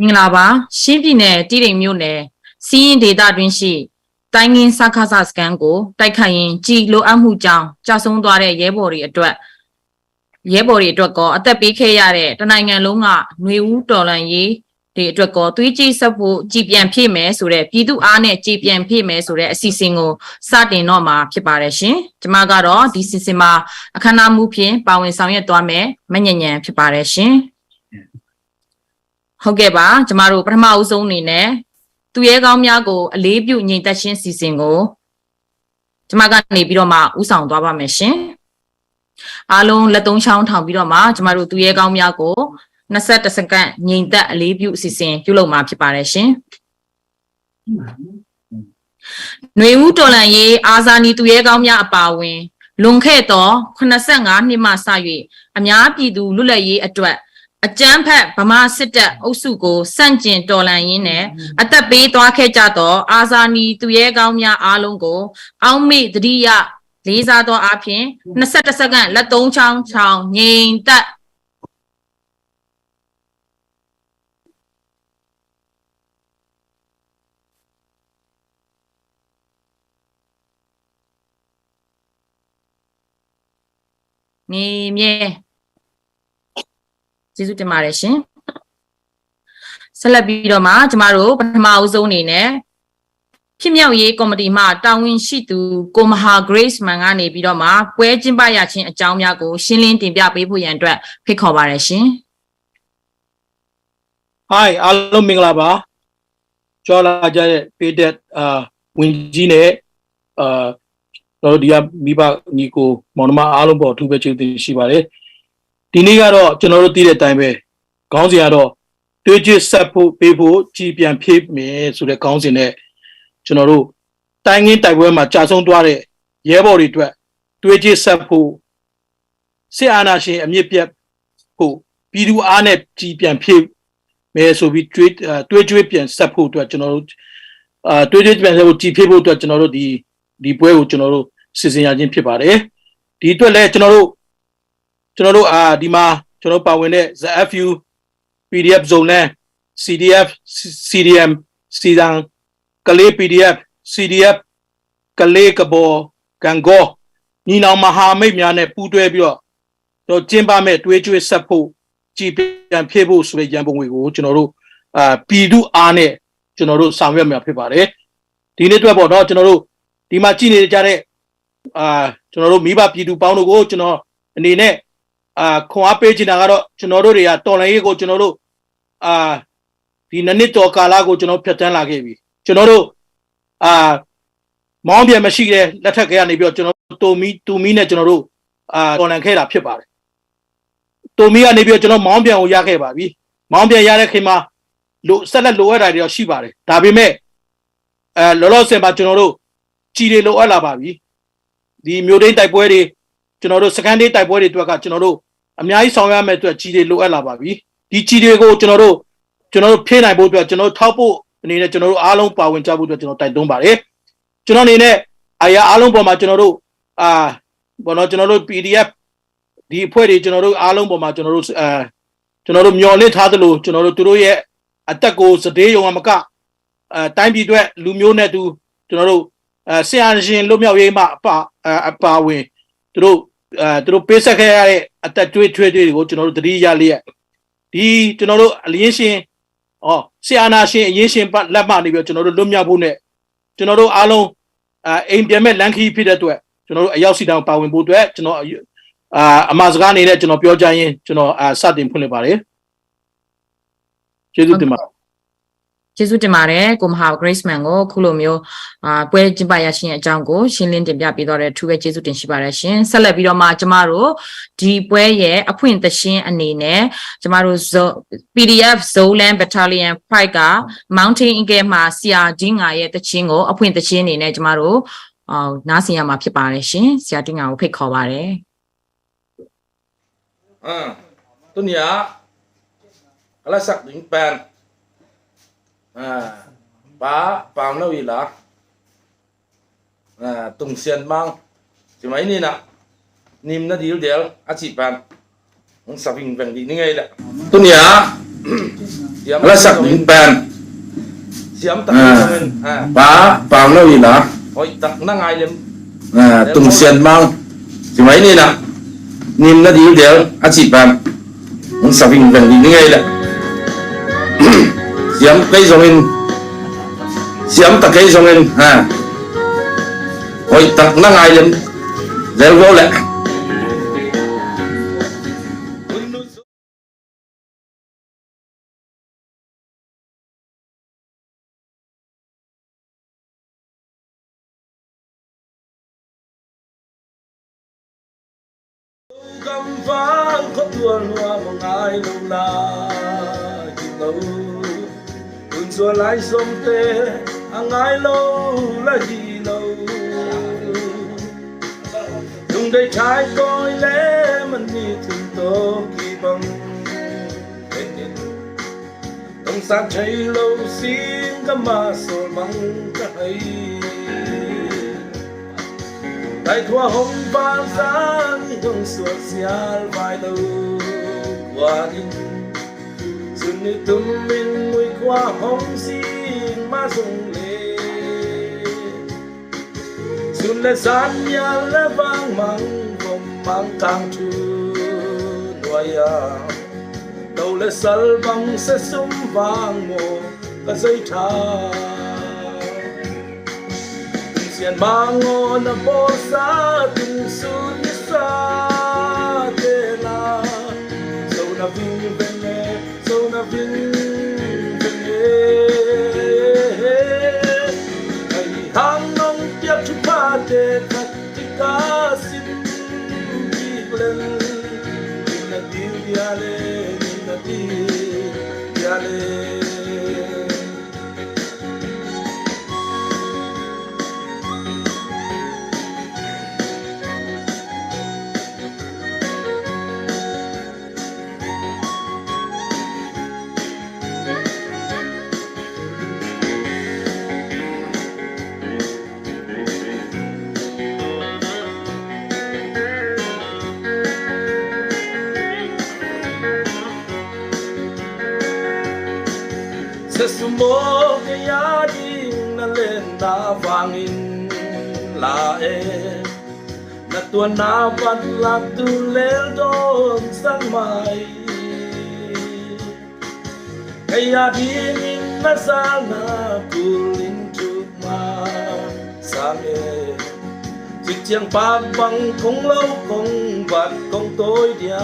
မင်္ဂလာပါရှင်းပြည်နယ်တည်တိမ်မြို့နယ်စီးရင်ဒေသတွင်ရှိတိုင်းငင်းစခါစစကန်ကိုတိုက်ခိုက်ရင်ကြည်လိုအပ်မှုကြောင့်ကြာဆုံးသွားတဲ့ရဲဘော်တွေအတွက်ကောအသက်ပေးခဲ့ရတဲ့တနိုင်ငံလုံးကຫນွေဦးတော်လှန်ရေးတွေအတွက်ကောသွေးကြီးဆက်ဖို့ကြည်ပြန်ဖြည့်မယ်ဆိုတဲ့ပြည်သူအားနဲ့ကြည်ပြန်ဖြည့်မယ်ဆိုတဲ့အစီအစဉ်ကိုစတင်တော့မှာဖြစ်ပါတယ်ရှင်။ကျွန်မကတော့ဒီစီစဉ်မှာအခမ်းအနားမှုဖြင့်ပါဝင်ဆောင်ရွက်သွားမယ်မညဉ့်ညံဖြစ်ပါတယ်ရှင်။ဟုတ်ကဲ့ပါကျမတို့ပထမအဆုံးအနေနဲ့သူရဲကောင်းများကိုအလေးပြုညီသက်ရှင်းစီစဉ်ကိုကျမကနေပြီးတော့မှဥဆောင်သွားပါမယ်ရှင်အားလုံးလက်သုံးချောင်းထောင်ပြီးတော့မှကျမတို့သူရဲကောင်းများကို21စက္ကန့်ညီသက်အလေးပြုစီစဉ်ပြုလုပ်မှာဖြစ်ပါတယ်ရှင်ຫນွေဦးတော်လှန်ရေးအာဇာနည်သူရဲကောင်းများအပါအဝင်လွန်ခဲ့သော85နှစ်မှစ၍အများပြည်သူလွတ်လပ်ရေးအတွက်အကြမ်းဖက်ဗမာစစ်တပ်အုပ်စုကိုစန့်ကျင်တော်လှန်ရင်းနဲ့အသက်ပေးသွားခဲ့ကြသောအာဇာနည်သူရဲကောင်းများအားလုံးကိုအောက်မေ့တတိယလေးစားသောအဖြစ်21စက္ကန့်လက်သုံးချောင်းချောင်းငြိမ်သက်နေမြဲကျေးဇူးတင်ပါတယ်ရှင်ဆက်လက်ပြီးတော့မှကျမတို့ပထမအဆုံးအနေနဲ့ဖြစ်မြောက်ရေးကော်မတီမှတာဝန်ရှိသူကိုမဟာ Grace မန်ကနေပြီးတော့မှပွဲကျင်းပရခြင်းအကြောင်းများကိုရှင်းလင်းတင်ပြပေးဖို့ရန်အတွက်ဖိတ်ခေါ်ပါတယ်ရှင် Hi အားလုံးမင်္ဂလာပါကြော်လာကြတဲ့ပေးတဲ့ဝင်ကြီးနဲ့တော့ဒီကမိဘညီကိုမောင်နှမအားလုံးပေါ်အထူးပဲကျေးဇူးရှိပါတယ်ဒီနေ့ကတော့ကျွန်တော်တို့သိတဲ့အတိုင်းပဲခေါင်းစဉ်ကတော့တွေးကြည့်ဆက်ဖို့ပေးဖို့ကြည်ပြန်ဖြည့်မယ်ဆိုတဲ့ခေါင်းစဉ်နဲ့ကျွန်တော်တို့တိုင်းငင်းတိုက်ပွဲမှာကြာဆုံးသွားတဲ့ရဲဘော်တွေအတွက်တွေးကြည့်ဆက်ဖို့စစ်အာဏာရှင်အမြင့်ပြတ်ဖို့ပြည်သူအားနဲ့ကြည်ပြန်ဖြည့်မယ်ဆိုပြီးတွေးကြွေးပြန်ဆက်ဖို့အတွက်ကျွန်တော်တို့တွေးကြွေးပြန်ဆက်ဖို့ကြည်ဖြည့်ဖို့အတွက်ကျွန်တော်တို့ဒီပွဲကိုကျွန်တော်တို့စီစဉ်ရခြင်းဖြစ်ပါတယ်ဒီအတွက်လည်းကျွန်တော်တို့ဒီမှာကျွန်တော်ပါဝင်တဲ့ ZFU PDF Zone CDF CDM စီဒန်ကလေး PDF CDF ကလေးကဘောကန်ကိုညီနောင်မဟာမိတ်များနဲ့ပူးတွဲပြီးတော့ကျင်းပမဲ့တွေးကြွေးဆက်ဖို့ကြည်ပြန်ဖြည့်ဖို့ဆိုတဲ့ရန်ပုံငွေကိုကျွန်တော်တို့ပြည်သူအားနဲ့ကျွန်တော်တို့ဆောင်ရွက်မှာဖြစ်ပါတယ်ဒီနေ့အတွက်ပေါ့နော်ကျွန်တော်တို့ဒီမှာကြည်နေကြတဲ့ကျွန်တော်တို့မိဘပြည်သူပေါင်းတို့ကိုကျွန်တော်အနေနဲ့ခွန်အားပေးချင်တာကတော့ကျွန်တော်တို့တွေကတော်လိုင်းရေးကိုကျွန်တော်တို့ဒီနှစ်တော်ကာလကိုကျွန်တော်ဖြတ်တန်းလာခဲ့ပြီကျွန်တော်တို့မောင်းပြန်မရှိတဲ့လက်ထက်ကနေပြီးတော့ကျွန်တော်တူမီနဲ့ကျွန်တော်တို့တော်လန်ခဲ့တာဖြစ်ပါတယ်တူမီကနေပြီးတော့ကျွန်တော်မောင်းပြန်ကိုရခဲ့ပါပြီမောင်းပြန်ရတဲ့ခင်မှာဆက်လက်လိုအပ်တာတွေတော့ရှိပါတယ်ဒါပေမဲ့လောလောဆယ်မှာကျွန်တော်တို့ကြည်တွေလိုအပ်လာပါပြီဒီမြို့သိမ်းတိုက်ပွဲတွေကျွန်တော်တို့စကန်ဒေးတိုက်ပွဲတွေအတွက်ကကျွန်တော်တို့အများကြီးဆောင်ရွက်ရမယ့်အတွက်ကြီးတွေလိုအပ်လာပါပြီဒီကြီးတွေကိုကျွန်တော်တို့ဖြည့်နိုင်ဖို့အတွက်ကျွန်တော်ထောက်ဖို့အနေနဲ့ကျွန်တော်တို့အားလုံးပါဝင်ကြဖို့အတွက်ကျွန်တော်တိုက်တွန်းပါတယ်ကျွန်တော်အနေနဲ့အားလုံးပေါ်မှာကျွန်တော်တို့ဘောနော်ကျွန်တော်တို့ PDF ဒီအဖွဲ့တွေကျွန်တော်တို့အားလုံးပေါ်မှာကျွန်တော်တို့မျှော်လင့်ထားသလိုကျွန်တော်တို့သူတို့ရဲ့အသက်ကိုစတေးရုံမကတိုင်းပြည်အတွက်လူမျိုးနဲ့တူကျွန်တော်တို့ဆရာရှင်လွတ်မြောက်ရေးမှအပါဝင်သူတို့ပေးဆက်ခဲ့ရတဲ့အသက်တွေးတွေကိုကျွန်တော်တို့တတိယလျက်ဒီကျွန်တော်တို့အလင်းရှင်ဆရာနာရှင်အရင်ရှင်လက်မှနေပြီးကျွန်တော်တို့လွတ်မြောက်ဖို့နဲ့ကျွန်တော်တို့အားလုံးအိမ်ပြန်မဲ့လန်ခီဖြစ်တဲ့အတွက်ကျွန်တော်တို့အရောက်စီတောင်ပါဝင်ဖို့အတွက်ကျွန်တော်အမှားစကားအနေနဲ့ကျွန်တော်ပြောကြရင်ကျွန်တော်စတင်ဖွင့်လိုက်ပါတယ်ကျေးဇူးတင်ပါတယ်ကျေးဇူးတင်ပါတယ်ကိုမဟာ Grace Man ကိုခုလိုမျိုးပွဲကျင်းပရရှင်အကြောင်းကိုရှင်းလင်းတင်ပြပေးတော့တဲ့ထူးပဲကျေးဇူးတင်ရှိပါတယ်ရှင်ဆက်လက်ပြီးတော့မှကျမတို့ဒီပွဲရဲ့အဖွင့်သရှင်းအနေနဲ့ကျမတို့ PDF Zoland Battalion 5က Mountain Eagle မှာ CR Dinga ရဲ့တခြင်းကိုအဖွင့်သရှင်းအနေနဲ့ကျမတို့နားဆင်ရမှာဖြစ်ပါတယ်ရှင် CR Dinga ကိုဖိတ်ခေါ်ပါတယ်ตุนยาอะไรสักถึงแปนป้าปามนาวีละตุงเซียนบางใช่ไหมนี่นะนิมนาดีเดียวอาชีพแปน ông sắp hình vàng đi ngay là tôi nhớ là sắp hình bèn siam tak ngin pa no ina oi tak na ngai lem tung sian mang si mai ni na nim na di del a chi pan ông sắp hình vàng đi ngay là siam cây giống in siam tak cây giống in oi tak na ngai lem del go le cầm vang có tuôn hoa một ngày lâu la nhìn lâu tuôn xua lại sông tê ngày lâu là gì lâu đừng để trái coi lẽ mình đi thường tô kỳ bằng bên nhìn đông sang cháy lâu xin cả mà sôi bằng cả hay đại thua hồng vang sáng hồng suốt xial vài lâu qua đi dừng đi tụm mình mùi qua hồng xin mà dùng lệ dừng lệ gian nhà lệ vang mang vòng mang càng chuồn ngoài đầu lệ sal bằng sẽ sum vang mồ cả dây thang sian mango na bosa tung sun sa tela so na ving venge so na ving venge ai hang nong piak chu pa te khat ti ka sim ti glen na ti diale na ti diale sesumo ke yading na len na vangin la na tuan na pat lap tu lel don sang mai ke yading na sana pulin tu ma same chiếc chiang pa bằng không lâu không vặt không tối dia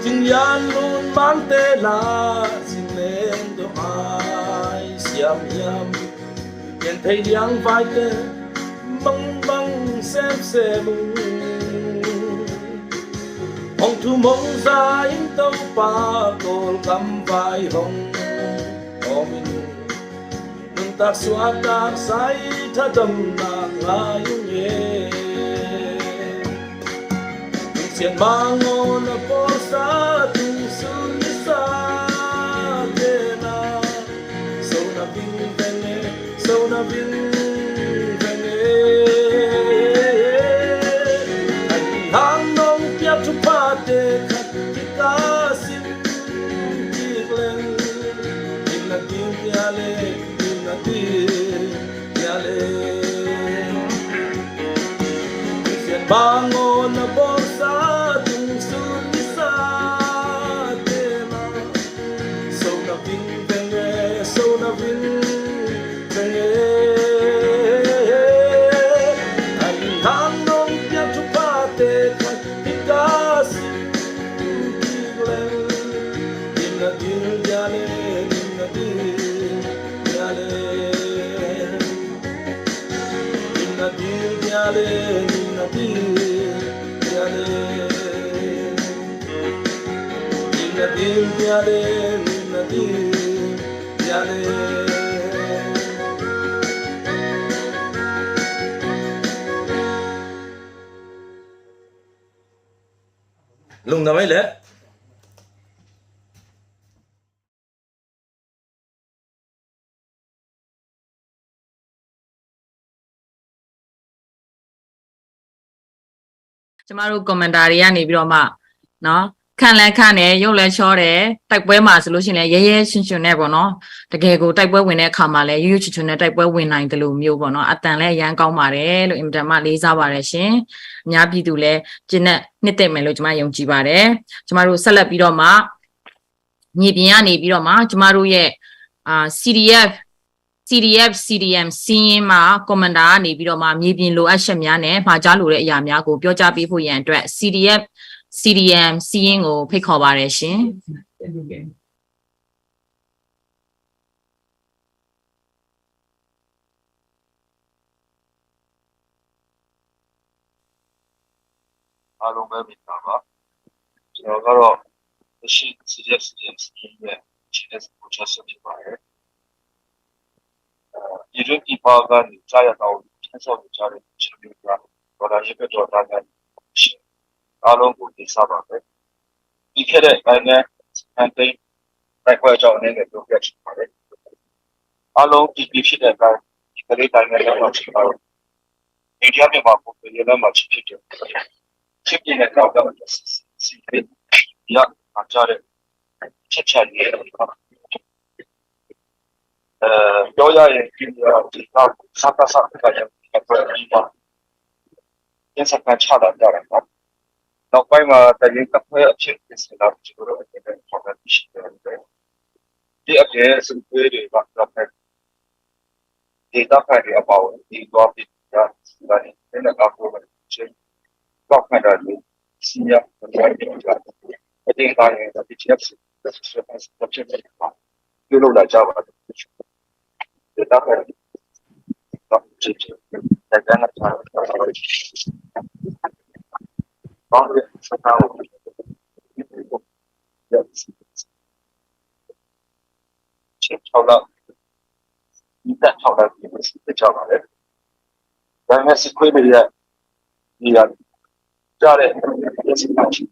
chừng yan luôn mang tê la xin lên đồ ai xiêm yam nhìn thấy điang vai tê băng băng xem hồng thu mong ra in tàu pa col cầm vai hồng o mình nung tak xóa tak say tha tâm nang ngay nhé sian mango na posa tu sun sa tena so na ving venge ai hang nong pia tu pa te khat ti ka sim ti glen in na tin diale sian mango na posa lùng nào mấy lẽ ကျမတို့ commenter တွေကနေပြီးတော့မှနော်ခံလဲခံတယ်ရုပ်လဲချောတယ်တိုက်ပွဲမှာဆိုလို့ရှိရင်လည်းရဲရဲရှင်ရှင်နဲ့ပေါ့နော်တကယ်ကိုတိုက်ပွဲဝင်တဲ့အခါမှာလည်းရွရွချွချွနဲ့တိုက်ပွဲဝင်နိုင်တယ်လို့မျိုးပေါ့နော်အတန်လည်းအရန်ကောင်းပါတယ်လို့အင်မတန်မှလေးစားပါတယ်ရှင်အများပြည်သူလည်းကျင့်တဲ့နှစ်သက်မယ်လို့ကျမယုံကြည်ပါတယ်ကျမတို့ဆက်လက်ပြီးတော့မှမြေပြင်ကနေပြီးတော့မှကျမတို့ရဲ့CDF CDM စီးရင်မှာ commenter ကနေပြီးတော့မှမြေပြင်လိုအပ်ချက်များနဲ့မှာကြားလိုတဲ့အရာများကိုပြောကြားပေးဖို့ရန်အတွက် CDM စီးရင်ကိုဖိတ်ခေါ်ပါတယ်ရှင်အားလုံးပဲမိသားပါကျွန်တော်ကတော့ရှိ CDM ရဲ့ခြေလက်ကိုချက်ဆက်ဖြစ်ပါတယ်ဒီလိုဒီပါကနေကြားရတော့ဆက်ဆောက်ကြတဲ့ချင်းတွေကဒေါ်လာရေးအတွက်တာကန်ရှိအားလုံးကိုသိစားပါပဲဒီခဲ့တဲ့နိုင်ငံအန်တိတ်တိုက်ပွဲကြောင့်အနေနဲ့ပြောပြချင်ပါတယ်အားလုံးဒီဖြစ်တဲ့ကောင်ဒီကလေးတိုင်းနဲ့တော့ဖြစ်ပါတယ်အိန္ဒိယမြန်မာပုံစံနဲ့မှဖြစ်တယ်ချစ်တဲ့ကောက်တော့စီးပြီးရအကြတဲ့ချက်ချက်လေးပြောရရင်ဒီတော့စကားကလည်းပြောပြီးပါကျစကားချတာကြတယ်နောက်ပိုင်းမှာတကယ်ကပွဲအဖြစ်ဖြစ်နေတာကျွန်တော်တို့အနေနဲ့ပေါ်လာရှိတယ်ဒီအကျဲစံတွေတွေကတော့ဒီတော့ခိုင်ရပါဘူးဒီတော့ဒီကဒါနဲ့လည်းကောက်ဖို့ချင်းကောက်ခံတာလို့စီးရပါတယ်အတင်းကားရဲ့ဒီချက်ဆက်ဖြစ်နေတာပြုလုပ်လာကြပါတယ်ဒီတော့ခိုင်တော့ချစ်တယ်ဒါကလည်းဘာလို့စတားလို့ချက်ချောလာဒီတက်ချောလာဒီစချောလာတယ်ဒါနဲ့စခွေးတွေဒီရကြတဲ့ဒီစကားချင်း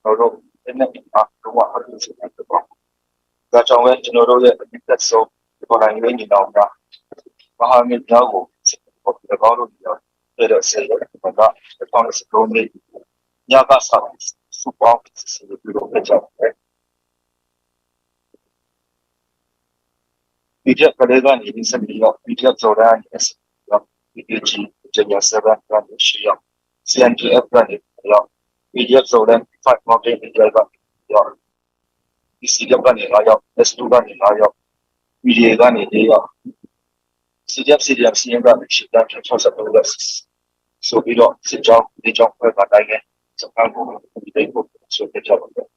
တော့အဲ့နဲ့တော့ဘာလို့စတားတော့ဒါကြောင့်လည်းကျွန်တော်တို့ရဲ့အတက်ဆုံးပေါ်လာနေနေတော့ဘာဟာမီတော့ကိုဒီကောင်းလို့ပြောတဲ့ဆေးကတော့တော့စကုံးလေးညကစားစူပါစီပြီးတော့ကြောက်တယ်ဒီကလေးကနေဒီစပြီးတော့ဒီကဇော်ရန်ရဲ့ဒီကြီးကျန်ရစဘာကနေရှိရ CNGF ကနေရောဒီကဇော်ရန်5 mountain ဒီကရောဒီစီကကနေရော S2 ကနေရောဗီဒီယိုကနေရောCDM စီရင်ကနေရှိတဲ့60လောက်ဆိုပြီးတော့စစ်ကြောင်းဒီကြောင်းဖွဲ့ပါတိုင်းစပန်ကိုဒီတိုင်းကိုဆိုပြချပါတယ်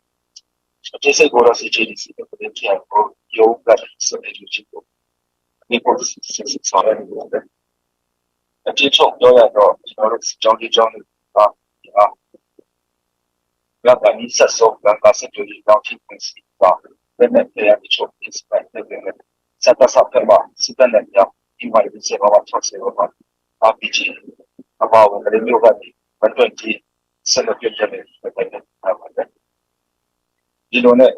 အကျစိတ်ကိုတော့ CGDC ကိုပြန်ကြည့်အောင်ရုံးကစနေလူချင်းကိုဒီပေါ်စစ်ဆော်ရနေတယ်အကျချုပ်ပြောရတော့ကျွန်တော်တို့ကြောင်းဒီကြောင်းကနီးဆက်ဆုံးကစစ်တူဒီတော့ဖြစ်နေစီပါဘယ်နဲ့ပြန်ပြီးချုပ်ဒီစပိုင်တဲ့စက်တာစပ်ပါစစ်တဲ့ညဒီမှာဒီစေဘာချက်စေဘာRPG အပါဝင်တဲ့မျိုးကနေ120ဆက်လက်ပြည့်တဲ့ပါတယ်ဒီလိုနဲ့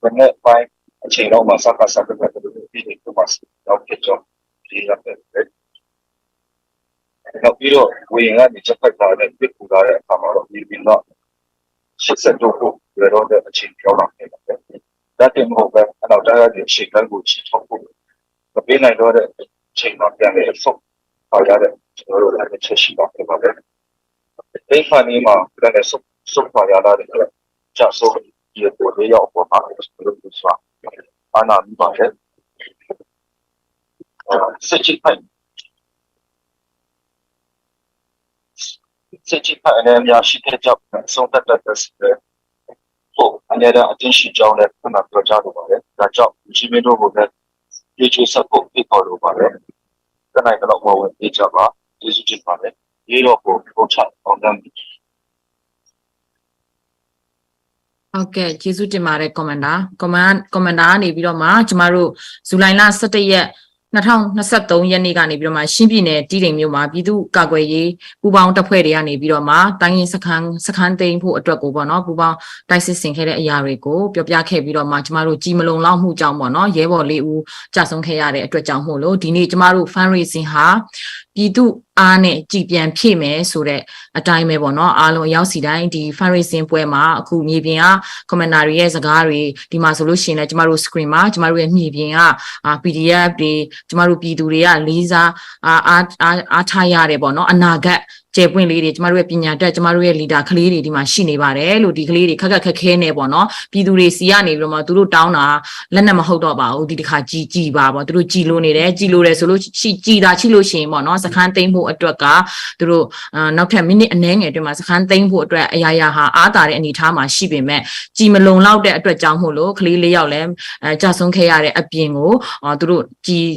ဘယ်နဲ့ပိုင်းအချိန်တော့မှစကားစကားတဲ့ဒီနေ့တော့တော့ဖြစ်တော့ဒီရတယ်နောက်ပြီးတော့ဝင်ကနေချက်ဖက်တာနဲ့ပြစ်ပူလာတဲ့အခါမှာတော့ဒီပြီးတော့80တော့ကိုရတော့တဲ့အချိန်ပြောင်းလာတယ်ဒါတင်မဟုတ်ပဲအနောက်တိုင်းရဲ့ရှေ့ကကိုချစ်ထုတ်ဖို့မပေးနိုင်တော့တဲ့ချိန်မှာပြန်လေဆုတ်ပါရတဲ့ကျွန်တော်တို့လည်းချက်ရှိပါတယ်ပါပဲဒီဖာနီမှာလည်းဆုတ်ပါရတာတဲ့ကြာဆိုဒီကိုလေးရောက်ပေါ်ပါကျွန်တော်တို့ဆိုအနာမီပါတဲ့စစ်ချစ်ဖိုင်အနေနဲ့ရှိတဲ့ကြောင့်ဆုံးသက်တဲ့ဟုတ်အနေနဲ့အတင်းရှိကြောင်းလည်းခဏပြောကြလို့ပါတယ်ဒါကြောင့်ဂျီမီတို့ကိုလည်းဒီချိုးစပ်ဖို့ဖိတ်ခေါ်လိုပါတယ်တနိုင်တော့ဝင်ပြကြပါကျေးဇူးတင်ပါတယ်ရေတော့ပို့ချအောင်တယ်ဟုတ်ကဲ့ကျေးဇူးတင်ပါတယ် commenter ကနေပြီးတော့မှကျမတို့ဇူလိုင်လ17ရက်2023ရက်နေ့ကနေပြီးတော့မှရှင်းပြည်နယ်တီးတိမ်မြို့မှာပြည်သူ့ကာကွယ်ရေးပူးပေါင်းတပ်ဖွဲ့တွေကနေပြီးတော့မှတိုင်းရင်းစခန်းသိမ်းဖို့အတွက်ကိုပေါ့နော်ပူးပေါင်းတိုက်စစ်ဆင်ခဲ့တဲ့အရာတွေကိုပြောပြခဲ့ပြီးတော့မှကျမတို့ကြီးမလုံလောက်မှုကြောင့်ပေါ့နော်ရဲဘော်၄ဦးကြာဆုံးခဲ့ရတဲ့အတွက်ကြောင့်မို့လို့ဒီနေ့ကျမတို့ fundraising ဟာပြည်သူ အားနဲ့ကြည်ပြန်ဖြည့်မယ်ဆိုတဲ့အတိုင်းပဲပေါ့နော်အားလုံးရောက်စီတိုင်းဒီ fundraising ပွဲမှာအခုမြေပြင်က commander တွေရဲ့စကားတွေဒီမှာဆိုလို့ရှိရင်လည်းကျမတို့ screen မှာကျမတို့ရဲ့မြေပြင်ကPDF တွေကျမတို့ပြည်သူတွေကလေးစားအားထားရတယ်ပေါ့နော်အနာဂတ်ကျေပွင့်လေးတွေကျမတို့ရဲ့ပညာတတ်ကျမတို့ရဲ့ leader ကလေးတွေဒီမှာရှိနေပါတယ်လို့ဒီကလေးတွေခက်ခဲနေပေါ့နော်ပြည်သူတွေစီကနေပြီးတော့မှသူတို့တောင်းတာလက်နဲ့မဟုတ်တော့ပါဘူးဒီတစ်ခါကြည်ပါပေါ့သူတို့ကြည်လို့နေတယ်ကြည်လို့တယ်ဆိုလို့ကြည်တာချိလို့ရှိရင်ပေါ့နော်စခန်းသိမ်းဖို့အတွက်ကသူတို့နောက်ထပ်မိနစ်အနည်းငယ်အတွင်းမှာစခန်းသိမ်းဖို့အတွက်အရာဟာအားတာတဲ့အနေအထားမှာရှိပေမဲ့ကြည်မလုံလောက်တဲ့အတွက်ကြောင့်မို့လို့ကလေး၄ယောက်လည်းကြာဆုံးခဲ့ရတဲ့အပြင်ကိုသူတို့ကြည်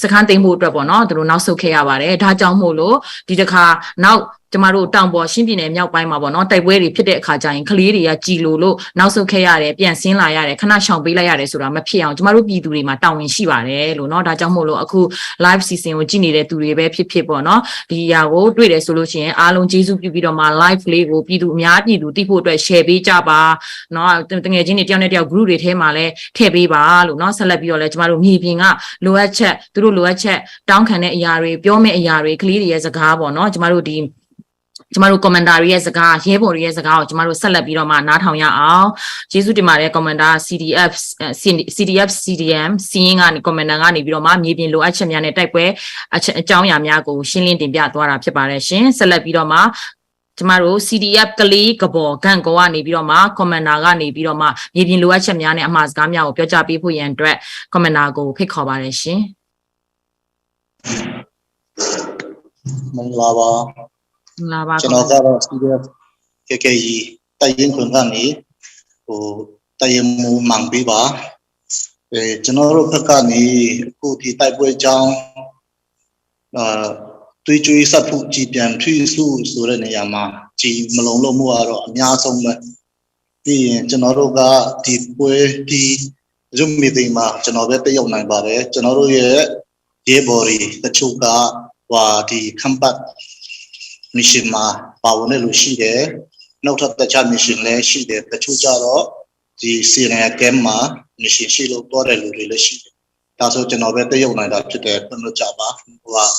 စခန်းသိမ်းဖို့အတွက်ပေါ့နော်သူတို့နောက်ဆုတ်ခဲ့ရပါတယ်ဒါကြောင့်မို့လို့ဒီတစ်ခါနောက်ကျမတို့တောင်ပေါ်ရှင်းပြည်နယ်မြောက်ပိုင်းမှာပေါ့နော်တိုက်ပွဲတွေဖြစ်တဲ့အခါကျရင်ကလေးတွေကကြည်လို့နောက်ဆုတ်ခဲ့ရတယ်ပြန်ဆင်းလာရတယ်ခဏရှောင်ပေးလိုက်ရတယ်ဆိုတာမဖြစ်အောင်ကျမတို့ပြည်သူတွေမှာတာဝန်ရှိပါတယ်လို့เนาะဒါကြောင့်မို့လို့အခု live season ကိုကြည့်နေတဲ့သူတွေပဲဖြစ်ပေါ့နော်ဒီအရာကိုတွေ့တယ်ဆိုလို့ရှိရင်အားလုံးကျေးဇူးပြုပြီးတော့မှ live လေးကိုပြည်သူအများပြည်သူသိဖို့အတွက် share ပေးကြပါเนาะတကယ်ချင်းတွေတယောက်နဲ့တယောက် group တွေထဲမှာလည်းထည့်ပေးပါလို့เนาะဆက်လက်ပြီးတော့လည်းကျမတို့မြေပြင်ကလိုအပ်ချက်သူတို့လိုအပ်ချက်တောင်းခံတဲ့အရာတွေပြောမယ့်အရာတွေကလေးတွေရဲ့စကားပေါ့เนาะကျမတို့ commander ရဲ့စကားရဲဘော်ရဲ့စကားကိုကျမတို့ဆက်လက်ပြီးတော့မှနားထောင်ရအောင်ကျေးဇူးတင်ပါတယ် commander CDF CDM စီးရင်ကနေ commander ကနေပြီးတော့မှမြေပြင်လိုအပ်ချက်များနဲ့တိုက်ပွဲအကြောင်းအရာများကိုရှင်းလင်းတင်ပြသွားတာဖြစ်ပါတယ်ရှင်ဆက်လက်ပြီးတော့မှကျမတို့ CDF ကလေးကဘော်ဂန့်ကောကနေပြီးတော့မှ commander ကနေပြီးတော့မှမြေပြင်လိုအပ်ချက်များနဲ့အမှားစကားများကိုပြောကြားပေးဖို့ရန်အတွက် commander ကိုဖိတ်ခေါ်ပါတယ်ရှင်မင်္ဂလာပါကျွန်တော်ကတော့ CDF KKG တိုက်ရင်ခွန်ကနေတိုက်ရင်မူမှန်ပေးပါကျွန်တော်တို့ဘက်ကနေအခုဒီတိုက်ပွဲကြောင်းတွေးကြွေးဆက်ဖို့ကြည်ပြန်ထွေးစုဆိုတဲ့နေရာမှာကြည်မလုံလို့မှုကတော့အများဆုံးပဲပြီးရင်ကျွန်တော်တို့ကဒီပွဲဒီ Zoom meeting မှာကျွန်တော်ပဲတက်ရောက်နိုင်ပါတယ်ကျွန်တော်တို့ရဲ့ရဲဘော်တွေတချို့ကဒီ combat mission မှာပါဝင်လို့ရှိတယ်နောက်ထပ်တခြား mission လည်းရှိတယ်တချို့ကြတော့ဒီ Syria camp မှာ mission ရှိလို့တော့တဲ့လူတွေလည်းရှိတယ်ဒါဆိုကျွန်တော်ပဲတက်ရောက်နိုင်တာဖြစ်တယ်ဘယ်လိုကြပါ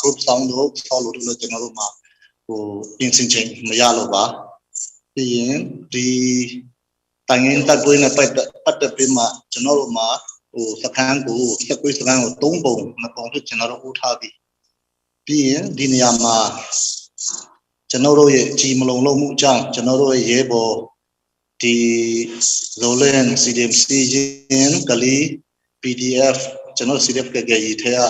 group sound လို့ဆောက်လို့ကျွန်တော်တို့မှာပြင်ဆင်ချိန်မရလို့ပါပြီးရင်ဒီတိုင်းရင်းတပ်တွေနဲ့ပတ်သက်ပြီးမှကျွန်တော်တို့မှာစခန်းကိုစကွေးစခန်းကို3ပုံ2ပုံလို့ကျွန်တော်တို့ဦးထားပြီးရင်ဒီနေရာမှာကျွန်တော်တို့ရဲ့ကြီးမလုံလောက်မှုအကြောင်းကျွန်တော်တို့ရဲ့ရဲဘော်ဒီ Zolan CDMC ကလေး PDF ကျွန်တော် CDF ကကြီးထဲက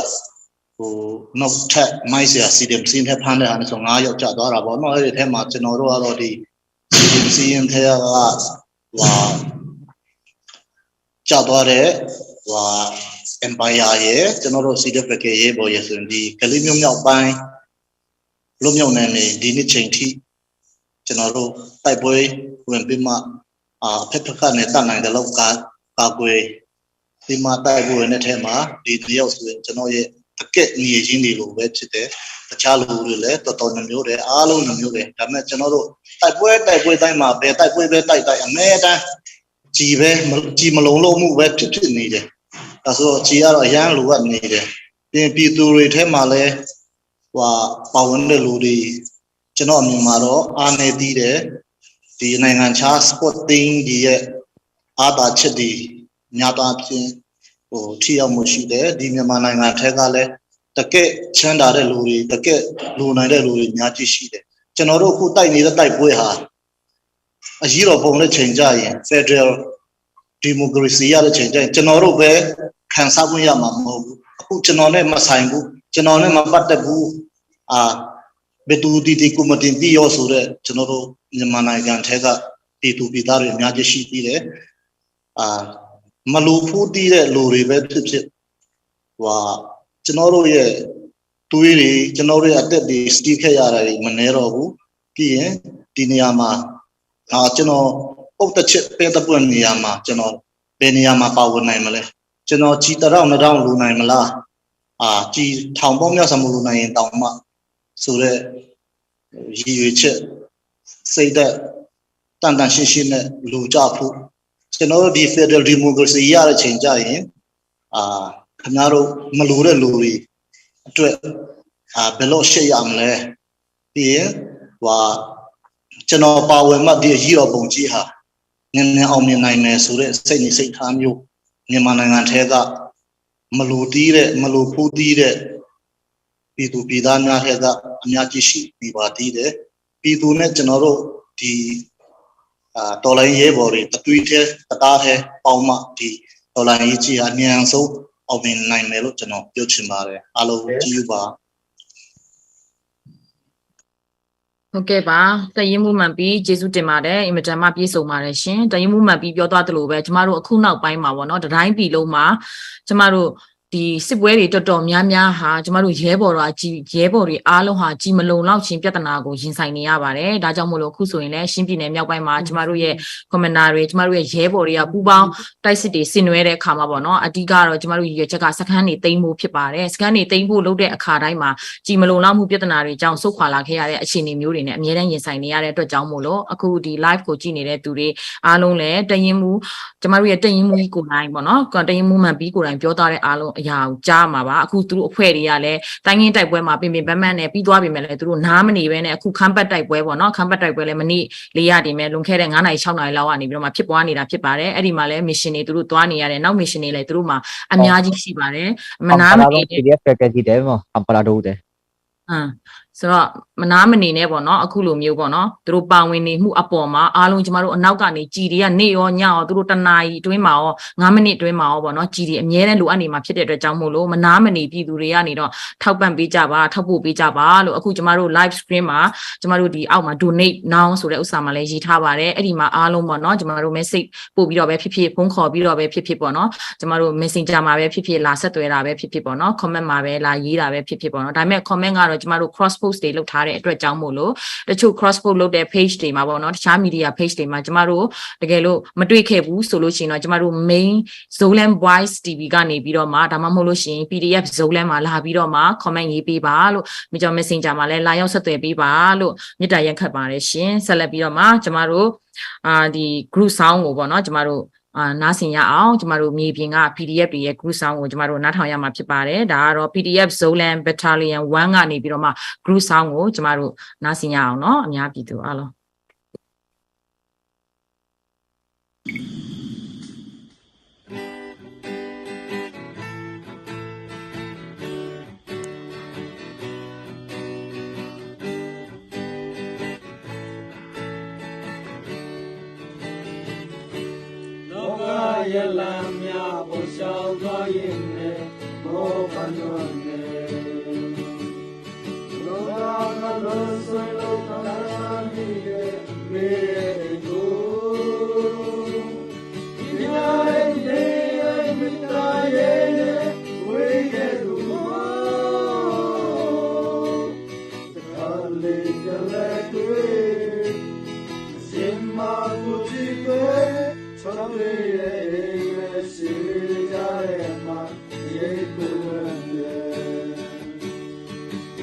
နောက်ထပ်မိုက်ဆရာ CDMC ထဲဖမ်းတဲ့အားဆို9ယောက်ကျသွားတာပေါ့နော်အဲ့ဒီထဲမှာကျွန်တော်တို့ကတော့ဒီ CDMC ထဲကကျသွားတဲ့Empire ရဲ့ကျွန်တော်တို့ CDF ကရဲဘော်ရဲ့ဆိုရင်ဒီကလေးမျိုးမြောက်ပိုင်းလွတ်မြောက်နေဒီနေ့ချိန်ထိကျွန်တော်တို့တိုက်ပွဲဝင်ပြီးမှဖက်ဖက်ကနေတတ်နိုင်တဲ့လောက်ကကာကွယ်ဒီမှာတိုက်ပွဲနဲ့ထဲမှာဒီတယောက်ဆိုရင်ကျွန်တော်ရဲ့အကက်နေချင်းတွေလိုပဲဖြစ်တယ်တခြားလူတွေလည်းတော်တော်မျိုးတယ်အားလုံးမျိုးတယ်ဒါပေမဲ့ကျွန်တော်တို့တိုက်ပွဲတိုင်းမှာပဲတိုက်ပွဲပဲတိုက်အမဲတန်းကြီးမလုံလို့မှုပဲဖြစ်နေတယ်ဒါဆိုကြီးကတော့အရန်လိုအပ်နေတယ်ပြင်ပြည်သူတွေထဲမှာလည်းပါဝင်တဲ့လူတွေကျွန်တော်အမြင်မှာတော့အားနေသေးတယ်ဒီနိုင်ငံခြား sporting ဒီရဲ့အားသာချက်တွေများတာဖြင့်ထိရောက်မှုရှိတယ်ဒီမြန်မာနိုင်ငံထဲကလည်းတကယ့်ချမ်းသာတဲ့လူတွေတကယ့်လူနိုင်တဲ့လူတွေအများကြီးရှိတယ်ကျွန်တော်တို့အခုတိုက်နေတဲ့တိုက်ပွဲဟာအရေးတော်ပုံနဲ့ချိန်ကြရင် Federal Democracy ရတဲ့ချိန်ကြရင်ကျွန်တော်တို့ပဲခံစားခွင့်ရမှာမဟုတ်ဘူးအခုကျွန်တော်နဲ့မဆိုင်ဘူးကျွန်တော်နဲ့မပတ်သက်ဘူးဘယ်သူဒီကွန်မတင်ပြီးရောဆိုတဲ့ကျွန်တော်တို့မြန်မာနိုင်ငံထဲကပြည်သူပြည်သားတွေအများကြီးရှိသေးတယ်မလူဖို့တည်တဲ့လူတွေပဲဖြစ်ကျွန်တော်တို့ရဲ့တွေးတွေကျွန်တော်တို့ရဲ့အသက်တွေစတီးခဲ့ရတာတွေမနှဲတော့ဘူးပြီးရင်ဒီနေရာမှာကျွန်တော်ပုတ်တစ်ချက်ပဲတပွင့်နေရာမှာကျွန်တော်ဘယ်နေရာမှာပါဝင်နိုင်မလဲကျွန်တော်ကြီးတရောင်းလူနိုင်မလားကြီးထောင်ပေါင်းများစမလို့နိုင်ရင်တောင်မှဆိုတော့ရည်ရွယ်ချက်စိတ်သက်တန်တန်ရှင်းရှင်းနဲ့လူကြဖို့ကျွန်တော်တို့ဒီ Federal Democracy ရတဲ့ချိန်ကြရင်ခင်ဗျားတို့မလိုတဲ့လူတွေအတွက် ဘယ်လိုရှိရမလဲပြီးရင်ကျွန်တော်ပါဝင်မှဒီရည်တော်ပုံကြီးဟာနည်းနည်းအောင်မြင်နိုင်မယ်ဆိုတဲ့စိတ်နဲ့စိတ်ထားမျိုးမြန်မာနိုင်ငံထဲကမလိုတီးတဲ့မလိုဖူးတီးတဲ့ပြည်သူပြည်သားများထဲကအများကြီးရှိပြီးပါသေးတယ်ပြည်သူနဲ့ကျွန်တော်တို့ဒီတော်လိုင်းရဲဘော်တွေတသွေးထဲတသားထဲပေါင်းမှဒီတော်လိုင်းရေးကြီးအမြန်ဆုံးအောင်မြင်နိုင်မယ်လို့ကျွန်တော်ပြောချင်ပါတယ်အားလုံးကြည့်ပါဟုတ်ကဲ့ပါတရင်မှုမှန်ပြီးကျေးဇူးတင်ပါတယ်အင်မတန်မှပြေဆုံးပါတယ်ရှင်တရင်မှုမှန်ပြီးပြောသွားသလိုပဲကျမတို့အခုနောက်ပိုင်းမှာပေါ့နော်တတိုင်းပြည်လုံးမှာကျမတို့ဒီစစ်ပွဲတွေတော်တော်များများဟာကျမတို့ရဲဘော်တွေအားလုံးဟာကြီးမလုံလောက်ခြင်းပြဿနာကိုရင်ဆိုင်နေရပါတယ်ဒါကြောင့်မို့လို့အခုဆိုရင်လည်းရှင်းပြည်နယ်မြောက်ပိုင်းမှာကျမတို့ရဲ့ကွန်မန်ဒါတွေကျမတို့ရဲ့ရဲဘော်တွေကပူးပေါင်းတိုက်စစ်တွေဆင်နွှဲတဲ့အခါမှာပေါ့နော်အဓိကတော့ကျမတို့ရဲ့ချက်ကစခန်းတွေတိမ့်ဖို့ဖြစ်ပါတယ်စခန်းတွေတိမ့်ဖို့လုပ်တဲ့အခါတိုင်းမှာကြီးမလုံလောက်မှုပြဿနာတွေကြောင့်ဆုတ်ခွာလာခဲ့ရတဲ့အခြေအနေမျိုးတွေနဲ့အများနဲ့ရင်ဆိုင်နေရတဲ့အတွက်ကြောင့်မို့လို့အခုဒီ live ကိုကြည့်နေတဲ့သူတွေအားလုံးလည်းတရင်မှုကျမတို့ရဲ့တရင်မှုကိုယ်တိုင်ပေါ့နော်တရင်မှုမှန်ပြီးကိုယ်တိုင်ပြောသားတဲ့အားလုံးအရာကိုကြားမှာပါအခုသူတို့အဖွဲ့တွေကလည်းတိုင်းရင်းတိုက်ပွဲမှာပင်ပန်းနဲ့ပြီးသွားပြီမဲ့လည်းသူတို့နားမနေပဲနဲ့အခုခမ်းပတ်တိုက်ပွဲပေါ့နော်ခမ်းပတ်တိုက်ပွဲလည်းမနေ့၄ရက်တင်မဲ့လွန်ခဲ့တဲ့9နာရီ6နာရီလောက်ကနေပြီးတော့မှဖြစ်ပွားနေတာဖြစ်ပါတယ်အဲ့ဒီမှာလည်း mission တွေသူတို့သွားနေရတယ်နောက် mission တွေလည်းသူတို့မှာအများကြီးရှိပါတယ်မနာမနေ PDF package တယ်ပေါ့အမ်ပလာဒိုတယ်ဆိုတော့မနာမနေနဲ့ပေါ့နော်အခုလိုမျိုးပေါ့နော်သူတို့ပါဝင်နေမှုအပေါ်မှာအားလုံးကျမတို့အနောက်ကနေကြည်တွေကနေရောညရောသူတို့တနာရီအတွင်းမှာရော9မိနစ်အတွင်းမှာရောပေါ့နော်ကြည်တွေအများနဲ့လိုအပ်နေမှာဖြစ်တဲ့အတွက်ကြောင့်မို့လို့မနာမနေပြည်သူတွေကနေတော့ထောက်ပံ့ပေးကြပါထောက်ပို့ပေးကြပါလို့အခုကျမတို့ live stream မှာကျမတို့ဒီအောက်မှာ donate now ဆိုတဲ့ဥစ္စာမှာလည်းရေးထားပါတယ်အဲ့ဒီမှာအားလုံးပေါ့နော်ကျမတို့ message ပို့ပြီးတော့ပဲဖြစ်ဖုန်းခေါ်ပြီးတော့ပဲဖြစ်ပေါ့နော်ကျမတို့ messenger မှာပဲဖြစ်လာဆက်သွယ်တာပဲဖြစ်ပေါ့နော် comment မှာပဲလာရေးတာပဲဖြစ်ပေါ့နော်ဒါပေမဲ့ comment ကတော့ကျမတို့ cross post တွေလုပ်ထားတဲ့အတွက်ကြောင့်မို့လို့တချို့ cross post လုပ်တဲ့ page တွေမှာပေါ့နော်တခြား media page တွေမှာကျမတို့တကယ်လို့မတွေ့ခဲ့ဘူးဆိုလို့ရှိရင်တော့ကျမတို့ main Zolan Voice TV ကနေပြီးတော့မှဒါမှမဟုတ်လို့ရှိရင် PDF Zolan မှာလာပြီးတော့မှ comment ရေးပေးပါလို့မြကြော messenger မှာလည်းလာရောက်ဆက်သွယ်ပေးပါလို့မြစ်တာရက်ခတ်ပါတယ်ရှင်ဆက်လက်ပြီးတော့မှကျမတို့ဒီ group sound ကိုပေါ့နော်ကျမတို့နားဆင်ရအောင်ကျမတို့မြေပြင်က PDF တွေရဲ့ group sound ကိုကျမတို့နားထောင်ရမှာဖြစ်ပါတယ်ဒါကတော့ PDF Zolan Battalion 1ကနေပြီးတော့မှ group sound ကိုကျမတို့နားဆင်ရအောင်เนาะအများပြည်သူအားလုံးရလမ်းများပေါ်ရှောင်းသွားရင်လည်းမောပန်းတော်နဲ့လောကလုံးဆွေးလုံးသာမိရဲ့မေကိုဒီရရဲ့မိသားရဲ့ဝေးရဲ့သူသာလေးကြလဲတွေ့စင်မကိုကြည့်ပဲချောင်းလေးရှိကြရဲ့မှာရေကိုရံရဲ့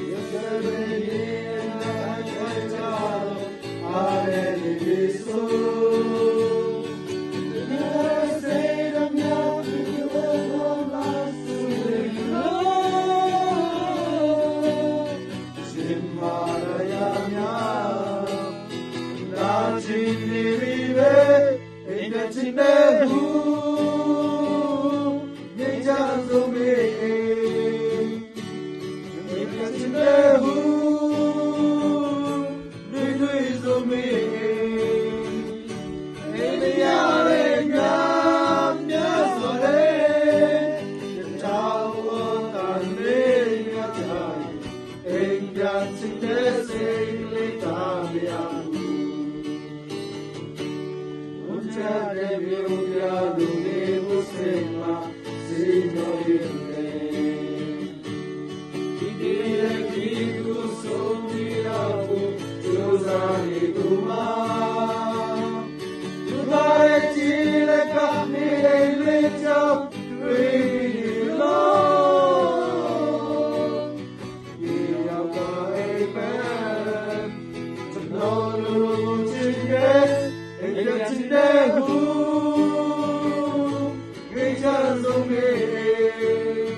ရစပဲရဲ့နိုင်ဝဲကြအားရည်ဒီဆိုဒီစေရမြာဒီဝဲတော်လာစုလို့ရှင်မာရယာမြာနာချင်းနေပြီပဲအင်းတဲ့ချင်းတဲ့ဘူးHey,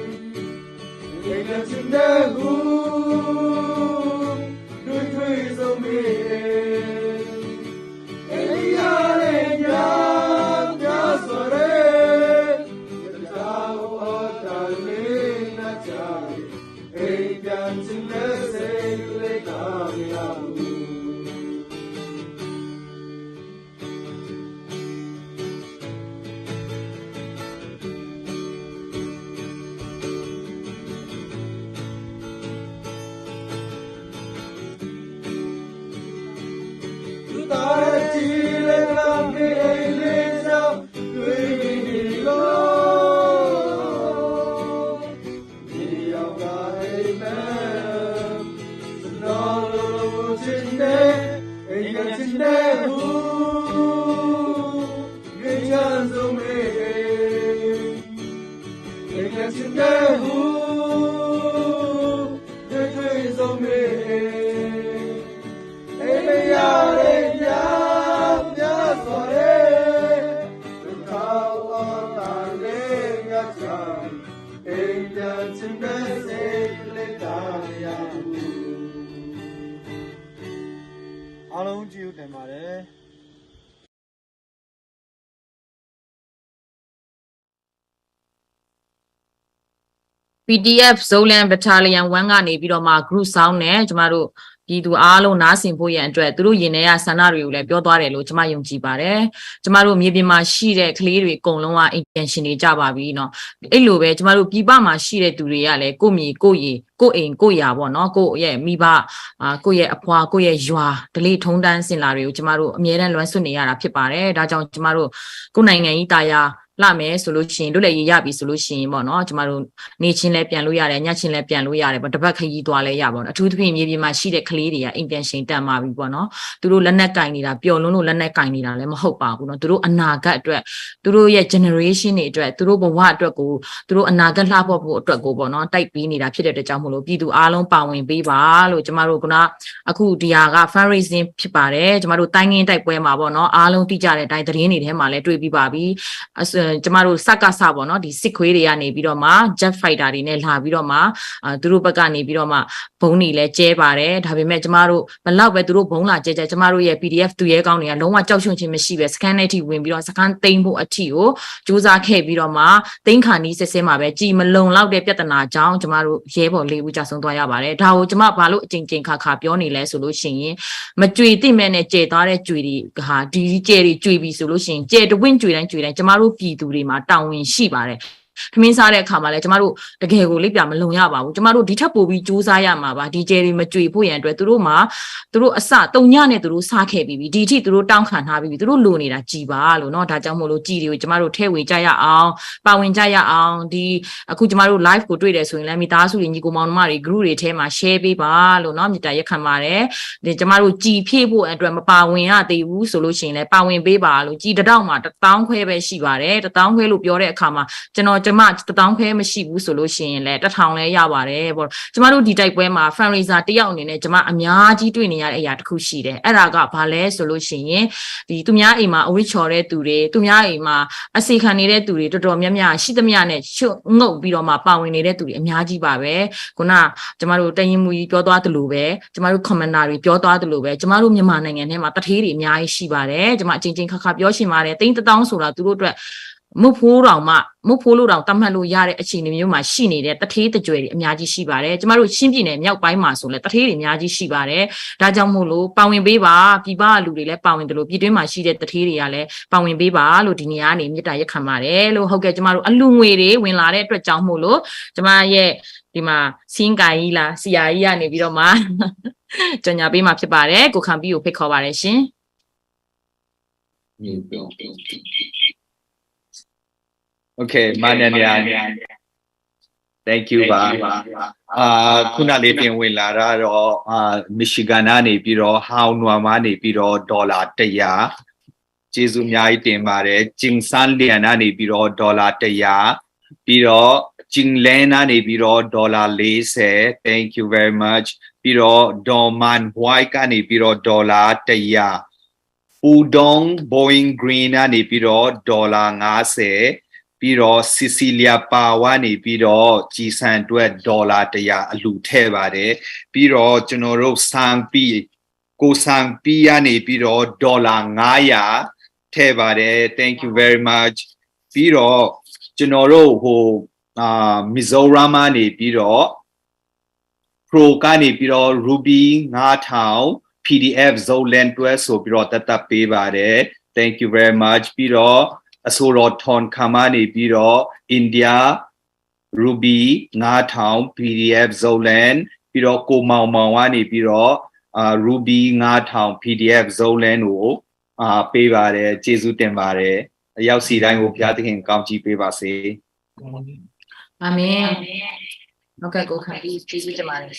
အားလုံးကြည့်ဦးတင်ပါတယ် PDF Zolan Battalion 1ကနေပြီးတော့မှ group sound နဲ့ကျမတို့ပြည်သူအားလုံးနားဆင်ဖို့ရန်အတွက်သူတို့ရင်ထဲကဆန္ဒတွေကိုလည်းပြောသွားတယ်လို့ကျမယုံကြည်ပါတယ်ကျမတို့မြေပြင်မှာရှိတဲ့ကလေးတွေအကုန်လုံးက intention တွေကြပါပြီเนาะအဲ့လိုပဲကျမတို့ပြည်ပမှာရှိတဲ့သူတွေကလည်းကိုမြေကိုရေကိုအိမ်ကိုရာပေါ့เนาะကိုရဲ့မိဘကိုရဲ့အဖွာကိုရဲ့ရွာဒလေးထုံတန်းစင်လာတွေကိုကျမတို့အမြဲတမ်းလွမ်းဆွနေရတာဖြစ်ပါတယ်ဒါကြောင့်ကျမတို့ကိုနိုင်ငံကြီးတာယာလာမယ်ဆိုလို့ရှိရင်လွတ်လပ်ရေးရပြီဆိုလို့ရှိရင်ပေါ့နော်ကျမတို့နေချင်းလဲပြန်လို့ရတယ်ညချင်းလဲပြန်လို့ရတယ်ပေါ့တပတ်ခရီးသွားလဲရပါတော့အထူးသဖြင့်မြေပြင်မှာရှိတဲ့ကလေးတွေကအိမ်ပြန်ရှင်တန်ပါပြီပေါ့နော်သူတို့လက်နက်ကင်နေတာပျော်လွန်းလို့လက်နက်ကင်နေတာလည်းမဟုတ်ပါဘူးနော်သူတို့အနာဂတ်အတွက်သူတို့ရဲ့ generation တွေအတွက်သူတို့ဘဝအတွက်ကိုသူတို့အနာဂတ်လှဖို့အတွက်ကိုပေါ့နော်တိုက်ပေးနေတာဖြစ်တဲ့အတွက်ကြောင့်မို့လို့ပြည်သူအားလုံးပါဝင်ပေးပါလို့ကျမတို့ကအခုဒီဟာက fundraising ဖြစ်ပါတယ်ကျမတို့တိုင်းငင်းတိုက်ပွဲမှာပေါ့နော်အားလုံးသိကြတဲ့အတိုင်းသတင်းတွေထဲမှာလည်းတွေ့ပြီးပါပြီကျမတို့စကစပေါ့နော်ဒီစစ်ခွေးတွေကနေပြီးတော့မှ jet fighter တွေနဲ့လာပြီးတော့မှသူတို့ဘက်ကနေပြီးတော့မှဘုံတွေလည်းကျဲပါတယ်ဒါပေမဲ့ကျမတို့ဘလောက်ပဲသူတို့ဘုံလာကျဲကျမတို့ရဲ့ PDF သူရဲကောင်းတွေကလုံးဝကြောက်ရွံ့ခြင်းမရှိပဲစကန်နဲ့ထိဝင်ပြီးတော့စကန်သိမ်းဖို့အထိကိုစူးစမ်းခဲ့ပြီးတော့မှသိမ်းခါနီးစစ်စဲမှာပဲကြည်မလုံလောက်တဲ့ပြဿနာကြောင့်ကျမတို့ရဲဘော်လေးဦးကြဆုံးသွားရပါတယ်ဒါကိုကျမဘာလို့အကြိမ်ခါပြောနေလဲဆိုလို့ရှိရင်မကြွေတိမဲ့နဲ့ကျဲသွားတဲ့ကြွေတွေဟာဒီကျဲတွေကြွေပြီဆိုလို့ရှိရင်ကျဲတဝင့်ကြွေတိုင်းကျမတို့ပြည်သူတွေမှာတာဝန်ရှိပါတယ်ထမင်းစားတဲ့အခါမှာလည်းကျမတို့တကယ်ကိုလိပ်ပြမလုံရပါဘူးကျမတို့ဒီထက်ပိုပြီးစူးစမ်းရမှာပါဒီကျဲတွေမကြွေဖို့ရန်အတွက်သူတို့အစတုံညနဲ့သူတို့စားခဲ့ပြီးပြီဒီအထိသူတို့တောင်းခံထားပြီးပြီသူတို့လိုနေတာကြည်ပါလို့เนาะဒါကြောင့်မို့လို့ကြည်တွေကိုကျမတို့ထဲဝင်ကြရအောင်ပါဝင်ကြရအောင်ဒီအခုကျမတို့ live ကိုတွေ့တယ်ဆိုရင်လည်းမိသားစုတွေညီကိုမောင်နှမတွေ group တွေထဲမှာ share ပေးပါလို့เนาะမြတ်တာရက်ခံပါတယ်ဒီကျမတို့ကြည်ဖြည့်ဖို့အတွက်မပါဝင်ရသေးဘူးဆိုလို့ရှိရင်လည်းပါဝင်ပေးပါလို့ကြည်တောက်မှာ1000ခွဲပဲရှိပါတယ်1000ခွဲလို့ပြောတဲ့အခါမှာကျမ1000ခွဲမရှိဘူးဆိုလို့ရှိရင်လည်း1000လဲရပါတယ်ပေါ့ကျမတို့ဒီတိုက်ပွဲမှာ fundraiser တယောက်အနေနဲ့ကျမအများကြီးတွေ့နေရတဲ့အရာတစ်ခုရှိတယ်အဲ့ဒါကဘာလဲဆိုလို့ရှိရင်ဒီသူများအိမ်မှာအဝိချော်တဲ့သူတွေသူများအိမ်မှာအစီခံနေတဲ့သူတွေတော်တော်များများရှိသမျှနဲ့ငုတ်ပြီးတော့မှပါဝင်နေတဲ့သူတွေအများကြီးပါပဲခုနကျမတို့တရင်မူကြီးပြောသွားသလိုပဲကျမတို့ commander တွေပြောသွားသလိုပဲကျမတို့မြန်မာနိုင်ငံထဲမှာတထေးတွေအများကြီးရှိပါတယ်ကျမအချင်းချင်းခါပြောရှင်ပါတယ်1000ဆိုတာသူတို့အတွက်မုတ်ဖိုးလို့တောင်တတ်မှတ်လို့ရတဲ့အခြေအနေမျိုးမှာရှိနေတဲ့တထေးတကြွယ်တွေအများကြီးရှိပါတယ်ကျမတို့ရှင်းပြည်နယ်မြောက်ပိုင်းမှာဆိုလဲတထေးတွေအများကြီးရှိပါတယ်ဒါကြောင့်မို့လို့ပါဝင်ပေးပါပြည်ပလူတွေလည်းပါဝင်တယ်လို့ပြည်တွင်းမှာရှိတဲ့တထေးတွေကလည်းပါဝင်ပေးပါလို့ဒီနေရာကနေမြစ်တာရက်ခံပါတယ်လို့ဟုတ်ကဲ့ကျမတို့အလူငွေတွေဝင်လာတဲ့အတွက်ကြောင့်မို့လို့ကျမရဲ့ဒီမှာစင်းကိုင်ကြီးလားဆရာကြီးကနေပြီးတော့မှကြော်ညာပေးမှာဖြစ်ပါတယ်ကိုခံပြီးကိုဖိတ်ခေါ်ပါတယ်ရှင်Okay, Mananya. Thank you, ba. Kuna le tin win la ra ro Michigan နေပြီးတော့ How Nuama နေပြီးတော့ဒေါ်လာ100ကျေးဇူးအများကြီးတင်ပါတယ် Jingsan Lian နေပြီးတော့ဒေါ်လာ100ပြီးတော့ Jinglan နေပြီးတော့ဒေါ်လာ40 Thank you very much ပြီးတော့ Dorman White ကနေပြီးတော့ဒေါ်လာ100 Udong Boeing Green နေပြီးတော့ဒေါ်လာ50ပြီးတော့ Cecilia Pawa နေပြီးတော့ကြီးစံအတွက်ဒေါ်လာ100အလူထည့်ပါတယ်ပြီးတော့ကျွန်တော်တို့စံပီကိုစံပီကနေပြီးတော့ဒေါ်လာ900ထည့်ပါတယ် Thank you very much ပြီးတော့ကျွန်တော်တို့Mizoram နေပြီးတော့ Pro ကနေပြီးတော့ Ruby 9000 PDF Zolan 12ဆိုပြီးတော့တတ်ပေးပါတယ် Thank you very much ပြီးတော့အဆိုတော်ထွန်ခါမနေပြီးတော့ India Ruby 9000 PDF Zolan ပြီးတော့ကိုမောင်ကနေပြီးတော့ Ruby 9000 PDF Zolan ကိုပေးပါတယ်ကျေးဇူးတင်ပါတယ်အရောက်စီတိုင်းကိုဘုရားသခင်ကောင်းချီးပေးပါစေအာမင်ဟုတ်ကဲ့ကိုခံပြီးကျေးဇူးတင်ပါတယ်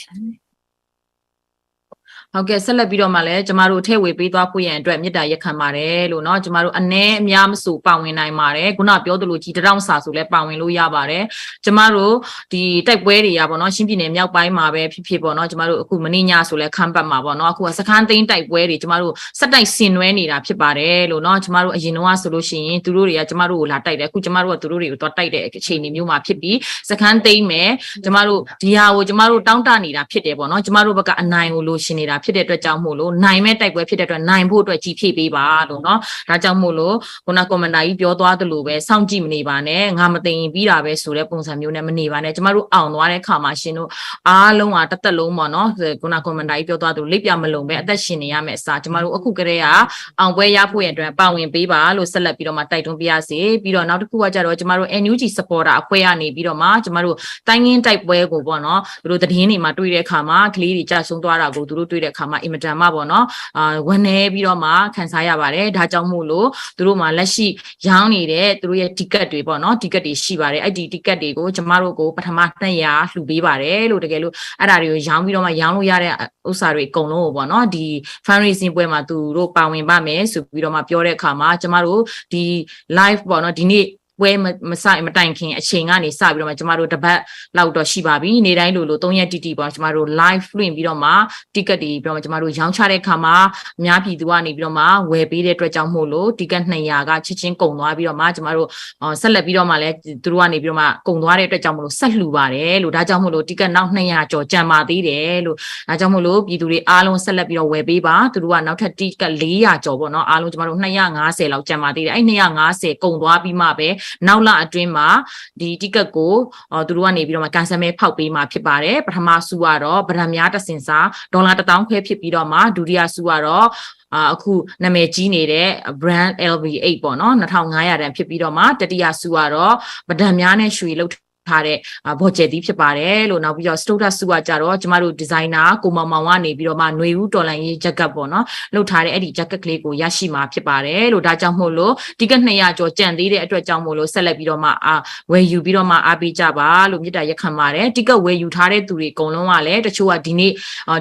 ဟုတ်ကဲ့ဆက်လက်ပြီးတော့မှလည်းကျမတို့ထည့်ဝေပေးသွားဖို့ရန်အတွက်မြစ်တာရက်ခံပါတယ်လို့เนาะကျမတို့အနည်းအများမဆိုပါဝင်နိုင်ပါတယ်ခုနပြောသလိုကြီးတောင်စာဆိုလဲပါဝင်လို့ရပါတယ်ကျမတို့ဒီတိုက်ပွဲတွေရပါတော့ရှင်းပြည်နယ်မြောက်ပိုင်းမှာပဲဖြစ်ဖြစ်ပေါ့เนาะကျမတို့အခုမင်းညဆိုလဲခမ်းပတ်မှာပေါ့เนาะအခုစခန်းသိန်းတိုက်ပွဲတွေကျမတို့စက်တိုက်ဆင်နွှဲနေတာဖြစ်ပါတယ်လို့เนาะကျမတို့အရင်တော့ဆိုလို့ရှိရင်သူတို့တွေကကျမတို့ကိုလာတိုက်တယ်အခုကျမတို့ကသူတို့တွေကိုတော့တိုက်တဲ့အခြေအနေမျိုးမှာဖြစ်ပြီးစခန်းသိန်းမယ်ကျမတို့ဒီဟာကိုကျမတို့တောင်းတနေတာဖြစ်တယ်ပေါ့เนาะကျမတို့ဘက်ကအနိုင်ကိုလိုရှင်နေတာဖြစ်တဲ့အတွက်ကြောင့်မို့လို့နိုင်မဲ့တိုက်ပွဲဖြစ်တဲ့အတွက်နိုင်ဖို့အတွက်ကြီးဖြည့်ပေးပါလို့เนาะဒါကြောင့်မို့လို့ခုနကွန်မန်ဒါကြီးပြောသွားသလိုပဲစောင့်ကြည့်မနေပါနဲ့ငါမသိရင်ပြီးတာပဲဆိုတဲ့ပုံစံမျိုးနဲ့မနေပါနဲ့ကျမတို့အောင်သွားတဲ့ခါမှာရှင်တို့အားလုံးကတစ်သက်လုံးပေါ့เนาะခုနကွန်မန်ဒါကြီးပြောသွားသလိုလိပ်ပြမလုံးပဲအသက်ရှင်နေရမယ်အစားကျမတို့အခုကလေးကအောင်ပွဲရဖို့ရအတွက်ပါဝင်ပေးပါလို့ဆက်လက်ပြီးတော့မှတိုက်တွန်းပြရစီပြီးတော့နောက်တစ်ခုကကြတော့ကျမတို့ NUG supporter အဖွဲ့ကနေပြီးတော့မှကျမတို့တိုင်းရင်းတိုက်ပွဲကိုပေါ့เนาะသူတို့သတင်းတွေမှာတွေ့တဲ့အခါမှာကလေးတွေကြာဆုံးသွားတာကိုသူတို့တွေ့တဲ့အခါမှာအင်မတန်မှပေါ့เนาะဝန်နေပြီးတော့မှခံစားရပါတယ်ဒါကြောင့်မို့လို့သူတို့မှာလက်ရှိရောင်းနေတဲ့သူတို့ရဲ့ ticket တွေပေါ့เนาะ ticket တွေရှိပါတယ်အဲ့ဒီ ticket တွေကိုကျမတို့ကိုပထမ200လှူပေးပါတယ်လို့တကယ်လို့အဲ့ဒါတွေကိုရောင်းပြီးတော့မှရောင်းလို့ရတဲ့ဥစ္စာတွေအကုန်လုံးကိုပေါ့เนาะဒီ fundraising ပွဲမှာသူတို့ပါဝင်ပါမယ်ဆိုပြီးတော့မှပြောတဲ့အခါမှာကျမတို့ဒီ live ပေါ့เนาะဒီနေ့ပွဲမဆိုင်မတိုင်ခင်အချိန်ကနေစပြီးတော့မှကျမတို့တပတ်လောက်တော့ရှိပါပြီနေ့တိုင်းလို3ရက်တိတိပေါ့ကျမတို့ live လွှင့်ပြီးတော့မှ ticket တွေပြီးတော့ကျမတို့ရောင်းချတဲ့အခါမှာအများပြည်သူကနေပြီးတော့မှဝယ်ပေးတဲ့အတွက်ကြောင့်မို့လို့ ticket 200ကချက်ချင်းကုန်သွားပြီးတော့မှကျမတို့ဆက်လက်ပြီးတော့မှလည်းသူတို့ကနေပြီးတော့မှကုန်သွားတဲ့အတွက်ကြောင့်မို့လို့ဆက်လှူပါတယ်လို့ဒါကြောင့်မို့လို့ ticket နောက်200ကျော်ကျန်ပါသေးတယ်လို့ဒါကြောင့်မို့လို့ပြည်သူတွေအားလုံးဆက်လက်ပြီးတော့ဝယ်ပေးပါသူတို့ကနောက်ထပ် ticket 400ကျော်ပေါ့နော်အားလုံးကျမတို့250လောက်ကျန်ပါသေးတယ်အဲ့250ကုန်သွားပြီးမှပဲနောက်လအတွင်းမှာဒီ ticket ကိုသူတို့ကနေပြီးတော့မှကန်ဆယ်မဲဖောက်ပေးမှာဖြစ်ပါတယ်ပထမစုကတော့ဗရမ်များတစင်စာဒေါ်လာ1000ခွဲဖြစ်ပြီးတော့မှဒုတိယစုကတော့အခုနာမည်ကြီးနေတဲ့ brand LV8 ပေါ့နော်2500တန်ဖြစ်ပြီးတော့မှတတိယစုကတော့ဗဒံများနဲ့ရွှေလောက်ထားတဲ့ဘော်ကျဲတီးဖြစ်ပါတယ်လို့နောက်ပြီးတော့ Stoda စုကကြတော့ကျမတို့ဒီဇိုင်နာကိုမောင်မောင်ကနေပြီးတော့မှຫນွေဦးတော်လိုင်းရေး jacket ပေါ့နော်လုပ်ထားတဲ့အဲ့ဒီ jacket ကလေးကိုရရှိမှာဖြစ်ပါတယ်လို့ဒါကြောင့်မို့လို့ ticket 200ကျော်ကျန်သေးတဲ့အတွက်ကြောင့်မို့လို့ဆက်လက်ပြီးတော့မှဝယ်ယူပြီးတော့မှအားပေးကြပါလို့မြစ်တာရက်ခံပါတယ် ticket ဝယ်ယူထားတဲ့သူတွေအကုန်လုံးကလည်းတချို့ကဒီနေ့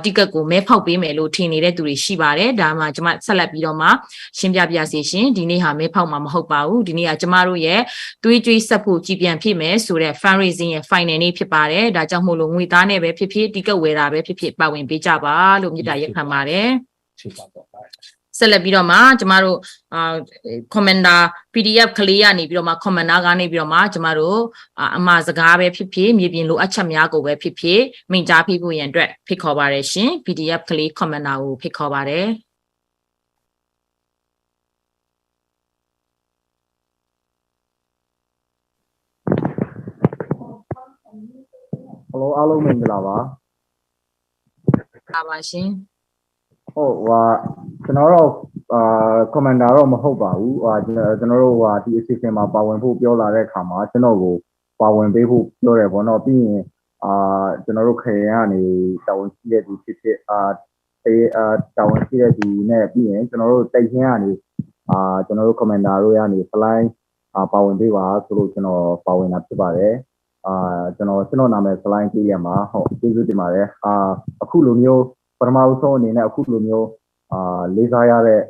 ticket ကိုမဲဖောက်ပေးမယ်လို့ထင်နေတဲ့သူတွေရှိပါတယ်ဒါမှကျမဆက်လက်ပြီးတော့မှရှင်းပြပြစီရှင်ဒီနေ့ဟာမဲဖောက်မှာမဟုတ်ပါဘူးဒီနေ့ကကျမတို့ရဲ့သွေးကြွေးဆက်ဖို့ကြည်ပြန်ဖြစ်မယ်ဆိုတဲ့ fundraising ရဲ့ final နေ့ဖြစ်ပါတယ်ဒါကြောင့်မို့လို့ငွေသားနဲ့ပဲဖြစ်ဖြစ် ticket ဝယ်တာပဲဖြစ်ဖြစ်ပါဝင်ပေးကြပါလို့မြစ်တာရက်ခံပါတယ်ဆက်လက်ပြီးတော့မှကျမတို့commander PDF ကလေးကနေပြီးတော့မှ commander ကနေပြီးတော့မှကျမတို့အမှားစကားပဲဖြစ်ဖြစ်မြေပြင်လိုအပ်ချက်များကိုပဲဖြစ်ဖြစ်မိန့်ကြားပေးဖို့ရန်အတွက်ဖိတ်ခေါ်ပါတယ်ရှင် PDF ကလေး commander ကိုဖိတ်ခေါ်ပါတယ်ဟယ်လိုအားလုံးမင်္ဂလာပါပါရှင်ဟုတ်ကျွန်တော်တို့commander တော့မဟုတ်ပါဘူးကျွန်တော်တို့ဒီအစီအစဉ်မှာပါဝင်ဖို့ပြောလာတဲ့အခါမှာကျွန်တော်ကိုပါဝင်ပေးဖို့ပြောတယ်ပေါ့နော်ပြီးရင်ကျွန်တော်တို့ခရီးကနေတာဝန်ရှိတဲ့သူဖြစ်ဖြစ်တာဝန်ရှိတဲ့သူနဲ့ပြီးရင်ကျွန်တော်တို့တိုက်ခင်းကနေကျွန်တော်တို့ commander တို့ကနေ flying ပါဝင်ပေးပါဆိုလို့ကျွန်တော်ပါဝင်တာဖြစ်ပါတယ်ကျွန်တော်နာမည် flying ကြည့်ရမှာဟုတ်ကျေးဇူးတင်ပါတယ်အခုလိုမျိုးပထမဆုံးအနေနဲ့အခုလိုမျိုးလေးစားရတဲ့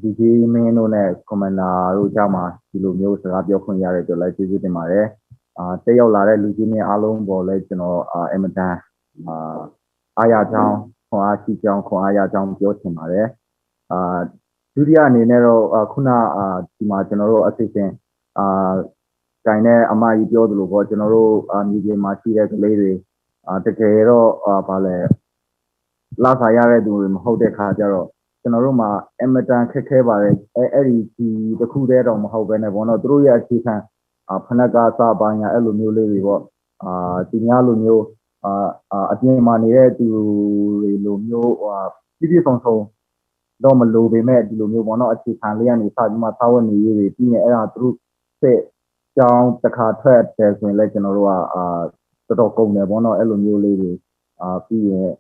DJ မင်းတို့နဲ့ commander တို့ကြားမှာဒီလိုမျိုးစကားပြောခွင့်ရတဲ့အတွက်လည်းကျေးဇူးတင်ပါတယ်တက်ရောက်လာတဲ့လူကြီးများအားလုံးပေါ်လဲကျွန်တော်အမတန်အားရကြောင်းခွန်အားရှိကြောင်းခွန်အားရကြောင်းပြောချင်ပါတယ်ဒုတိယအနေနဲ့တော့ခုနဒီမှာကျွန်တော်တို့အစီအစဉ်တိုင်နဲ့အမကြီးပြောသလိုပေါ့ကျွန်တော်တို့မြေပြင်မှာရှိတဲ့ကလေးတွေတကယ်တော့ဗာလဲလာစားရတဲ့သူတွေမဟုတ်တဲ့ခါကျတော့ကျွန်တော်တို့မှာအမတန်ခက်ခဲပါတယ်အဲ့ဒီတခုတည်းတော့မဟုတ်ပဲねပေါ့နော်သူတို့ရဲ့အခြေခံဖနက်ကစားပိုင်းရအဲ့လိုမျိုးလေးတွေပေါ့ဒီများလိုမျိုးအပြင်မှာနေတဲ့သူတွေလိုမျိုးပြည့်ပြည့်စုံစုံတော့မလိုပေမဲ့ဒီလိုမျိုးပေါ့နော်အခြေခံလေးကနေစပြီးမှသာဝနေရေးတွေပြီးရင်အဲ့ဒါသူတို့စစ်ကြောင်းတစ်ခါထွက်တယ်ဆိုရင်လည်းကျွန်တော်တို့ကတော်တော်ကုန်တယ်ပေါ့နော်အဲ့လိုမျိုးလေးတွေပြီးရင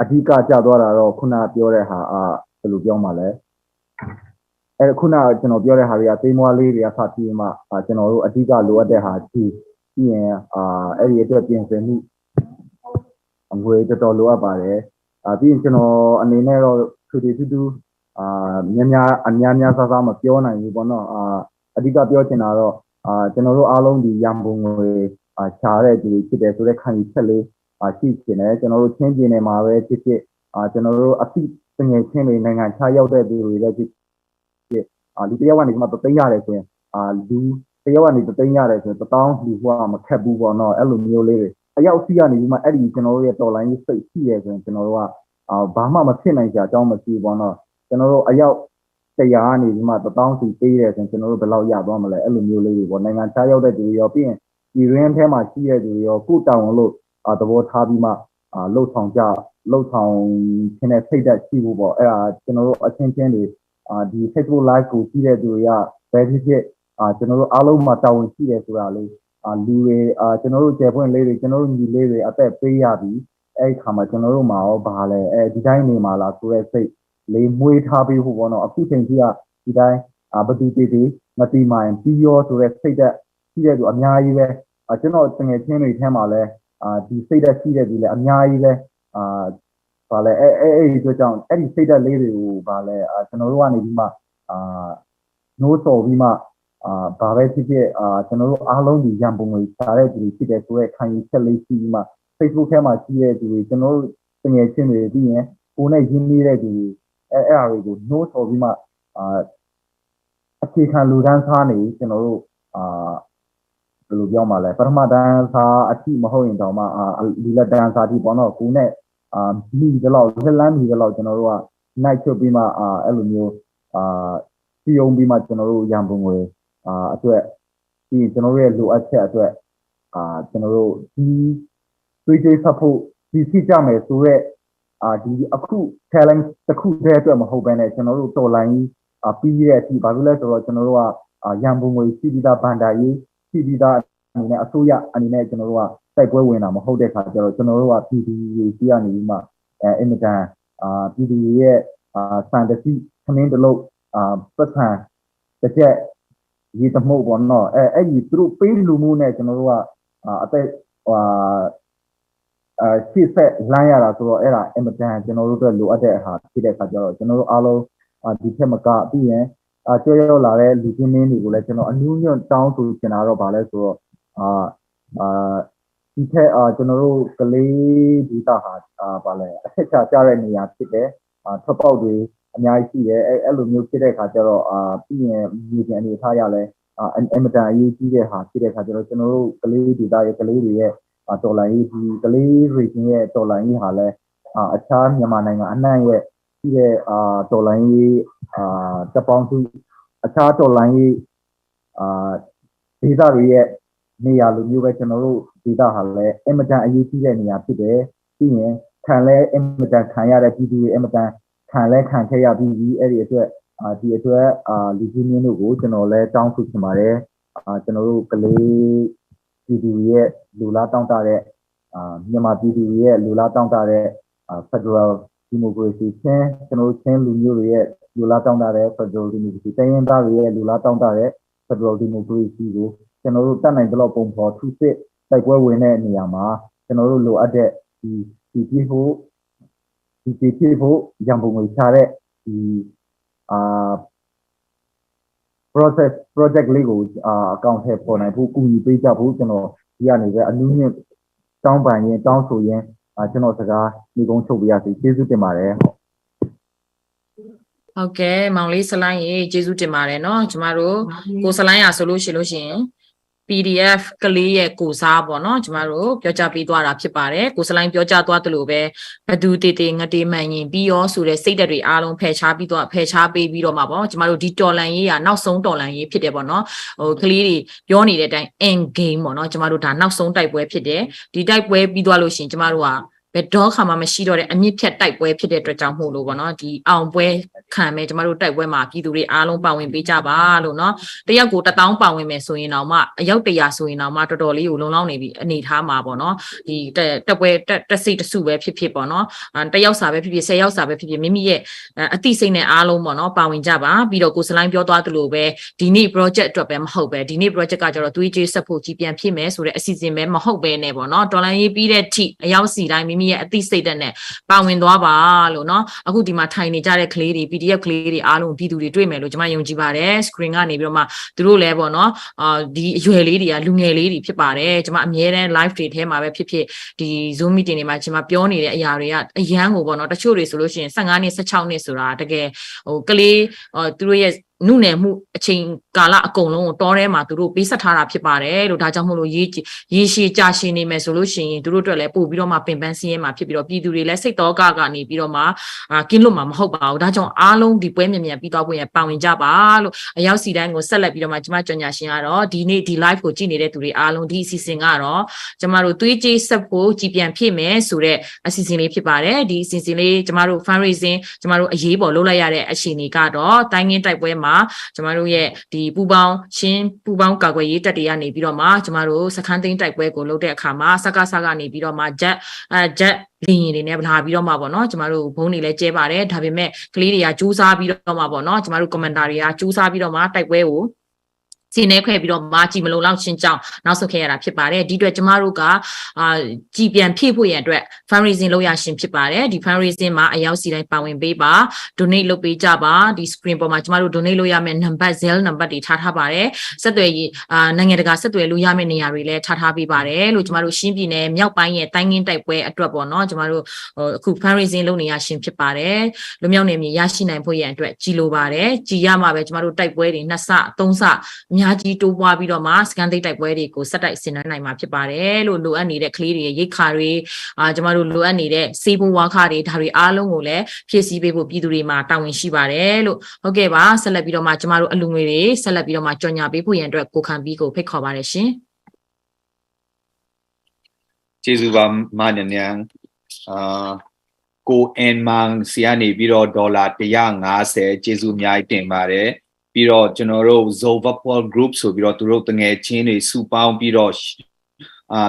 ်အဓိကကြသွားတာတော့ခုနပြောတဲ့ဟာဘယ်လိုပြောမှလဲအဲ့ခုနကျွန်တော်ပြောတဲ့ဟာတွေကသိမ်းမွားလေးတွေကစပြီးမှကျွန်တော်တို့အဓိကလိုအပ်တဲ့ဟာပြီးရင်အဲ့ဒီအတွက်ပြင်ဆင်မှု ငွေတော်တော်လိုအပ်ပါတယ်ပြီးရင်ကျွန်တော်အနေနဲ့တော့သူများဆမပြောနိုင်ဘူးပေါ့နော်အဓိကပြောချင်တာတော့ကျွန်တော်တို့အားလုံးဒီရန်ပုံငွေရှားတဲ့သူဖြစ်တယ်ဆိုတဲ့ခံယူချက်လေးရှိချင်တယ်ကျွန်တော်တို့ချင်းပြင်းနေမှာပဲဖြစ်ဖြစ်ကျွန်တော်တို့အသိငယ်ချင်းတွေနိုင်ငံခြားရောက်တဲ့သူတွေလည်းဖြစ်လူတယောက်ကနေမှ3သိန်းရတယ်ဆိုရင်လူတယောက်ကနေ3သိန်းရတယ်ဆိုရင်1000လူဟိုကမခက်ဘူးပေါ့နော်အဲ့လိုမျိုးလေးတွေအရောက်စီကနေပြီးမှအဲ့ဒီကျွန်တော်တို့ရဲ့တော်လိုင်းရေးစိတ်ရှိရဲဆိုရင်ကျွန်တော်တို့ကဘာမှမဖြစ်နိုင်ကြအကြောင်းမရှိဘူးပေါ့နော်ကျွန်တော်တို့အရောက်100ကနေပြီးမှ1000စီပေးတယ်ဆိုရင်ကျွန်တော်တို့ဘယ်လောက်ရသွားမလဲအဲ့လိုမျိုးလေးတွေပေါ့နိုင်ငံခြားရောက်တဲ့သူတွေရောပြီးရင်ဒီရင်းထဲမှာရှိတဲ့သူတွေရောကိုတောင်းလို့သဘောထားပြီးမှလှုပ်ဆောင်ခြင်းနဲ့စိတ်ဓာတ်ရှိဖို့ပေါ့အဲ့ဒါကျွန်တော်တို့အချင်းချင်းတွေဒီ Facebook live ကိုကြည့်တဲ့သူတွေကဘယ်ဖြစ်ကျွန်တော်တို့အားလုံးမှာတာဝန်ရှိတယ်ဆိုတာလေးလူတွေကျွန်တော်တို့ကျေပွင့်လေးတွေကျွန်တော်တို့ညီလေးတွေအသက်ပေးရပြီအဲ့ဒီခါမှာကျွန်တော်တို့မှာရောဘာလဲဒီတိုင်းနေမှာလားဆိုတဲ့စိတ်လေးမွေးထားပြီးဖို့ပေါ့နော်အခုချိန်ကြီးကဒီတိုင်းဘသူတည်မတိမှန်ပြီးရောဆိုတဲ့စိတ်ဓာတ်ရှိတဲ့သူအများကြီးပဲကျွန်တော်တငယ်ချင်းတွေထဲမှာလဲဒီစိတ်ဓာတ်ရှိတဲ့သူလည်းအများကြီးပဲဘာလဲအဲ့ဒီအတွက်ကြောင့်အဲ့ဒီစိတ်ဓာတ်လေးတွေကိုဘာလဲကျွန်တော်တို့ကနေပြီးမှနိုးတော်ပြီးမှဘာပဲဖြစ်ဖြစ်ကျွန်တော်တို့အားလုံးဒီရန်ပုံငွေရှာတဲ့သူတွေဖြစ်တဲ့ဆိုရဲခံယူချက်လေးရှိပြီးမှ Facebook ထဲမှာရှိတဲ့သူတွေကျွန်တော်တို့တငယ်ချင်းတွေပြီးရင်ကိုယ်နဲ့ရင်းနှီးတဲ့သူတွေအဲ့အရာတွေကိုနိုးတော်ပြီးမှအခြေခံလူတန်းစားနေကျွန်တော်တို့ဘယ်လိုပြောမှလဲပထမတန်းစားအထိမဟုတ်ရင်တောင်မှဒီလက်တန်းစားတိပေါ့နော်ကိုနဲ့မိတလောက်လက်လန်းမိတလောက်ကျွန်တော်တို့က night ချုပ်ပြီးမှအဲ့လိုမျိုးစီယုံပြီးမှကျွန်တော်တို့ရန်ပုံငွေအတွက်ပြီးကျွန်တော်တို့ရဲ့လိုအပ်ချက်အတွက်ကျွန်တော်တို့ဒီတွေးကြဖတ်ဖို့ဒီဖြစ်ကြမယ်ဆိုတော့ဒီအခု challenge တစ်ခုတည်းအတွက်မဟုတ်ဘဲနဲ့ကျွန်တော်တို့တော်လိုင်းပြီးရဲ့အထိဘာလို့လဲဆိုတော့ကျွန်တော်တို့ကရန်ပုံငွေရှိပြီးသားဘန်ဒါရေးရှိပြီးသားအနေနဲ့အစိုးရအနေနဲ့ကျွန်တော်တို့ကတိုက်ပွဲဝင်တာမဟုတ်တဲ့ခါကျတော့ကျွန်တော်တို့က PDU ကြီးကနေပြီးမှအင်မတန်PDU ရဲ့စံတစီခမင်းတလို့ပတ်စံတစ်ချက်ဒီတမို့ပေါ့နော်အဲ့ဒီသူတို့ပေးလူမှုနဲ့ကျွန်တော်တို့ကအသက်ရှေ့ဆက်လမ်းရတာဆိုတော့အဲ့ဒါအင်မတန်ကျွန်တော်တို့အတွက်လိုအပ်တဲ့အခါဖြစ်တဲ့အခါကျတော့ကျွန်တော်တို့အားလုံးဒီထက်မကပြီးရင်ကျွဲရောက်လာတဲ့လူချင်းမင်းတွေကိုလည်းကျွန်တော်အနူးညွတ်တောင်းဆိုချင်တာတော့ဗာလဲဆိုတော့ဒီထက်ကျွန်တော်တို့ကလေးဒေသဟာဗာလဲအထက်ချကြတဲ့နေရာဖြစ်တယ်ထွက်ပေါက်တွေအများကြီးရှိတယ်အဲ့လိုမျိုးဖြစ်တဲ့အခါကျတော့ပြီးရင်ဒီအနေထားရလဲအင်မတန်အရေးကြီးတဲ့ဟာဖြစ်တဲ့အခါကျတော့ကျွန်တော်တို့ကလေးဒေသရဲ့ကလေးတွေရဲ့တော်လိုင်းရေးဒီကလေးတွေရဲ့တော်လိုင်းရေးဟာလဲအခြားမြန်မာနိုင်ငံအနှံ့ရဲ့ရှိတဲ့တော်လိုင်းရေးတပ်ပေါင်းစုအခြားတော်လိုင်းရေးဒေသတွေရဲ့နေရာလိုမျိုးပဲကျွန်တော်တို့ဒေသဟာလဲအင်မတန်အရေးကြီးတဲ့နေရာဖြစ်တယ်ပြီးရင်ခံလဲအင်မတန်ခံရတဲ့ပြည်သူတွေအင်မတန်ခံခဲ့ရပြီးအဲ့ဒီအတွက်ဒီအတွက်လူကြီးမျိုးတို့ကိုကျွန်တော်လဲတောင်းဆိုချင်ပါတယ်ကျွန်တော်တို့ကလေးပြည်သူရဲ့လူလားတောင်းတတဲ့မြန်မာပြည်သူရဲ့လူလားတောင်းတတဲ့ Federal Democracy ချင်းကျွန်တော်တို့ချင်းလူမျိုးတွေရဲ့လူလားတောင်းတတဲ့ Federal Democracy တိုင်းရင်းသားတွေရဲ့လူလားတောင်းတတဲ့ Federal Democracy ကိုကျွန်တော်တို့တတ်နိုင်တဲ့လောက်ပုံဖော်ထုစစ်တိုက်ပွဲဝင်တဲ့နေရာမှာကျွန်တော်တို့လိုအပ်တဲ့ဒီပြည်ဖို့ရန်ပုံငွေချတဲ့ဒီ project လေးကိုအကောင့်ထဲပေါ်နိုင်ဖို့ကူညီပေးကြဖို့ကျွန်တော်ဒီကနေပဲအနူးညွတ်တောင်းပန်ရင်တောင်းဆိုရင်ကျွန်တော်စကားဒီကုန်းချုပ်ပြရစီကျေးဇူးတင်ပါတယ်ဟုတ်ကဲ့မောင်လေးဆလိုင်းရေကျေးဇူးတင်ပါတယ်เนาะကျမတို့ကိုဆလိုင်းရဆိုလို့ရှိရင် PDF ကလေးရဲ့ကိုစားပေါ့เนาะကျမတို့ပြောကြပေးသွားတာဖြစ်ပါတယ်ကိုဆလိုင်းပြောကြသွားသလိုပဲဘသူတေတေငတေမှန်ရင်ပြီးရောဆိုတဲ့စိတ်ဓာတ်တွေအားလုံးဖယ်ရှားပေးပြီးတော့မှာပေါ့ကျမတို့ဒီတော်လန်ရေးကနောက်ဆုံးတော်လန်ရေးဖြစ်တယ်ပေါ့เนาะကလေးတွေပြောနေတဲ့အတိုင်း end game ပေါ့เนาะကျမတို့ဒါနောက်ဆုံးတိုက်ပွဲဖြစ်တယ်ဒီတိုက်ပွဲပြီးသွားလို့ရှိရင်ကျမတို့ကဘယ်တော့ခါမှမရှိတော့တဲ့အမြင့်ဖြတ်တိုက်ပွဲဖြစ်တဲ့အတွက်ကြောင့်မို့လို့ပေါ့နော်ဒီအောင်ပွဲခံမယ်ကျမတို့တိုက်ပွဲမှာပြည်သူတွေအားလုံးပါဝင်ပေးကြပါလို့နော်တယောက်ကို1000ပါဝင်မယ်ဆိုရင်တော့မှအယောက်100ဆိုရင်တော့မှတော်တော်လေးကိုလုံလောက်နေပြီအနေထားမှာပေါ့နော်ဒီတက်ပွဲတက်စိတ်တစုပဲဖြစ်ပေါ့နော်တယောက်စာပဲဖြစ်10ယောက်စာပဲဖြစ်မိမိရဲ့အသိစိတ်နဲ့အားလုံးပေါ့နော်ပါဝင်ကြပါပြီးတော့ကိုစလိုင်းပြောသွားသလိုပဲဒီနေ့ project အတွက်ပဲမဟုတ်ပဲဒီနေ့ project ကကျတော့သွေးကြေးဆက်ဖို့ကြီးပြန်ဖြစ်မယ်ဆိုတဲ့အစီအစဉ်ပဲမဟုတ်ပဲနဲ့ပေါ့နော်ဒေါ်လာရေးပြီးတဲ့ထိအယောက်စီတိုင်းမိမိ မိရဲ့အသိစိတ်ဓာတ်နဲ့ပါဝင်သွားပါလို့เนาะအခုဒီမှာထိုင်နေကြတဲ့ကလေးတွေ PDF ကလေးတွေအားလုံးပြည်သူတွေတွေ့မယ်လို့ကျွန်မယုံကြည်ပါတယ် screen ကနေပြီးတော့မှသူတို့လည်းပေါ့เนาะဒီအရွယ်လေးတွေကလူငယ်လေးတွေဖြစ်ပါတယ်ကျွန်မအမြဲတမ်း live တွေထဲမှာပဲဖြစ်ဖြစ်ဒီ Zoom meeting တွေမှာကျွန်မပြောနေတဲ့အရာတွေကအရန်ကိုပေါ့เนาะတချို့တွေဆိုလို့ရှိရင်15နှစ်16နှစ်ဆိုတာတကယ်ဟိုကလေးသူတို့ရဲ့နုနယ်မှုအချိန်ကာလအကုန်လုံးကိုတောထဲမှာသူတို့ပေးဆက်ထားတာဖြစ်ပါတယ်လို့ဒါကြောင့်မို့လို့ရေရှည်ကြာရှည်နေမယ်ဆိုလို့ရှိရင်သူတို့အတွက်လည်းပို့ပြီးတော့မှပင်ပန်းစည်းရဲမှာဖြစ်ပြီးတော့ပြည်သူတွေလည်းစိတ်တော်ကနေပြီးတော့မှကင်းလွတ်မှာမဟုတ်ပါဘူးဒါကြောင့်အားလုံးဒီပွဲမြန်ပြီးတော့ပွဲပါဝင်ကြပါလို့အရောက်စီတိုင်းကိုဆက်လက်ပြီးတော့မှကျွန်မကြော်ညာရှင်ကတော့ဒီနေ့ဒီ live ကိုကြည့်နေတဲ့သူတွေအားလုံးဒီအစီအစဉ်ကတော့ကျွန်မတို့သွေးကြေးဆက်ဖို့ကြည်ပြန်ဖြစ်မယ်ဆိုတဲ့အစီအစဉ်လေးဖြစ်ပါတယ်ဒီအစီအစဉ်လေးကျွန်မတို့ fundraising ကျွန်မတို့အရေးပေါ်လုပ်လိုက်ရတဲ့အချိန်တွေကတော့တိုင်းငင်းတိုက်ပွဲမှာကျွန်တော်တို့ရဲ့ဒီပူပေါင်းကာကွယ်ရေးတပ်တွေကနေပြီးတော့မှကျွန်တော်တို့စခန်းသိမ်းတိုက်ပွဲကိုလုပ်တဲ့အခါမှာစကားကနေပြီးတော့မှဂျက်လင်းရင်တွေနဲ့လာပြီးတော့မှပေါ့နော်ကျွန်တော်တို့ဘုံတွေလည်းကျဲပါတယ်ဒါပေမဲ့ကလေးတွေကစူးစမ်းပြီးတော့မှပေါ့နော်ကျွန်တော်တို့ commenter တွေကစူးစမ်းပြီးတော့မှတိုက်ပွဲကိုစီနေခွဲပြီးတော့မာကြည့်မလုံလောက်ရှင်းကြောင်းနောက်ဆုတ်ခဲ့ရတာဖြစ်ပါတယ်ဒီအတွက်ကျမတို့ကကြည်ပြန်ဖြည့်ဖို့ရန်အတွက် fundraising လုပ်ရရှင်ဖြစ်ပါတယ်ဒီ fundraising မှာအရောက်စီတိုင်းပါဝင်ပေးပါ donate လုပ်ပေးကြပါဒီ screen ပေါ်မှာကျမတို့ donate လုပ်ရမယ့် number Zelle number တွေထားပါတယ်ဆက်သွယ်ရေးနိုင်ငံတကာဆက်သွယ်လို့ရမယ့်နေရာတွေလည်းထားပေးပါတယ်လို့ကျမတို့ရှင်းပြည်နယ်မြောက်ပိုင်းရဲ့တိုင်းငင်းတိုက်ပွဲအတွက်ပေါ့နော်ကျမတို့အခု fundraising လုပ်နေရရှင်ဖြစ်ပါတယ်လူမျိုးနယ်မြေရရှိနိုင်ဖို့ရန်အတွက်ကြည်လိုပါတယ်ကြည်ရမှာပဲကျမတို့တိုက်ပွဲတွေ2ဆ3ဆအများကြီးတိုးပွားပြီးတော့မှစကန်သိတိုက်ပွဲတွေကိုစက်တိုက်ဆင်နွှဲနိုင်မှာဖြစ်ပါတယ်လို့လိုအပ်နေတဲ့ကလေးတွေရဲ့ရိတ်ခါတွေကျမတို့လိုအပ်နေတဲ့စေးဘဝါခတွေဒါတွေအားလုံးကိုလည်းဖြည့်ဆည်းပေးဖို့ပြည်သူတွေမှာတာဝန်ရှိပါတယ်လို့ဟုတ်ကဲ့ပါဆက်လက်ပြီးတော့မှကျမတို့အလူငွေတွေဆက်လက်ပြီးတော့မှကြော်ညာပေးဖို့ရန်အတွက်ကိုခံပြီးကိုဖိတ်ခေါ်ပါတယ်ရှင်ကျေးဇူးပါမနញ្ញံကိုအန်မန်စီကနေပြီးတော့ဒေါ်လာ150ကျေးဇူးအများကြီးတင်ပါတယ်ပြီးတော့ကျွန်တော်တို့ Zovapol group ဆိုပြီးတော့သူတို့တငယ်ချင်းတွေစုပေါင်းပြီးတော့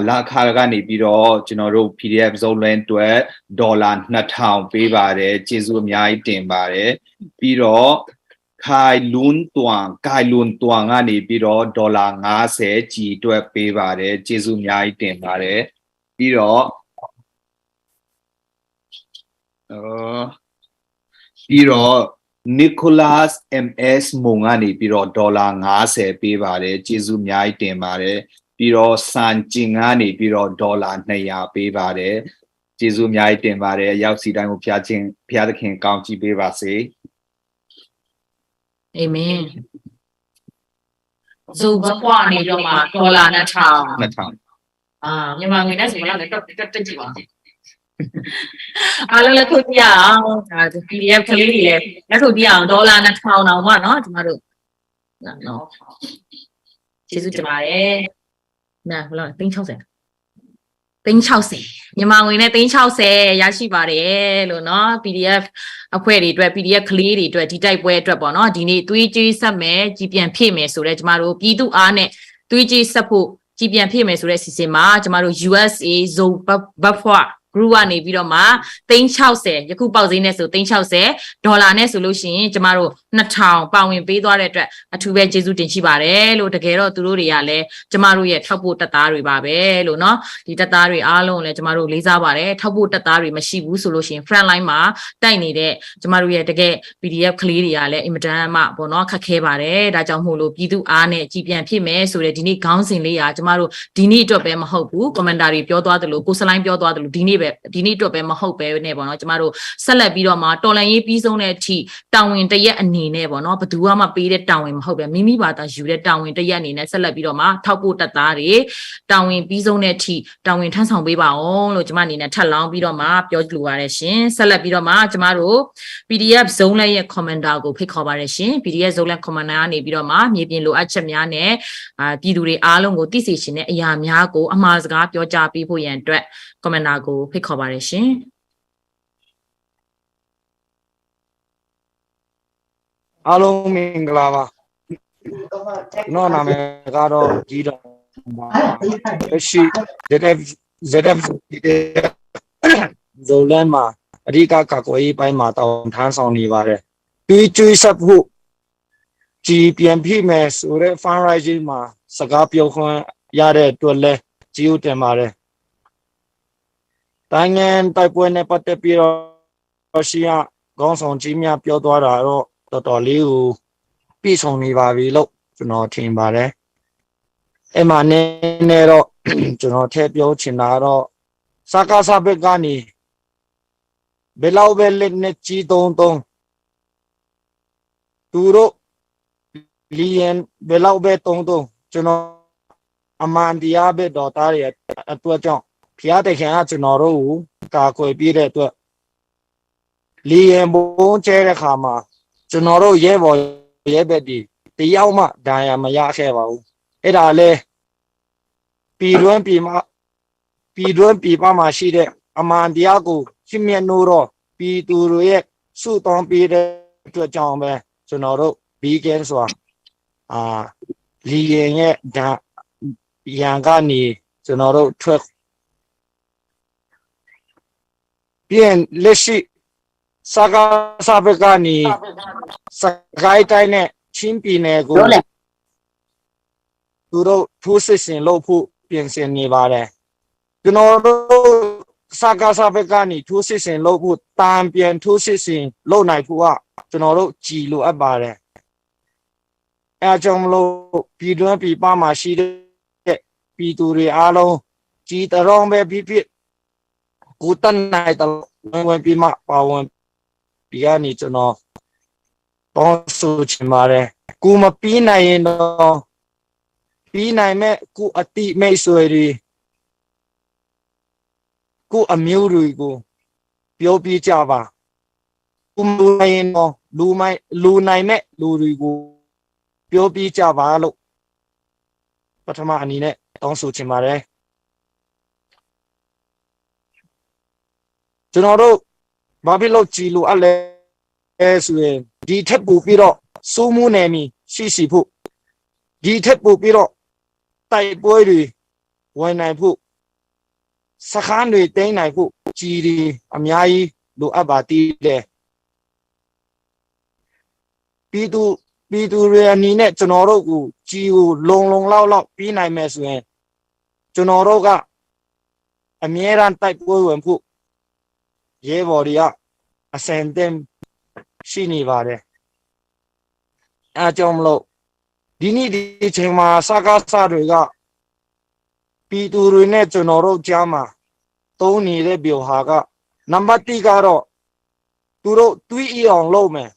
လာခါကနေပြီးတော့ကျွန်တော်တို့ PDF Zoland အတွက်ဒေါ်လာ2000ပေးပါတယ်ကျေးဇူးအများကြီးတင်ပါတယ်ပြီးတော့ခိုင်လွန်းတွန်ကနေပြီးတော့ဒေါ်လာ50ကြီးအတွက်ပေးပါတယ်ကျေးဇူးအများကြီးတင်ပါတယ်ပြီးတော့Nicholas MS မုံကနေပြီးတော့ဒေါ်လာ50ပေးပါတယ်ကျေးဇူးအများကြီးတင်ပါတယ်ပြီးတော့စန်ကျင်ကနေပြီးတော့ဒေါ်လာ200ပေးပါတယ်ကျေးဇူးအများကြီးတင်ပါတယ်ရောက်စီတိုင်းကိုဖျားသခင်ကောင်းချီးပေးပါစေအာမင်ဇူဘပွားနေတော့မှာဒေါ်လာ2000မြန်မာငွေနဲ့ဆိုတော့တက်ကြည့်ပါအားလုံးလက်ထုတ်ပြအောင်ဒါ PDF ကလေးတွေလည်းလက်ထုတ်ပြအောင်ဒေါ်လာ2000တောင်ပေါ့နော်ကျမတို့နော်ကျေးဇူးတင်ပါတယ်နာဘလို့360မြန်မာငွေနဲ့360ရရှိပါတယ်လို့နော် PDF အဖွဲ့တွေအတွက် PDF ကလေးတွေအတွက်ဒီတိုက်ပွဲအတွက်ပေါ့နော်ဒီနေ့သွေးကြေးဆက်မယ်ကြည်ပြန်ဖြည့်မယ်ဆိုတော့ကျမတို့ပြည်သူအားနဲ့သွေးကြေးဆက်ဖို့ကြည်ပြန်ဖြည့်မယ်ဆိုတဲ့စီစဉ်မှာကျမတို့ USA Zone Buffer group ကနေပြီးတော့မှ360ယခုပေါက်ဈေးနဲ့ဆို360ဒေါ်လာနဲ့ဆိုလို့ရှိရင်ကျမတို့2000ပါဝင်ပေးသွားတဲ့အတွက်အထူးပဲကျေးဇူးတင်ရှိပါတယ်လို့တကယ်တော့သူတို့တွေကလည်းကျမတို့ရဲ့ထောက်ပို့တပ်သားတွေပါပဲလို့เนาะဒီတပ်သားတွေအားလုံးလည်းကျမတို့လေးစားပါတယ်ထောက်ပို့တပ်သားတွေမရှိဘူးဆိုလို့ရှိရင် front line မှာတိုက်နေတဲ့ကျမတို့ရဲ့တကယ် PDF ကလေးတွေကလည်းအင်မတန်မှပေါ့เนาะခက်ခဲပါတယ်ဒါကြောင့်မို့လို့ပြည်သူအားနဲ့ကြည်ပြန်ဖြစ်မယ်ဆိုတဲ့ဒီနေ့ခေါင်းစဉ်လေးရာကျမတို့ဒီနေ့အတွက်ပဲမဟုတ်ဘူး commenter တွေပြောသွားသလိုကိုစလိုင်းပြောသွားသလိုဒီနေ့အတွက်ပဲမဟုတ်ပဲနဲ့ပေါ့နော်ကျမတို့ဆက်လက်ပြီးတော့မှတော်လန်ရေးပြီးဆုံးတဲ့အထိတာဝန်တရက်အနေနဲ့ပေါ့နော်ဘယ်သူမှပေးတဲ့တာဝန်မဟုတ်ပဲမိမိဘာသာယူတဲ့တာဝန်တရက်အနေနဲ့ဆက်လက်ပြီးတော့မှထောက်ပို့တပ်သားတွေတာဝန်ပြီးဆုံးတဲ့အထိတာဝန်ထမ်းဆောင်ပေးပါအောင်လို့ကျမအနေနဲ့ထပ်လောင်းပြီးတော့မှပြောလိုပါတယ်ရှင်ဆက်လက်ပြီးတော့မှကျမတို့ PDF Zone ရဲ့ commenter ကိုဖိတ်ခေါ်ပါတယ်ရှင် PDF Zone commenter ကနေပြီးတော့မှမြေပြင်လိုအပ်ချက်များနဲ့ပြည်သူတွေအားလုံးကိုသိစေရှင်တဲ့အရာများကိုအမှားစကားပြောကြားပေးဖို့ရန်အတွက် commenter ကိုဖိတ်ခေါ်ပါတယ်ရှင်အားလုံးမင်္ဂလာပါနော်နာမည်ကတော့ကြီးတော်ပါရှိ ZF ဇိုလန်မှာအဓိကကာကွယ်ရေးပိုင်းမှာတောင်းထမ်းဆောင်နေပါတယ်ပြီးကျွေးဆက်ဖို့ကြည်ပြန်ပြည့်မယ်ဆိုတဲ့ fundraising မှာစကားပြောခွင့်ရတဲ့အတွက်လဲကျေးဇူးတင်ပါတယ်တ တိုင်းငန်းတိုက်ပွဲနဲ့ပတ်သက်ပြီးတော့ရှီယာခေါင်းဆောင်ကြီးများပြောသွားတာတော့တော်တော်လေးကိုပြည့်စုံနေပါပြီလို့ကျွန်တော်ထင်ပါတယ်အဲ့မှာနည်းတော့ကျွန်တော်ထည့်ပြောချင်တာတော့စကားစဘက်ကနေဘယ်လောက်ပဲလက်နဲ့ကြီးတုံးသူတို့လီယန်ဘယ်လောက်ပဲတုံးကျွန်တော်အမှန်တရားပဲတော်သားရဲ့အတွက်ကြောင့်ဖျားတဲ့ခင်ကကျွန်တော်တို့ကိုကာကွယ်ပြတဲ့အတွက်လီယန်ဘုံကျဲတဲ့ခါမှာကျွန်တော်တို့ရဲဘော်ရဲဘက်ဒီတယောက်မှဒဏ်ရာမရခဲ့ပါဘူးအဲ့ဒါလဲပြည်တွင်းပြည်ပမှာရှိတဲ့အမှန်တရားကိုရှင်းမြတ်လို့တော့ပြည်သူတွေရဲ့စုတောင်းပေးတဲ့အတွက်ကြောင့်ပဲကျွန်တော်တို့ဘီကင်ဆိုတာလီယန်ရဲ့ဒဏ်ရန်ကနေကျွန်တော်တို့ထွက်ပြန်လက်ရှိစကားစဘက်ကနေစကိုင်းတိုင်းနဲ့ချင်းပြည်နယ်ကိုသူတို့ထိုးစစ်ဆင်လို့ဖို့ပြင်ဆင်နေပါတယ်ကျွန်တော်တို့စကားစဘက်ကနေထိုးစစ်ဆင်လို့ဖို့တန်ပြန်ထိုးစစ်ဆင်လုပ်နိုင်ဖို့ကကျွန်တော်တို့ကြည်လိုအပ်ပါတယ်အဲကြောင့်မလို့ပြည်တွင်းပြည်ပမှာရှိတဲ့ပြည်သူတွေအားလုံးကြည်တော်ပဲဖြစ်ကိုတန်နိုင်တော့ဝင်ပြီးမှပါဝင်ဒီကနေကျွန်တော်တောင်းဆိုချင်ပါတယ်ကိုမပြီးနိုင်ရင်တော့ပြီးနိုင်မဲ့ကိုအတိမိတ်ဆွေတွေကိုအမျိုးတွေကိုပြောပြကြပါကိုမနိုင်ရင်တော့လူနိုင်မဲ့လူတွေကိုပြောပြကြပါလို့ပထမအနေနဲ့တောင်းဆိုချင်ပါတယ်ကျွန်တော်တို့ဘာဖြစ်လို့ကြည်လို့အလဲဆိုရင်ဒီထက်ပိုပြီးတော့စိုးမိုးနေမည်ရှိဖို့ဒီထက်ပိုပြီးတော့တိုက်ပွဲတွေဝင်နိုင်ဖို့စခန်းတွေတင်းနိုင်ဖို့ကြည်တွေအများကြီးလိုအပ်ပါသေးတယ်ပြည်သူတွေအနေနဲ့ကျွန်တော်တို့ကိုကြည်ကိုလုံလောက်ပြီးနိုင်မယ်ဆိုရင်ကျွန်တော်တို့ကအမြဲတမ်းတိုက်ပွဲဝင်ဖို့ရဲဘော်တွေကအစင်တင်ရှိနေပါတယ်အဲကြောင့်မလို့ဒီနေ့ဒီချိန်မှာစကားစတွေကပြည်သူတွေနဲ့ကျွန်တော်တို့ကြားမှာသုံးနေတဲ့ဗျူဟာကနံပါတ်1ကတော့သူတို့တွေးအောင်လုပ်မယ်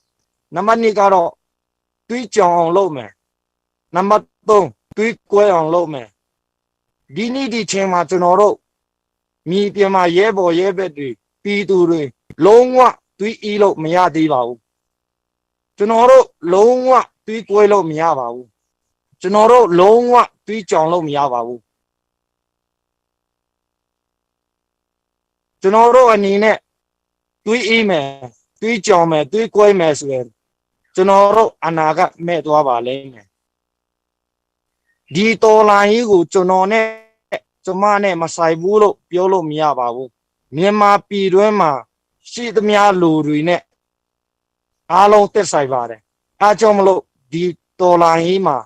နံပါတ်2ကတော့တွေးကြောင်အောင်လုပ်မယ်နံပါတ်3တွေးကွဲအောင်လုပ်မယ်ဒီနေ့ဒီချိန်မှာကျွန်တော်တို့မြေပြင်မှာရဲဘော်ရဲဘက်တွေပြည်သူတွေလုံးဝတွေးလို့မရသေးပါဘူးကျွန်တော်တို့လုံးဝတွေးကွဲလို့မရပါဘူးကျွန်တော်တို့လုံးဝတွေးကြောင်လို့မရပါဘူးကျွန်တော်တို့အနေနဲ့တွေးမယ်တွေးကြောင်မယ်တွေးကွဲမယ်ဆိုရင်ကျွန်တော်တို့အနာဂတ်မဲ့သွားပါလိမ့်မယ်ဒီတော်လိုင်းကြီးကိုကျွန်တော်နဲ့ကျမနဲ့မဆိုင်ဘူးလို့ပြောလို့မရပါဘူးမြန်မာပြည်တွင်းမှာရှိသမျှလူတွေနဲ့အားလုံးသက်ဆိုင်ပါတယ်အားကြောင့်မလို့ဒီတော်လိုင်းကြီးမှာ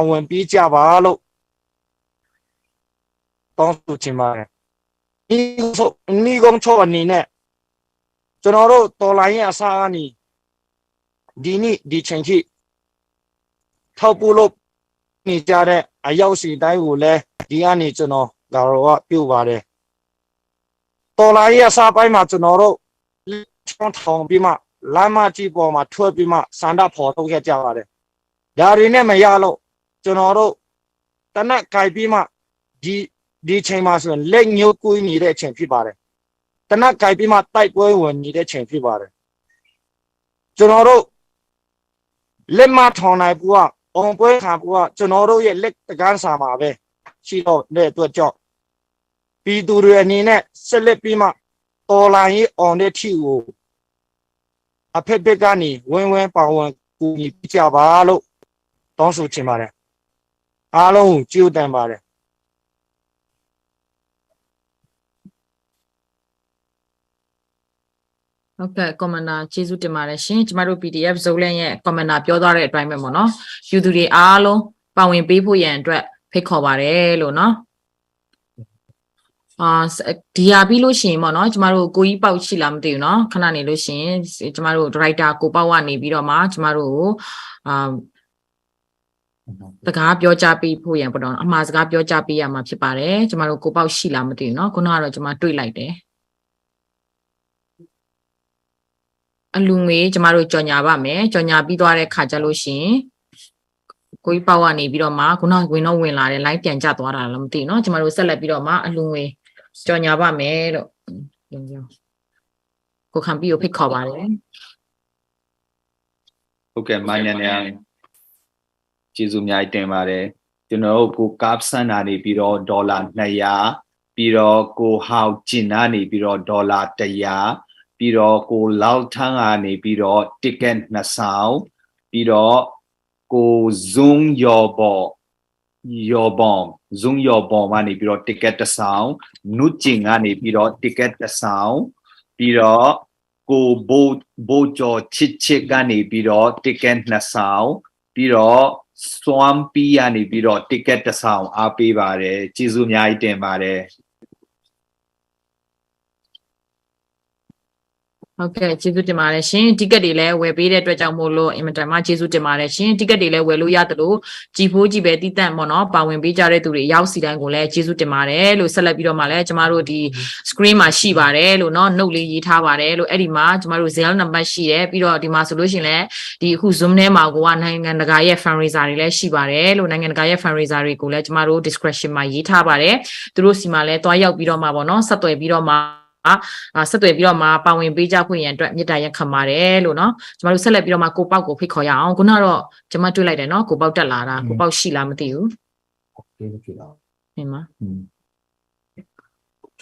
ဝင်ပြီးကြပါလို့တောင်းဆိုချင်ပါတယ်ဒီကုန်းချောအနေနဲ့ကျွန်တော်တို့တော်လိုင်းရဲ့အစားကနေဒီနေ့ဒီချိန်ထိထောက်ပို့လို့နေကြတဲ့အရောက်စီတိုင်းကိုလည်းဒီကနေကျွန်တော်ကတော့ပြုတ်ပါတယ်တော်လိုင်းရဲ့အစားပိုင်းမှာကျွန်တော်တို့ချောင်းထောင်ပြီးမှလမ်းမကြီးပေါ်မှာထွက်ပြီးမှစန္ဒဖော်ထုတ်ခဲ့ကြပါတယ်ဒါတွေနဲ့မရလို့ကျွန်တော်တို့တနက်ခိုင်ပြီးမှဒီချိန်မှာဆိုရင်လက်ညှိုးကိုင်းနေတဲ့အချိန်ဖြစ်ပါတယ်တနက်ခိုင်ပြီးမှတိုက်ပွဲဝင်နေတဲ့အချိန်ဖြစ်ပါတယ်ကျွန်တော်တို့လက်မထောင်နိုင်ဘူးအောင်ပွဲခံဘူးကျွန်တော်တို့ရဲ့လက်တကန်းစာမှာပဲရှိတော့တဲ့အတွက်ကြောင့်ပြည်သူတွေအနေနဲ့ဆက်လက်ပြီးမှတော်လိုင်းရေးအောင်တဲ့ထိကိုအဖက်ဖက်ကနေဝင်ပါဝင်ကူညီကြပါလို့တောင်းဆိုချင်ပါတယ်အားလုံးကြိုးတန်ပါတယ်ဟုတ်ကဲ့ကွန်မန်ဒါကျေးဇူးတင်ပါတယ်ရှင်ကျမတို့ PDF ဇုံလန်ရဲ့ကွန်မန်ဒါပြောသွားတဲ့အတိုင်းပဲပေါ့နော်ယူသူတွေအားလုံးပါဝင်ပေးဖို့ရန်အတွက်ဖိတ်ခေါ်ပါတယ်လို့နော် ဒီဟာပြီးလို့ရှိရင်ပေါ့နော်ကျမတို့ကိုကြီးပေါက်ရှိလားမသိဘူးเนาะခဏနေလို့ရှိရင်ကျမတို့ director ကိုပေါက်ကနေပြီးတော့မှကျမတို့ကိုစကားပြောကြပေးဖို့ရန်ပေါ့နော်အမှားစကားပြောကြပေးရမှာဖြစ်ပါတယ်ကျမတို့ကိုပေါက်ရှိလားမသိဘူးเนาะခုနကတော့ကျမတွေ့လိုက်တယ်အလူငွေကျမတို့ကြော်ညာပါမယ်ကြော်ညာပြီးသွားတဲ့ခါကျလို့ရှိရင်ကိုကြီးပေါက်ကနေပြီးတော့မှခုနဝင်လာတယ် line ပြန်ကျသွားတာလည်းမသိဘူးเนาะကျမတို့ဆက်လက်ပြီးတော့မှအလူငွေကြော်ညာပါမယ်လို့ကိုခံပြီးကိုဖိတ်ခေါ်ပါတယ်ဟုတ်ကဲ့မာညာညာကျေးဇူးအများကြီးတင်ပါတယ်ကျွန်တော်တို့ကိုကားဆန်တာနေပြီးတော့ဒေါ်လာ200ပြီးတော့ကိုဟောက်ဂျင်နာနေပြီးတော့ဒေါ်လာ100ပြီးတော့ကိုလောက်ထန်းကနေပြီးတော့ ticket 2ဆောင်ပြီးတော့ကို zoom your bomb zoom your bomb ကနေပြီးတော့ ticket 1ဆောင်နုကျင်ကနေပြီးတော့ ticket 1ဆောင်ပြီးတော့ကိုဘိုးကျော်ချစ်ကနေပြီးတော့ ticket 2ဆောင်ပြီးတော့ swampy ကနေပြီးတော့ ticket 1ဆောင်အားပေးပါတယ်ကျေးဇူးအများကြီးတင်ပါတယ်ဟုတ်ကဲ့ကျေးဇူးတင်ပါတယ်ရှင်တိကက်တွေလည်းဝယ်ပေးတဲ့အတွက်ကြောင့်မို့လို့အင်မတန်မှကျေးဇူးတင်ပါတယ်ရှင်တိကက်တွေလည်းဝယ်လို့ရတယ်လို့ကြည်ဖိုးကြည်ပဲတည်တံ့ပေါ့နော်ပါဝင်ပေးကြတဲ့သူတွေရောက်စီတိုင်းကိုလည်းကျေးဇူးတင်ပါတယ်လို့ဆက်လက်ပြီးတော့မှလည်းကျမတို့ဒီ screen မှာရှိပါတယ်လို့เนาะ note လေးရေးထားပါတယ်လို့အဲ့ဒီမှာကျမတို့ Zelle number ရှိတယ်ပြီးတော့ဒီမှာဆိုလို့ရှိရင်လည်းဒီအခု Zoom ထဲမှာကိုကနိုင်ငံတကာရဲ့ fundraiser တွေလည်းရှိပါတယ်လို့နိုင်ငံတကာရဲ့ fundraiser တွေကိုလည်းကျမတို့ description မှာရေးထားပါတယ်သူတို့စီမှာလည်းတွားရောက်ပြီးတော့မှပေါ့နော်ဆက်သွယ်ပြီးတော့မှဆက်သွယ်ပြီးတော့မှပါဝင်ပေးကြဖို့ရန်အတွက်မေတ္တာရက်ခံပါတယ်လို့เนาะကျမတို့ဆက်လက်ပြီးတော့မှကိုပေါက်ကိုဖိတ်ခေါ်ရအောင်ခုနကတော့ကျမတွေ့လိုက်တယ်เนาะကိုပေါက်တက်လာတာကိုပေါက်ရှိလားမသိဘူးဟုတ်ကဲ့ဖြစ်ပါဒ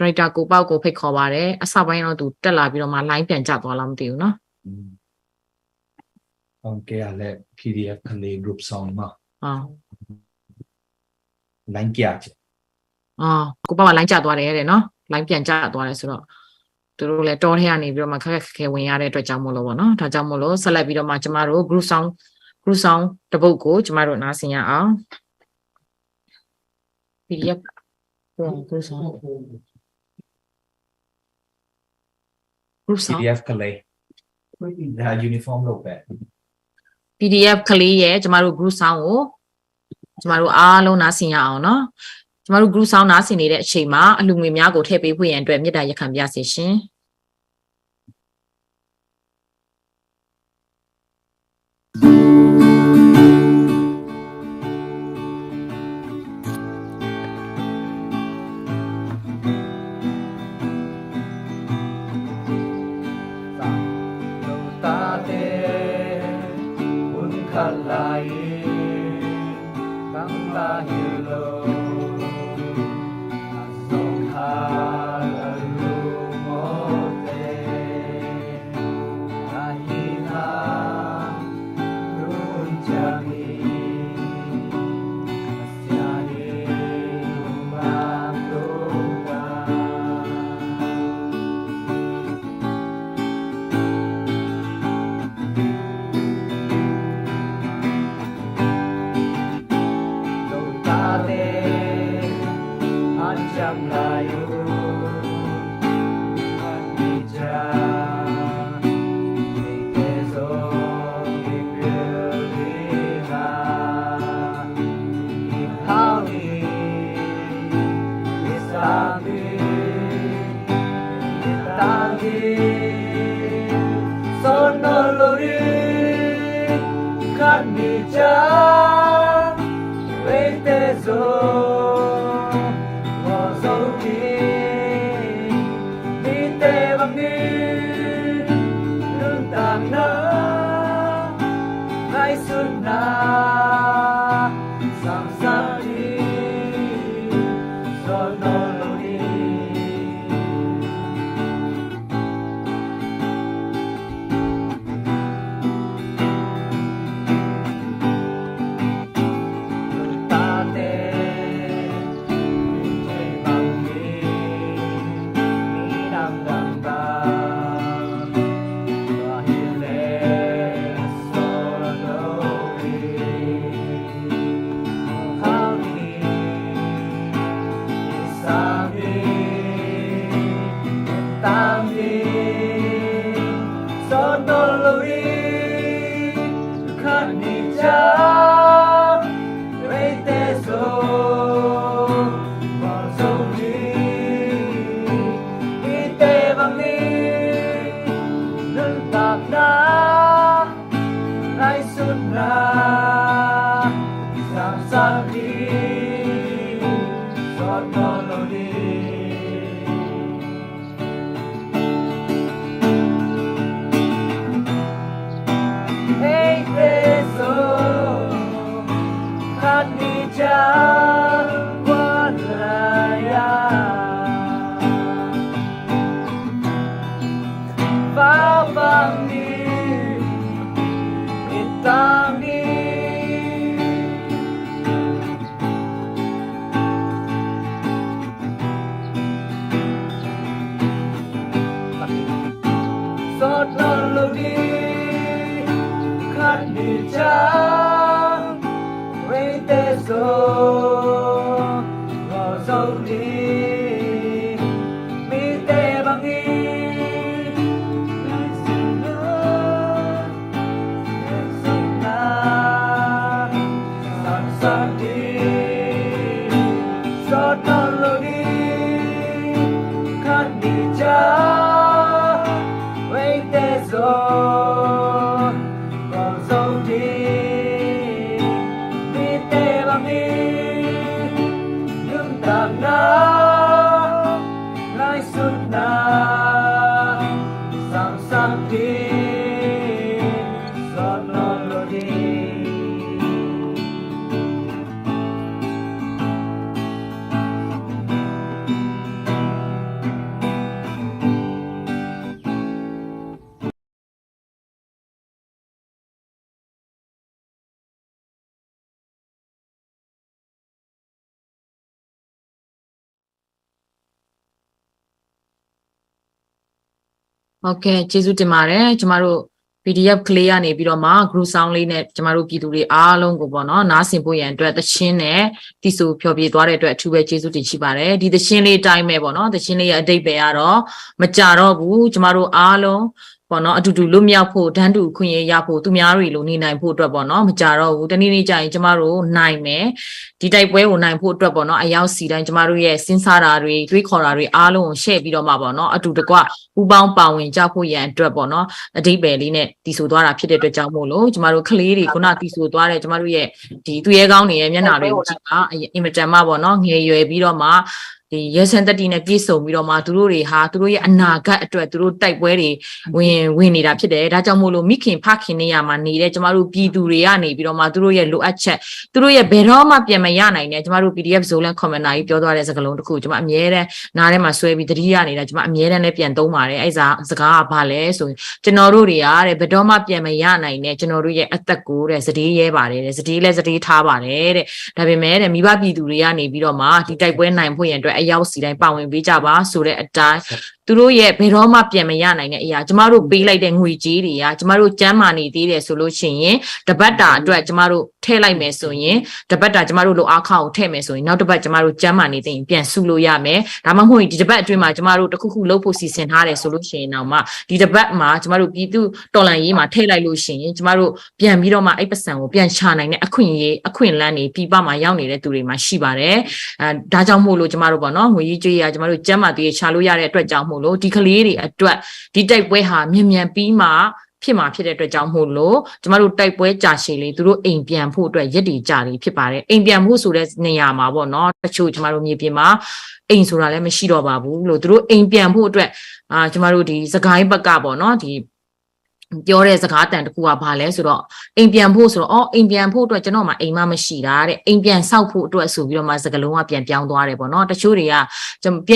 ရိုက်တာကိုပေါက်ကိုဖိတ်ခေါ်ပါတယ်အစပိုင်းတော့သူတက်လာပြီးတော့မှ line ပြန်ကျသွားလားမသိဘူးเนาะဟုတ်ကဲ့လည်း PDF ခလေး group song မှာline ကျကိုပေါက်က line ကျသွားတယ်တဲ့เนาะ line ပြန်ကျသွားတယ်ဆိုတော့သူတို့လည်းတောထဲကနေပြီးတော့မှခက်ခဲဝင်ရတဲ့အတွက်ကြောင့်မို့လို့ပေါ့နော်ဒါကြောင့်မို့လို့ဆက်လက်ပြီးတော့မှကျမတို့ group song တပုတ်ကိုကျမတို့နားဆင်ရအောင် PDF group song PDF ကလေးဒါ uniform လုပ်ပဲ PDF ကလေးရဲ့ကျမတို့ group song ကိုကျမတို့အားလုံးနားဆင်ရအောင်နော်ကျမတို့ group sound နားဆင်နေတဲ့အချိန်မှာအလူငွေများကိုထည့်ပေးဖို့ရန်အတွက်မေတ္တာရက်ခံပြစေရှင် na sa sabi sa melody hey teso kanija walaya Babangni itangi Sotologi kanija Reiteso Rosoli Mite bangi Okay ကျေးဇူးတင်ပါတယ်ကျမတို့ PDF ကလေးကနေပြီးတော့မှ group sound လေးနဲ့ကျမတို့ပြည်သူတွေအားလုံးကိုပေါ့နော်နားဆင်ဖို့ရန်အတွက်သချင်းနဲ့တီဆိုဖျော်ဖြေသွားတဲ့အတွက်အထူးပဲကျေးဇူးတင်ရှိပါတယ်ဒီသချင်းလေးအတိုင်းပဲပေါ့နော်သချင်းလေးရဲ့အဓိပ္ပာယ်ကတော့မကြတော့ဘူးကျမတို့အားလုံးပေါ့နော်အတူတူလွတ်မြောက်ဖို့တန်းတူခွင့်ရရဖို့သူများတွေလိုနေနိုင်ဖို့အတွက်ပေါ့နော်မကြတော့ဘူးတနေ့နေ့ကျရင်ကျမတို့နိုင်မယ်ဒီတိုက်ပွဲကိုနိုင်ဖို့အတွက်ပေါ့နော်အရောက်စီတိုင်းကျမတို့ရဲ့စဉ်းစားတာတွေတွေးခေါ်တာတွေအားလုံးကိုရှေ့ပြီးတော့မှပေါ့နော်အတူတကွပူပေါင်းပါဝင်ကြဖို့ရန်အတွက်ပေါ့နော်အဓိပ္ပာယ်လေးနဲ့တီဆိုသွားတာဖြစ်တဲ့အတွက်ကြောင့်မို့လို့ကျမတို့ကလေးတွေခုနတီဆိုသွားတဲ့ကျမတို့ရဲ့ဒီသူရဲကောင်းတွေရဲ့မျက်နှာတွေကိုကြည့်ပါအင်မတန်မှပေါ့နော်ငယ်ရွယ်ပြီးတော့မှဒီရဲစံတတိနဲ့ပြည့်စုံပြီးတော့မှသူတို့တွေဟာသူတို့ရဲ့အနာဂတ်အတွက်သူတို့တိုက်ပွဲတွေဝင်နေတာဖြစ်တယ်ဒါကြောင့်မို့လို့မိခင်ဖခင်နေရမှာနေတဲ့ကျမတို့ပြည်သူတွေကနေပြီးတော့မှသူတို့ရဲ့လိုအပ်ချက်သူတို့ရဲ့ဘယ်တော့မှပြန်မရနိုင်တဲ့ကျမတို့ PDF Zolan Commander ကြီးပြောသွားတဲ့စကားလုံးတစ်ခုကျမအမြဲတမ်းနားထဲမှာဆွဲပြီးသတိရနေတာကျမအမြဲတမ်းလည်းပြန်သုံးပါတယ်အဲ့စကားကဘာလဲဆိုရင်ကျွန်တော်တို့တွေကတဲ့ဘယ်တော့မှပြန်မရနိုင်တဲ့ကျွန်တော်တို့ရဲ့အသက်ကိုတဲ့စတေးရဲပါတယ်တဲ့စတေးလည်းစတေးထားပါတယ်တဲ့ဒါပေမဲ့တဲ့မိဘပြည်သူတွေကနေပြီးတော့မှဒီတိုက်ပွဲနိုင်ဖို့ရန်အတွက်အရောက်စီတိုင်းပါဝင်ပေးကြပါဆိုတဲ့အတိုင်းသူတို့ရဲ့ဘယ်တော့မှပြန်မရနိုင်တဲ့အရာကျမတို့ပေးလိုက်တဲ့ငွေကြေးတွေကကျမတို့ကျန်းမာနေသေးတယ်ဆိုလို့ရှိရင်တပတ်တာအတွက်ကျမတို့ထည့်လိုက်မယ်ဆိုရင်တပတ်တာကျမတို့လိုအားခကိုထည့်မယ်ဆိုရင်နောက်တစ်ပတ်ကျမတို့ကျန်းမာနေသေးရင်ပြန်စုလို့ရမယ်ဒါမှမဟုတ်ဒီတပတ်အတွင်းမှာကျမတို့တစ်ခုခုလုပ်ဖို့စီစဉ်ထားတယ်ဆိုလို့ရှိရင်တော့မှဒီတပတ်မှာကျမတို့ပြည်သူတော်လှန်ရေးမှာထည့်လိုက်လို့ရှိရင်ကျမတို့ပြန်ပြီးတော့မှအဲ့ပတ်စံကိုပြန်ချနိုင်တဲ့အခွင့်အလမ်းတွေပြည်ပမှာရောက်နေတဲ့သူတွေမှာရှိပါတယ်ဒါကြောင့်မို့လို့ကျမတို့ပေါ့နော်ငွေကြီးကြေးရကျမတို့ကျန်းမာသေးချလို့ရတဲ့အတွက်ကြောင့်မို့လို့ဒီကလေးတွေအတွက်ဒီတိုက်ပွဲဟာမြန်ပြီးမှဖြစ်မှာဖြစ်တဲ့အတွက်ကြောင့်မို့လို့ကျမတို့တိုက်ပွဲကြာရှည်လေးသူတို့အိမ်ပြန်ဖို့အတွက်ရည်တည်ကြလေးဖြစ်ပါတယ်အိမ်ပြန်ဖို့ဆိုတဲ့နေရာမှာပေါ့နော်တချို့ကျမတို့မြေပြင်မှာအိမ်ဆိုတာလည်းမရှိတော့ပါဘူးလို့သူတို့အိမ်ပြန်ဖို့အတွက်ကျမတို့ဒီစကိုင်းဘက်ကပေါ့နော်ဒီပြောတဲ့စကားတန်တစ်ခုကဘာလဲဆိုတော့အိမ်ပြန်ဖို့ဆိုတော့အိမ်ပြန်ဖို့အတွက်ကျွန်တော်မှအိမ်မမရှိတာတဲ့အိမ်ပြန်ဆောက်ဖို့အတွက်ဆိုပြီးတော့မှစကလုံးကပြန်ပြောင်းသွားတယ်ပေါ့နော်တချို့တွေက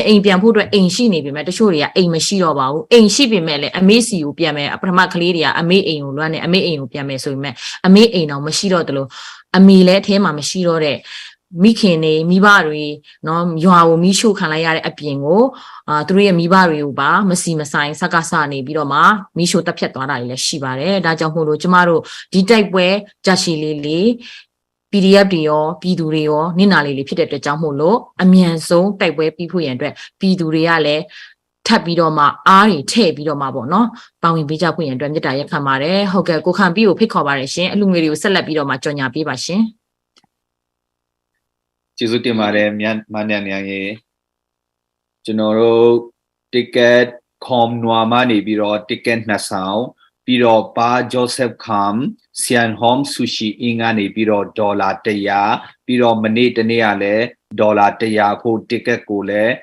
အိမ်ပြန်ဖို့အတွက်အိမ်ရှိနေပြီမဲ့တချို့တွေကအိမ်မရှိတော့ပါဘူးအိမ်ရှိပြီမဲ့လည်းအမေစီကိုပြန်မယ်ပထမကလေးတွေကအမေအိမ်ကိုလွှမ်းနေအမေအိမ်ကိုပြန်မယ်ဆိုပေမဲ့အမေအိမ်တော့မရှိတော့တယ်လို့အမေလည်းအထဲမှာမရှိတော့တဲ့မိခင်တွေမိဘတွေနော်ရွာကိုမိရှို့ခံလိုက်ရတဲ့အပြင်ကိုသူတို့ရဲ့မိဘတွေကိုပါမစီမဆိုင်စကားစနေပြီးတော့မှမိရှို့တက်ဖြတ်သွားတာတွေလည်းရှိပါတယ်ဒါကြောင့်မို့လို့ကျမတို့ဒီတိုက်ပွဲကြာရှည်လေး PDF တွေရောပြည်သူတွေရောနင့်နာလေးဖြစ်တဲ့အတွက်ကြောင့်မို့လို့အမြန်ဆုံးတိုက်ပွဲပြီးဖို့ရန်အတွက်ပြည်သူတွေကလည်းထပ်ပြီးတော့မှအားတွေထည့်ပြီးတော့မှပေါ့နော်ပါဝင်ပေးကြဖို့ရန်အတွက်မြတ်တာရက်ခံပါတယ်ဟုတ်ကဲ့ကိုခံပြီးကိုဖိတ်ခေါ်ပါတယ်ရှင်အလူငွေတွေကိုဆက်လက်ပြီးတော့မှကြော်ညာပေးပါရှင်ကျေးဇူးတင်ပါတယ်မနန်ရေကျွန်တော်တို့ ticket com နွားမနေပြီးတော့ ticket 2ဆောင် ပြီးတော့ပါ Joseph Kham Sian Hom Sushi အင်းကနေပြီးတော့ဒေါ်လာ100ပြီးတော့မနေ့တနေ့ကလည်းဒေါ်လာ100ဖို့ ticket ကိုလည်း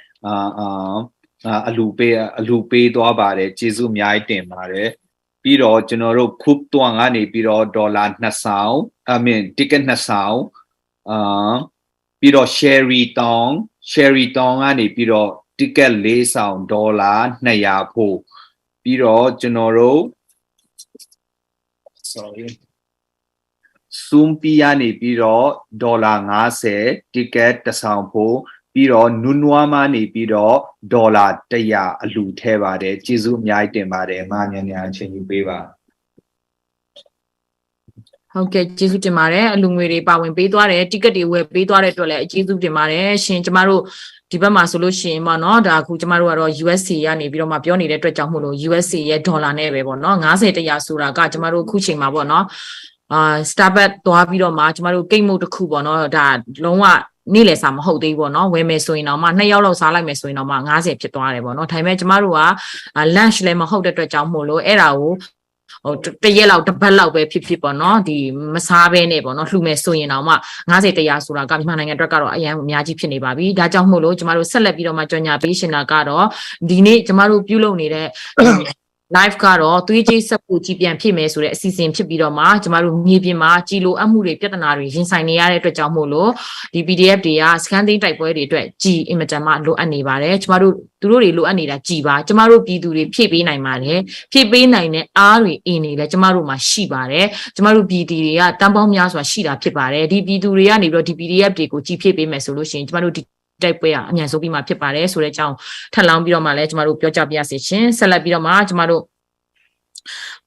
အလူပေးသွားပါတယ်ကျေးဇူးအများကြီးတင်ပါတယ်ပြီးတော့ကျွန်တော်တို့ခုတွန်ကနေပြီးတော့ဒေါ်လာ2ဆောင်ticket 2ဆောင်ပြီးတော့ Sherry Tong ကနေပြီးတော့ ticket 4ဆောင်ဒေါ်လာ200ဖို့ပြီးတော့ကျွန်တော်တို့ Zoom ပြရနေပြီးတော့ဒေါ်လာ50 ticket တစ်ဆောင်ဖို့ပြီးတော့နွနွားမနေပြီးတော့ဒေါ်လာ100အလူထဲပါတယ်ကျေးဇူးအများကြီးတင်ပါတယ်မမြန်မြန်အချိန်ယူပေးပါဟုတ်ကဲ့ကျေးဇူးတင်ပါတယ်အလူငွေတွေပါဝင်ပေးသွားတယ် ticket တွေဝယ်ပေးသွားတဲ့အတွက်လည်းကျေးဇူးတင်ပါတယ်ရှင်ကျမတို့ဒီဘက်မှာဆိုလို့ရှိရင်ပေါ့နော်ဒါအခုကျမတို့ကတော့ USC ကနေပြီးတော့မှပြောနေတဲ့အတွက်ကြောင့်မို့လို့ USC ရဲ့ဒေါ်လာနဲ့ပဲပေါ့နော်50 100ဆိုတာကကျမတို့အခုချိန်မှာပေါ့နော်Starbucks သွားပြီးတော့မှကျမတို့ကိတ်မုတ်တစ်ခုပေါ့နော်ဒါလုံးဝနေ့လည်စာမဟုတ်သေးဘူးပေါ့နော်ဝယ်မယ်ဆိုရင်တော့မှ2ယောက်လောက်စားလိုက်မယ်ဆိုရင်တော့မှ50ဖြစ်သွားတယ်ပေါ့နော်ဒါပေမဲ့ကျမတို့က lunch လည်းမဟုတ်တဲ့အတွက်ကြောင့်မို့လို့အဲ့ဒါကိုတရက်လောက်တစ်ပတ်လောက်ပဲဖြစ်ပေါ့နော်ဒီမစားဘဲနဲ့ပေါ့နော်လှူမယ်ဆိုရင်တော့မှ50 100ဆိုတာကမြန်မာနိုင်ငံအတွက်ကတော့အရင်အများကြီးဖြစ်နေပါပြီဒါကြောင့်မို့လို့ကျမတို့ဆက်လက်ပြီးတော့မှကြော်ညာပေးရှင်တာကတော့ဒီနေ့ကျမတို့ပြုလုပ်နေတဲ့ live ကတော့သွေးကြေးဆက်ဖို့ကြီးပြန်ဖြစ်မယ်ဆိုတဲ့အစီအစဉ်ဖြစ်ပြီးတော့မှကျမတို့မြေပြင်မှာကြီးလိုအပ်မှုတွေပြဿနာတွေရင်ဆိုင်နေရတဲ့အတွက်ကြောင့်မို့လို့ဒီ PDF တွေကစကန်သိန်းတိုက်ပွဲတွေအတွက်ကြီးအင်မတန်မှလိုအပ်နေပါတယ်ကျမတို့သူတို့တွေလိုအပ်နေတာကြီးပါကျမတို့ပြည်သူတွေဖြည့်ပေးနိုင်ပါတယ်ဖြည့်ပေးနိုင်တဲ့အားတွေအင်းနေလဲကျမတို့မှာရှိပါတယ်ကျမတို့ပြည်သူတွေကတန်ပေါင်းများစွာရှိတာဖြစ်ပါတယ်ဒီပြည်သူတွေကနေပြီးတော့ဒီ PDF တွေကိုကြီးဖြည့်ပေးမယ်ဆိုလို့ရှိရင်ကျမတို့တိုက်ပွဲအမြန်ဆုံးပြီးမှဖြစ်ပါတယ်ဆိုတဲ့အကြောင်းထပ်လောင်းပြီးတော့မှလည်းကျမတို့ပြောကြပြရစီရှင်ဆက်လက်ပြီးတော့မှကျမတို့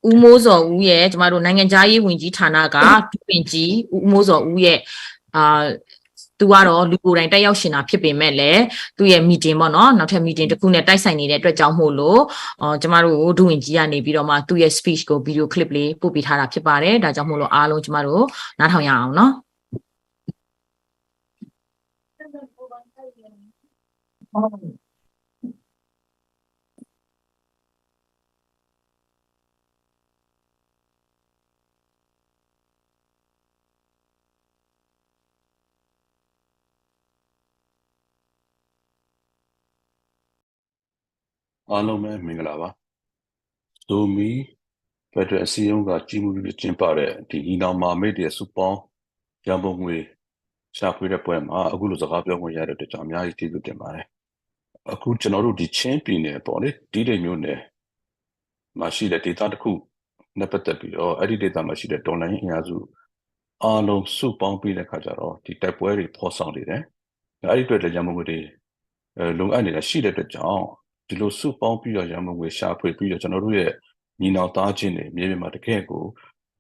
ဦးမိုးစောဦးရဲ့ကျမတို့နိုင်ငံသားရေးဝန်ကြီးဌာနကဒုဝန်ကြီးဦးမိုးစောဦးရဲ့သူကတော့လူကိုယ်တိုင်တက်ရောက်ရှင်တာဖြစ်ပေမဲ့လည်းသူ့ရဲ့ meeting ပေါ့နော်နောက်ထပ် meeting တစ်ခုနဲ့တိုက်ဆိုင်နေတဲ့အတွက်ကြောင့်မို့လို့ကျမတို့ဒုဝန်ကြီးကနေပြီးတော့မှသူ့ရဲ့ speech ကို video clip လေးပို့ပေးထားတာဖြစ်ပါတယ်ဒါကြောင့်မို့လို့အားလုံးကျမတို့နားထောင်ရအောင်နော်အားလုံးပဲမင်္ဂလာပါဇိုမီဖက်ဒရယ်အစည်းအရုံးကကြီးမှုပြီးကျင်းပတဲ့ဒီညီနောင်မာမိတ်ရဲ့စုပေါင်းရန်ပုံငွေရှာဖွေတဲ့ပွဲမှာအခုလိုစကားပြောခွင့်ရတဲ့အတွက်ကြောင့်အများကြီးကျေးဇူးတင်ပါတယ်အခုကျွန်တော်တို့ဒီချင်းပြည်နယ်ပေါ့လေဒီဒေမျိုးနယ်မှာရှိတဲ့ဒေသတစ်ခုနဲ့ပတ်သက်ပြီးတော့အဲ့ဒီဒေသမှာရှိတဲ့ဒေါ်လာရင်းအင်အားစုအားလုံးစုပေါင်းပြီးတဲ့ခါကျတော့ဒီတိုက်ပွဲတွေဖော်ဆောင်နေတယ်အဲ့ဒီအတွက်လည်းရန်ပုံငွေတွေလုံအပ်နေတာရှိတဲ့အတွက်ကြောင့်ဒီလိုစုပေါင်းပြီးတော့ရန်ပုံငွေရှာဖွေပြီးတော့ကျွန်တော်တို့ရဲ့ညီနောင်သားချင်းတွေမြေပြင်မှာတကယ်ကို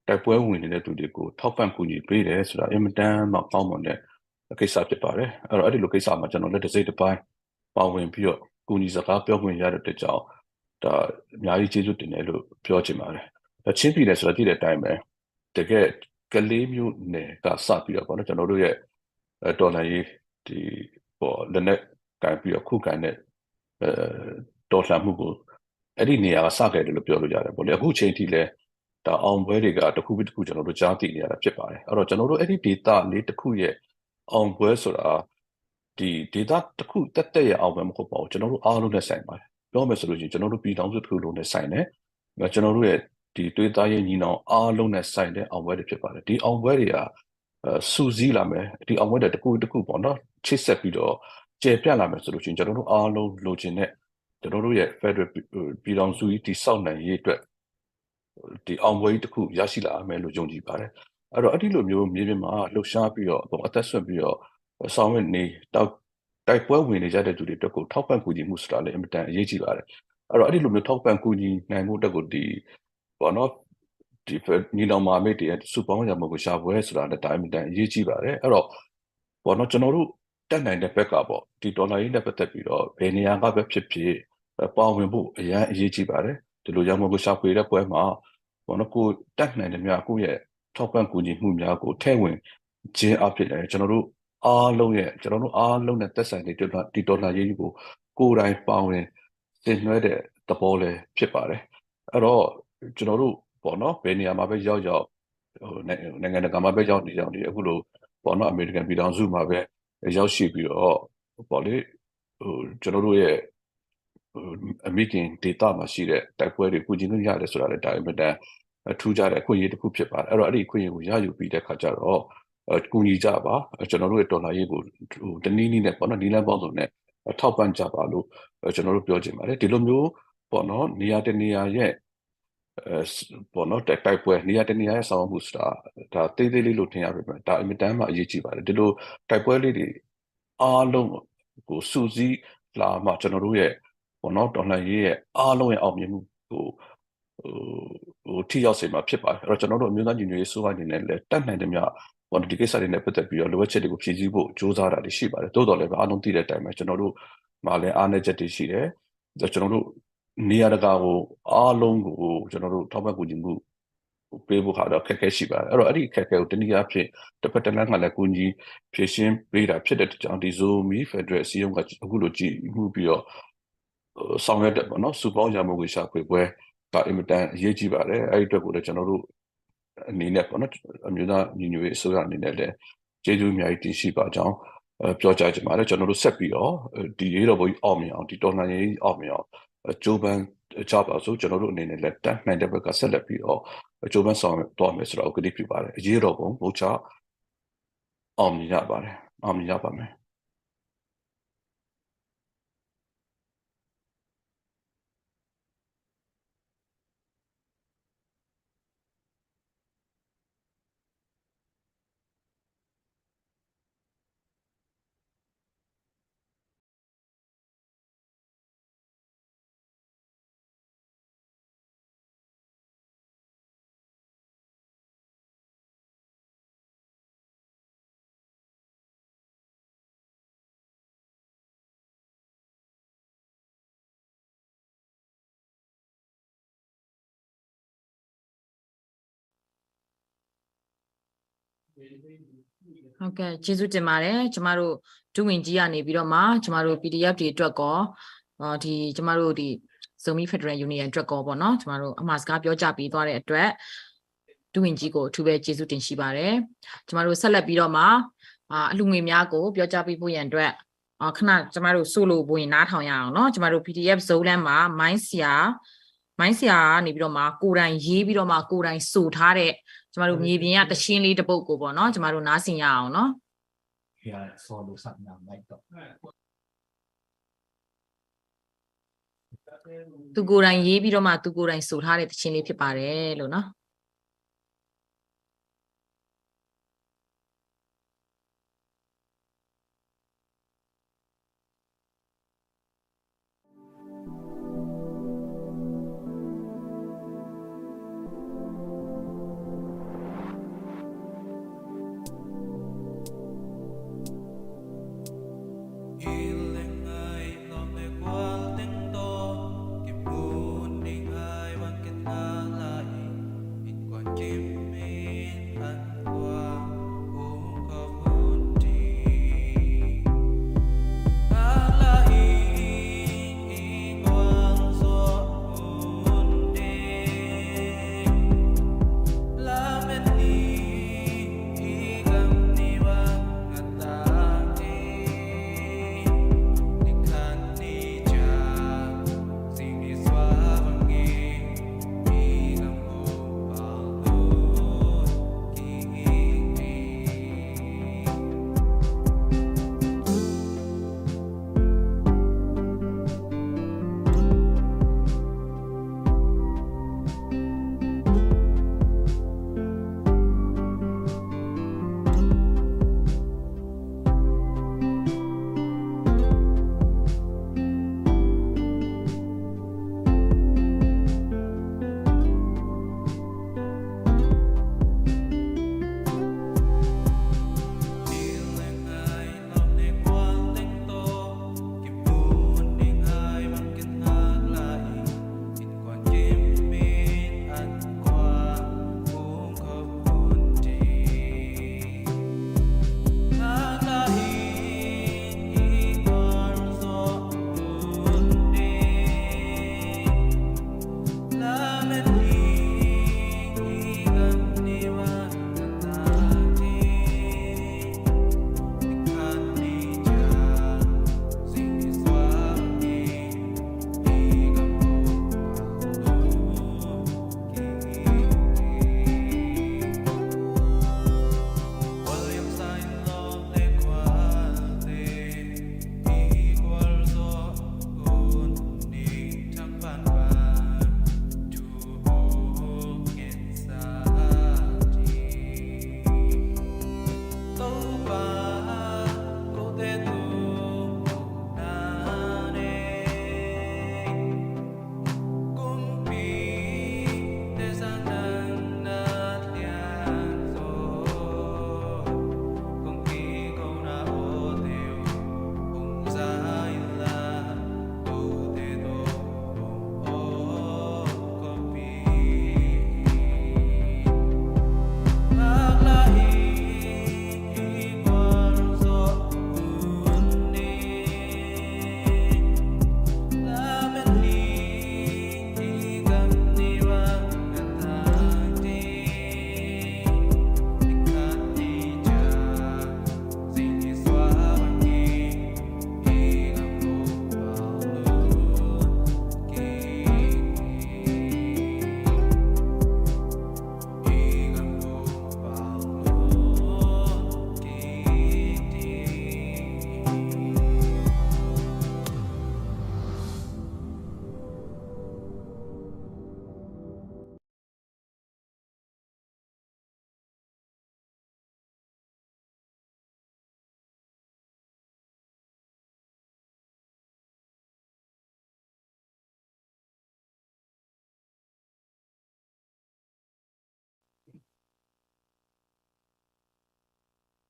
တိုက်ပွဲဝင်နေတဲ့သူတွေကိုထောက်ပံ့ကူညီပေးတယ်ဆိုတာအင်မတန်မှကောင်းမွန်တဲ့ကိစ္စဖြစ်ပါတယ်အဲ့ဒီလိုကိစ္စမှာကျွန်တော်လက်တစ်စိတ်တစ်ပိုင်းပါဝင်ပြီးတော့ကူညီစကားပြောခွင့်ရတဲ့အတွက်ကြောင့်ဒါအများကြီးကျေးဇူးတင်တယ်လို့ပြောချင်ပါတယ်ချင်းပြည်နယ်ဆိုတာကြည့်တဲ့အတိုင်းပဲတကယ်ကလေးမျိုးနယ်ကစပြီးတော့ပေါ့နော်ကျွန်တော်တို့ရဲ့ဒေါ်လာရေးဒီပေါ်လက်နဲ့ကန်ပြီးတော့ခုကန်တဲ့တော်လှန်မှုကိုအဲ့ဒီနေရာကစခဲ့တယ်လို့ပြောလို့ရတယ်ပေါ့လေအခုချိန်ထိလဲဒါအောင်ပွဲတွေကတစ်ခုပြီးတစ်ခုကျွန်တော်တို့ကြားသိနေရတာဖြစ်ပါတယ်အဲ့တော့ကျွန်တော်တို့အဲ့ဒီ data လေးတစ်ခုရဲ့အောင်ပွဲဆိုတာဒီဒေတာတစ်ခုတက်တက်ရအောင်ပဲမဟုတ်ပါဘူးကျွန်တော်တို့အားလုံးနဲ့ဆိုင်ပါတယ်ပြောမယ်ဆိုလို့ရှိရင်ကျွန်တော်တို့ပြည်ထောင်စုတစ်ခုလုံးနဲ့ဆိုင်တယ်ကျွန်တော်တို့ရဲ့ဒီတွေးသားရေးညီနောင်အားလုံးနဲ့ဆိုင်တဲ့အောင်ပွဲတွေဖြစ်ပါတယ်ဒီအောင်ပွဲတွေကစူးစီးလာမယ်ဒီအောင်ပွဲတွေတစ်ခုတစ်ခုပေါ့နော်ချိတ်ဆက်ပြီးတော့ကျေပြတ်လာမယ်ဆိုလို့ရှိရင်ကျွန်တော်တို့အားလုံးလိုချင်တဲ့ကျွန်တော်တို့ရဲ့ Federal ပြည်ထောင်စုကြီးတည်ဆောက်နိုင်ရေးအတွက်ဒီအောင်ပွဲတစ်ခုရရှိလာမယ်လို့ယုံကြည်ပါတယ်အဲ့တော့အဲ့ဒီလိုမျိုးမြေပြင်မှာလှုပ်ရှားပြီးတော့အသက်ဆွတ်ပြီးတော့ဆောင်ရွက်နေတိုက်ပွဲဝင်နေကြတဲ့သူတွေအတွက်ကိုထောက်ပံ့ကူညီမှုဆိုတာလည်းအင်မတန်အရေးကြီးပါတယ်အဲ့တော့အဲ့ဒီလိုမျိုးထောက်ပံ့ကူညီနိုင်မှုအတွက်ကိုဒီပေါ့နော်ဒီညီနောင်မာမိတ်တွေစုပေါင်းရမှာကိုရှာပွဲဆိုတာလည်းဒါအင်မတန်အရေးကြီးပါတယ်အဲ့တော့ပေါ့နော်ကျွန်တော်တို့တက်နိုင်တဲ့ဘက်ကပေါ့ဒီဒေါ်လာရင်းနဲ့ပတ်သက်ပြီးတော့ဘယ်နေရာကပဲဖြစ်ဖြစ်ပါဝင်ဖို့အရင်အရေးကြီးပါတယ်ဒီလိုရမှာကိုရှာဖွေတဲ့ပွဲမှာပေါ့နော်ကိုတက်နိုင်တဲ့များကိုရဲ့ထောက်ပံ့ကူညီမှုများကိုထည့်ဝင်ခြင်းအဖြစ်လည်းကျွန်တော်တို့အားလုံးနဲ့သက်ဆိုင်တဲ့ဒီဒေါ်လာရေးကိုကိုယ်တိုင်ပါဝင်တင်နှွှဲတဲ့သဘောလည်းဖြစ်ပါတယ်အဲ့တော့ကျွန်တော်တို့ ပေါ့နော်ဘယ်နေရာမှာပဲရောက်ရောက်ဟိုနိုင်ငံတကာမှာပဲရောက်နေကြတယ်အခုလိုပေါ့နော်အမေရိကန်ပြည်ထောင်စုမှာပဲရောက်ရှိပြီးတော့ပေါ့လေဟိုကျွန်တော်တို့ရဲ့အမေရိကန်ဒေတာမှာရှိတဲ့တိုက်ပွဲတွေကုကျင်းလို့ရတယ်ဆိုတာလည်းဒါအင်မတန်ထူးခြားတဲ့အခွင့်အရေးတစ်ခုဖြစ်ပါတယ်အဲ့တော့အဲ့ဒီအခွင့်အရေးကိုရယူပြီးတဲ့ခါကျတော့ကူညီကြပါကျွန်တော်တို့ရဲ့ဒေါ်လာရေးကိုဟိုတနည်းနည်းနဲ့ပေါ့နော်နီလန်းပေါင်းစုံနဲ့ထောက်ပံ့ကြပါလို့ကျွန်တော်တို့ပြောချင်ပါတယ်ဒီလိုမျိုးပေါ့နော်နေရာတနေရာရဲ့ပေါ့နော်တိုက်ပွဲနေရာတနေရာရဲ့ဆောင်းမှုဆိုတာဒါသေးသေးလေးလို့ထင်ရပေမဲ့ဒါအင်မတန်မှအရေးကြီးပါတယ်ဒီလိုတိုက်ပွဲလေးတွေအားလုံးကိုစူးစီးလာမှကျွန်တော်တို့ရဲ့ပေါ့နော်ဒေါ်လာရေးရဲ့အားလုံးရဲ့အောင်မြင်မှုကိုဟိုထိရောက်စေမှာဖြစ်ပါတယ်အဲ့တော့ကျွန်တော်တို့အမျိုးသားညီညွတ်ရေးစိုးရအနေနဲ့လည်းတတ်နိုင်တယ်များပေါ့ဒီကိစ္စတွေနဲ့ပတ်သက်ပြီးတော့လိုအပ်ချက်တွေကိုဖြည့်ဆည်းဖို့စ조사တာတွေရှိပါတယ်တိုးတော်လည်းအားလုံးသိတဲ့အတိုင်းပဲကျွန်တော်တို့မှာလည်းအားနည်းချက်တွေရှိတယ်ကျွန်တော်တို့နေရာတကာကိုအားလုံးကိုကျွန်တော်တို့ထောက်ပံ့ကူညီမှုပေးဖို့ဟာတော့ခက်ခဲရှိပါတယ်အဲ့တော့အဲ့ဒီခက်ခဲကိုတနည်းအားဖြင့်တစ်ဖက်တစ်လမ်းကလည်းကူညီဖြည့်ရှင်းပေးတာဖြစ်တဲ့ကြောင့်ဒီ Zomi Federal စီယုံကအခုလိုကြည်မှုပြီးတော့ဆောင်ရွက်တယ်ပေါ့နော်စူပေါင်းရမှုကိုရှာဖွေပွဲကအင်မတန်အရေးကြီးပါတယ်အဲ့ဒီအတွက်ကိုလည်းကျွန်တော်တို့အနေနဲ့ပေါ့နော်အမျိုးသားညီညွတ်ရေးအစိုးရအနေနဲ့လည်းကျေးဇူးအများကြီးတင်ရှိပါကြောင်းပြောကြားချင်ပါတယ်ကျွန်တော်တို့ဆက်ပြီးတော့ဒီရေးတော်ဘုရားအောင်မြင်အောင်ဒီတော်လှန်ရေးအောင်မြင်အောင်ကြိုးပမ်းကြပါစို့ကျွန်တော်တို့အနေနဲ့လည်းတတ်နိုင်တဲ့ဘက်ကဆက်လက်ပြီးတော့ကြိုးပမ်းဆောင်တော့မယ်ဆိုတော့ကတိပြုပါတယ်အရေးတော်ဘုံဘုရားအောင်မြင်ရပါတယ်အောင်မြင်ရပါမယ်ဟုတ်ကဲ့ကျေးဇူးတင်ပါတယ်ကျမတို့ဒုဝင်ကြီးကနေပြီးတော့မှကျမတို့ PDF တွေအတွက်ကောဒီကျမတို့ဒီ Zomi Federal Union အတွက်ကောပေါ့နော်ကျမတို့အမှားစကားပြောကြပြီးသွားတဲ့အတွက်ဒုဝင်ကြီးကိုအထူးပဲကျေးဇူးတင်ရှိပါတယ်ကျမတို့ဆက်လက်ပြီးတော့မှအလှငွေများကိုပြောကြပေးဖို့ရန်အတွက်ခဏကျမတို့ဆိုလိုဘဝင်နားထောင်ရအောင်เนาะကျမတို့ PDF ဇုံးလမ်းမှာမိုင်းဆရာကနေပြီးတော့မှကိုယ်တိုင်ရေးပြီးတော့မှကိုယ်တိုင်ဆိုထားတဲ့ကျမတို့မြေပြင်ကတရှင်းလေးတစ်ပုတ်ကိုပေါ့နော်ကျမတို့နားဆင်ရအောင်နော် follow စမ်းလိုက်တော့ သူကိုယ်တိုင်ရေးပြီးတော့မှသူကိုယ်တိုင်ဆိုထားတဲ့တရှင်းလေးဖြစ်ပါတယ်လို့နော်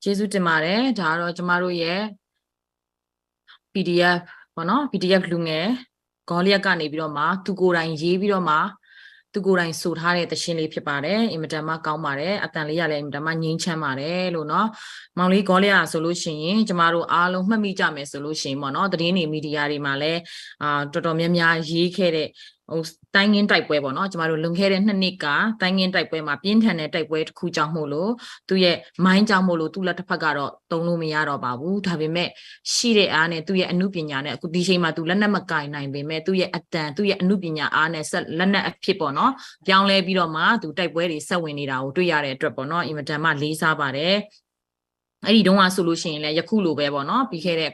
ကျေးဇူးတင်ပါတယ်ဒါကတော့ကျမတို့ရဲ့ PDF ပေါ့နော် PDF လူငယ်ခေါလျက်ကနေပြီးတော့မှသူကိုယ်တိုင်ရေးပြီးတော့မှသူကိုယ်တိုင်ဆိုထားတဲ့သရှင်လေးဖြစ်ပါတယ်အင်မတန်မှကောင်းပါတယ်အတန်လေးရလည်းအင်မတန်မှငြိမ်းချမ်းပါတယ်လို့เนาะမောင်လေးခေါလျက်ဆိုလို့ရှိရင်ကျမတို့အားလုံးမှတ်မိကြမယ်ဆိုလို့ရှိရင်ပေါ့เนาะသတင်းတွေမီဒီယာတွေမှာလည်းတော်တော်များများရေးခဲ့တဲ့တိုင်းငင်းတိုက်ပွဲပေါ့နော်ကျမတို့လွန်ခဲ့တဲ့2နှစ်ကတိုင်းငင်းတိုက်ပွဲမှာပြင်းထန်တဲ့တိုက်ပွဲတစ်ခုကြောင့်မို့လို့သူရဲ့မိုင်းကြောင့်မို့လို့သူ့လက်တစ်ဖက်ကတော့တုံးလို့မရတော့ပါဘူးဒါပေမဲ့ရှိတဲ့အားနဲ့သူ့ရဲ့အမှုပညာနဲ့အခုဒီချိန်မှာသူလက်နက်မကင်နိုင်ပေမဲ့သူ့ရဲ့အတန်သူ့ရဲ့အမှုပညာအားနဲ့ဆက်လက်နက်အဖြစ်ပေါ့နော်ပြောင်းလဲပြီးတော့မှသူတိုက်ပွဲတွေဆက်ဝင်နေတာကိုတွေ့ရတဲ့အတွက်ပေါ့နော်အင်မတန်မှလေးစားပါတယ်အဲ့ဒီတုန်းကဆိုလို့ရှိရင်လည်းယခုလိုပဲပေါ့နော်ပြီးခဲ့တဲ့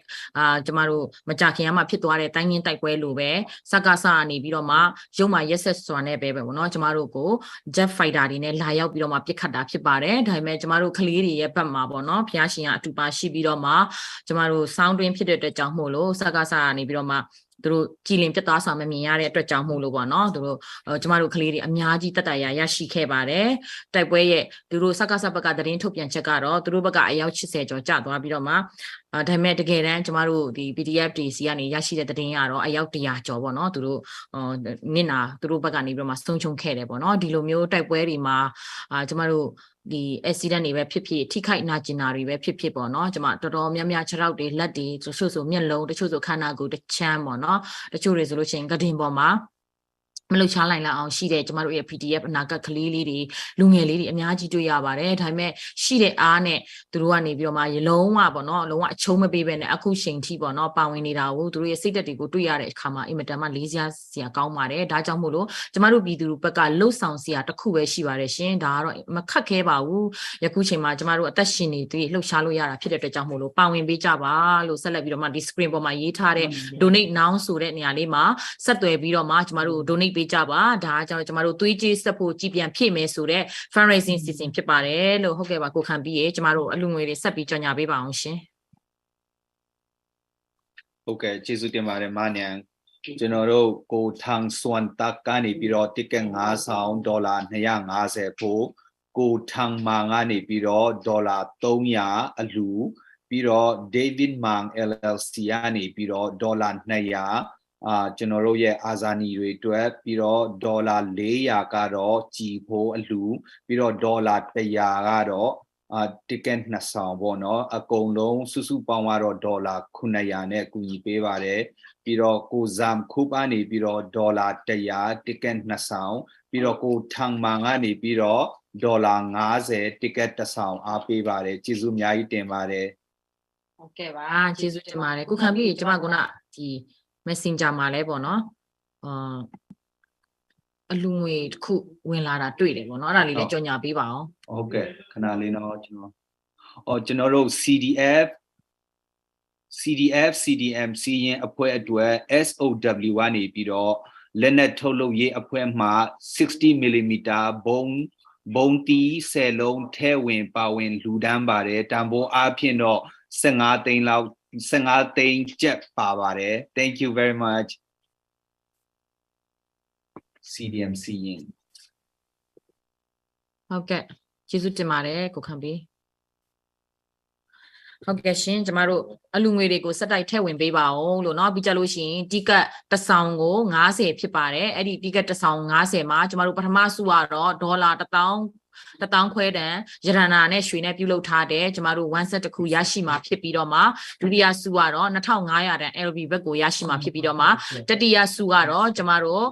ကျမတို့မကြခင်ကမှဖြစ်သွားတဲ့တိုင်းရင်းတိုက်ပွဲလိုပဲစကားစကနေပြီးတော့မှရုံမှာရက်ဆက်စွာနဲ့ပဲပေါ့နော်ကျမတို့ကို jet fighter တွေနဲ့လာရောက်ပြီးတော့မှပစ်ခတ်တာဖြစ်ပါတယ်ဒါပေမဲ့ကျမတို့ကလေးတွေရဲ့ဘက်မှာပေါ့နော်ဖျားရှင်ကအတူပါရှိပြီးတော့မှကျမတို့ sound twin ဖြစ်တဲ့အတွက်ကြောင့်မို့လို့စကားစကနေပြီးတော့မှသူတို့ကြည်လင်ပြတ်သားဆောင်မမြင်ရတဲ့အတွက်ကြောင့်မို့လို့ပေါ့နော်သူတို့ကျမတို့ကလေးတွေအများကြီးတက်တရာရရှိခဲ့ပါတယ်တိုက်ပွဲရဲ့သူတို့စကားစဘက်ကသတင်းထုတ်ပြန်ချက်ကတော့သူတို့ဘက်ကအယောက်80ကျော်ကျသွားပြီးတော့မှဒါပေမဲ့တကယ်တမ်းကျမတို့ဒီ PDF တွေစီကနေရရှိတဲ့သတင်းကတော့အယောက်100ကျော်ပေါ့နော်သူတို့နစ်နာသူတို့ဘက်ကနေပြီးတော့မှဆုံးရှုံးခဲ့တယ်ပေါ့နော်ဒီလိုမျိုးတိုက်ပွဲတွေမှာကျမတို့ဒီ accident တွေပဲဖြစ်ဖြစ်ထိခိုက်နာကျင်တာတွေပဲဖြစ်ဖြစ်ပေါ့နော်ကျမတော်တော်များများခြေထောက်တွေလက်တွေတချို့ဆိုမျက်လုံးတချို့ဆိုခန္ဓာကိုယ်တစ်ချမ်းပေါ့နော်တချို့တွေဆိုလို့ရှိရင်ကတင်ပေါ်မှာမလှုပ်ရှားနိုင်လောက်အောင်ရှိတဲ့ကျမတို့ရဲ့ PDF အနာဂတ်ကလေးလေးတွေလူငယ်လေးတွေအများကြီးတွေ့ရပါတယ်ဒါပေမဲ့ရှိတဲ့အားနဲ့သူတို့ကနေပြီးတော့မှလုံးဝပေါ့နော်လုံးဝအချုံးမပေးဘဲနဲ့အခုချိန်ထိပေါ့နော်ပါဝင်နေတာကိုသူတို့ရဲ့စိတ်သက်တွေကိုတွေ့ရတဲ့အခါမှာအင်မတန်မှလေးစားစရာကောင်းပါတယ်ဒါကြောင့်မို့လို့ကျမတို့ပြည်သူဘက်ကလှုပ်ဆောင်စရာတစ်ခုပဲရှိပါတယ်ရှင်ဒါကတော့မခက်ခဲပါဘူးယခုချိန်မှာကျမတို့အသက်ရှင်နေတွေ့လှုပ်ရှားလို့ရတာဖြစ်တဲ့အတွက်ကြောင့်မို့လို့ပါဝင်ပေးကြပါလို့ဆက်လက်ပြီးတော့မှဒီ screen ပေါ်မှာရေးထားတဲ့ donate now ဆိုတဲ့နေရာလေးမှာဆက်သွယ်ပြီးတော့မှကျမတို့ donateပေးကြပါဒါကြောင့်ကျမတို့သွေးကြေးဆက်ဖို့ကြည်ပြန်ဖြည့်မယ်ဆိုတဲ့ fundraising စီစဉ်ဖြစ်ပါတယ်လို့ဟုတ်ကဲ့ပါကိုခံပြီးရေကျမတို့အလူငွေတွေဆက်ပြီးကြော်ညာပေးပါအောင်ရှင်ဟုတ်ကဲ့ကျေးဇူးတင်ပါတယ်မနန်ကျွန်တော်တို့ကိုထန်းစွန်တက်ကနေပြီးတော့တစ်ကက်9ဆောင်ဒေါ်လာ250ဖို့ကိုထန်းမာကနေပြီးတော့ဒေါ်လာ300အလူပြီးတော့ David Mang LLC ကနေပြီးတော့ဒေါ်လာ200ကျွန်တော်တို့ရဲ့အာဇာနည်တွေအတွက်ပြီးတော့ဒေါ်လာ400ကတော့ကြည်ဖို့အလူပြီးတော့ဒေါ်လာ100ကတော့ticket 2ဆောင်ပေါ့နော်အကုန်လုံးစုစုပေါင်းကတော့ဒေါ်လာ900နဲ့ကူညီပေးပါတယ်ပြီးတော့ကိုဇမ်ခုပကနေပြီးတော့ဒေါ်လာ100 ticket 2ဆောင်ပြီးတော့ကိုထန်းမာကနေပြီးတော့ဒေါ်လာ50 ticket 1ဆောင်အားပေးပါတယ်ကျေးဇူးအများကြီးတင်ပါတယ်ဟုတ်ကဲ့ပါကျေးဇူးတင်ပါတယ်ကိုခံပြီးကျမကဒီ Messenger မှာလဲပေါ့နော်အလူငွေတစ်ခုဝင်လာတာတွေ့တယ်ပေါ့နော်အဲ့ဒါလေးလည်းကြော်ညာပေးပါအောင်ဟုတ်ကဲ့ခဏလေးတော့ကျွန်တော်တို့ CDM စီရင်အဖွဲ့အတွက် SOW ကနေပြီးတော့လက်နက်ထုတ်လုပ်ရေးအဖွဲ့မှာ60 mm ဘုံတီး10လုံးထဲဝင်ပါဝင်လူဒန်းပါတယ်တန်ဖိုးအားဖြင့်တော့15သိန်းလောက်15သိန်းကျပ်ပါပါတယ် Thank you very much CDM စီရင်ဟုတ်ကဲ့ကျေးဇူးတင်ပါတယ်ကိုခံပြီးဟုတ်ကဲ့ရှင်ကျမတို့အလူငွေတွေကိုစက်တိုက်ထည့်ဝင်ပေးပါအောင်လို့เนาะပြီးကြလို့ရှိရင်တီကတ်တစ်ဆောင်ကို90ဖြစ်ပါတယ်အဲ့ဒီတီကတ်တစ်ဆောင်90မှာကျမတို့ပထမစုကတော့ဒေါ်လာ1000ခွဲတန်ရတနာနဲ့ရွှေနဲ့ပြုလုပ်ထားတဲ့ကျမတို့1 set တစ်ခုရရှိမှာဖြစ်ပြီးတော့မှဒုတိယစုကတော့2500တန် LB ဘက်ကိုရရှိမှာဖြစ်ပြီးတော့မှတတိယစုကတော့ကျမတို့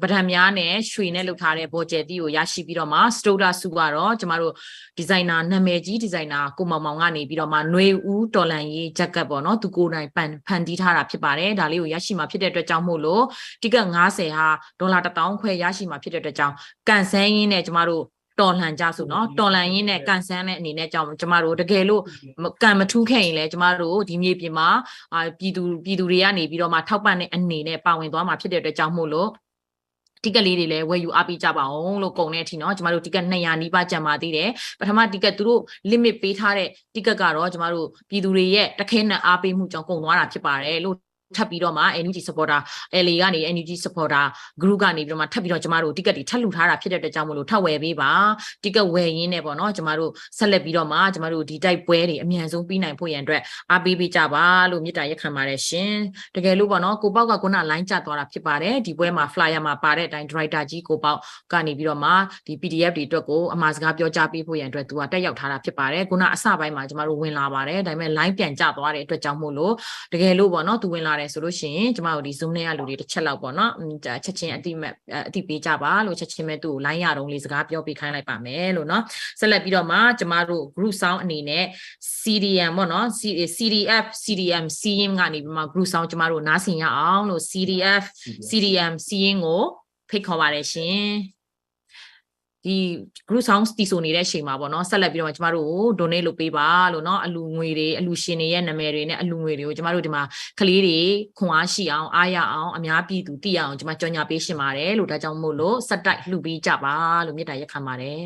ပဒံများနဲ့ရွှေနဲ့လုပ်ထားတဲ့ဘော်ကျယ်တီကိုရရှိပြီးတော့မှစတိုလာစုကတော့ကျမတို့ဒီဇိုင်နာနာမည်ကြီးဒီဇိုင်နာကိုမောင်မောင်ကနေပြီးတော့မှຫນွေဦးတော်လန်ရေးဂျက်ကတ်ပေါ့နော်သူကိုယ်တိုင်ဖန်တီးထားတာဖြစ်ပါတယ်ဒါလေးကိုရရှိမှာဖြစ်တဲ့အတွက်ကြောင့်မို့လို့တိကတ်90ဟာဒေါ်လာ1000ခွဲရရှိမှာဖြစ်တဲ့အတွက်ကြောင့်ကန်ဆန်းရင်းနဲ့ကျမတို့တော်လှန်ကြဆိုနော်တော်လှန်ရင်းနဲ့ကန်ဆန်းတဲ့အနေနဲ့ကြောင့်ကျမတို့တကယ်လို့ကန်မထူးခဲ့ရင်လည်းကျမတို့ဒီမြေပြင်မှာပြည်သူတွေကနေပြီးတော့မှထောက်ပံ့တဲ့အနေနဲ့ပါဝင်သွားမှာဖြစ်တဲ့အတွက်ကြောင့်မို့လို့တိကက်လေးတွေလည်းဝယ်ယူအားပေးကြပါအောင်လို့ကုန်တဲ့အထိเนาะကျမတို့တိကက်200နီးပါးကျန်ပါသေးတယ်ပထမတိကက်သူတို့ limit ပေးထားတဲ့တိကက်ကတော့ကျမတို့ပြည်သူတွေရဲ့တခဲနဲ့အားပေးမှုကြောင့်ကုန်သွားတာဖြစ်ပါတယ်လို့ ထပ်ပြီးတော့မှ NUG supporter LA ကနေ NUG supporter group ကနေပြီးတော့မှထပ်ပြီးတော့ကျမတို့ ticket တွေထပ်လူထားတာဖြစ်တဲ့အတွက်ကြောင့်မလို့ထပ်ဝယ်ပေးပါ ticket ဝယ်ရင်းနဲ့ပေါ့နော်ကျမတို့ဆက်လက်ပြီးတော့မှကျမတို့ဒီတိုက်ပွဲတွေအမြန်ဆုံးပြီးနိုင်ဖို့ရန်အတွက်အားပေးပေးကြပါလို့မြစ်တာရက်ခံပါတယ်ရှင်တကယ်လို့ပေါ့နော်ကိုပေါက်ကခုန line ကျသွားတာဖြစ်ပါတယ်ဒီပွဲမှာ flyer မှာပါတဲ့အတိုင်း director ကြီးကိုပေါက်ကနေပြီးတော့မှဒီ PDF တွေအတွက်ကိုအမှားစကားပြောကြားပေးဖို့ရန်အတွက်သူကတက်ရောက်ထားတာဖြစ်ပါတယ်ခုနအစပိုင်းမှာကျမတို့ဝင်လာပါတယ်ဒါပေမဲ့ line ပြန်ကျသွားတဲ့အတွက်ကြောင့်မို့လို့တကယ်လို့ပေါ့နော်သူဝင်လာတယ်ဆိုလို့ရှိရင်ကျမတို့ဒီ zoom နဲ့ရလူတွေတစ်ချက်လောက်ပေါ့နော်ချက်ချင်းအတိပေးကြပါလို့ချက်ချင်းပဲသူ့ကို line ရတော့လေးစကားပြောပေးခိုင်းလိုက်ပါမယ်လို့နော်ဆက်လက်ပြီးတော့မှကျမတို့ group sound အနေနဲ့ CDM ပေါ့နော် CDF CDM စီးရင်ကနေပြီးမှ group sound ကျမတို့နားဆင်ရအောင်လို့ CDF CDM စီးရင်ကိုဖိတ်ခေါ်ပါတယ်ရှင်ဒီ group sound တီဆိုနေတဲ့အချိန်မှာပေါ့နော်ဆက်လက်ပြီးတော့ကျမတို့ donate လုပ်ပေးပါလို့เนาะအလူငွေတွေအလူရှင်တွေရဲ့နာမည်တွေနဲ့အလူငွေတွေကိုကျမတို့ဒီမှာကလေးတွေခွန်အားရှိအောင်အားရအောင်အများပြည်သူသိရအောင်ကျမကြော်ညာပေးရှင်ပါတယ်လို့ဒါကြောင့်မို့လို့စက်တိုက်လှူပေးကြပါလို့မြတ်တာရက်ခံပါတယ်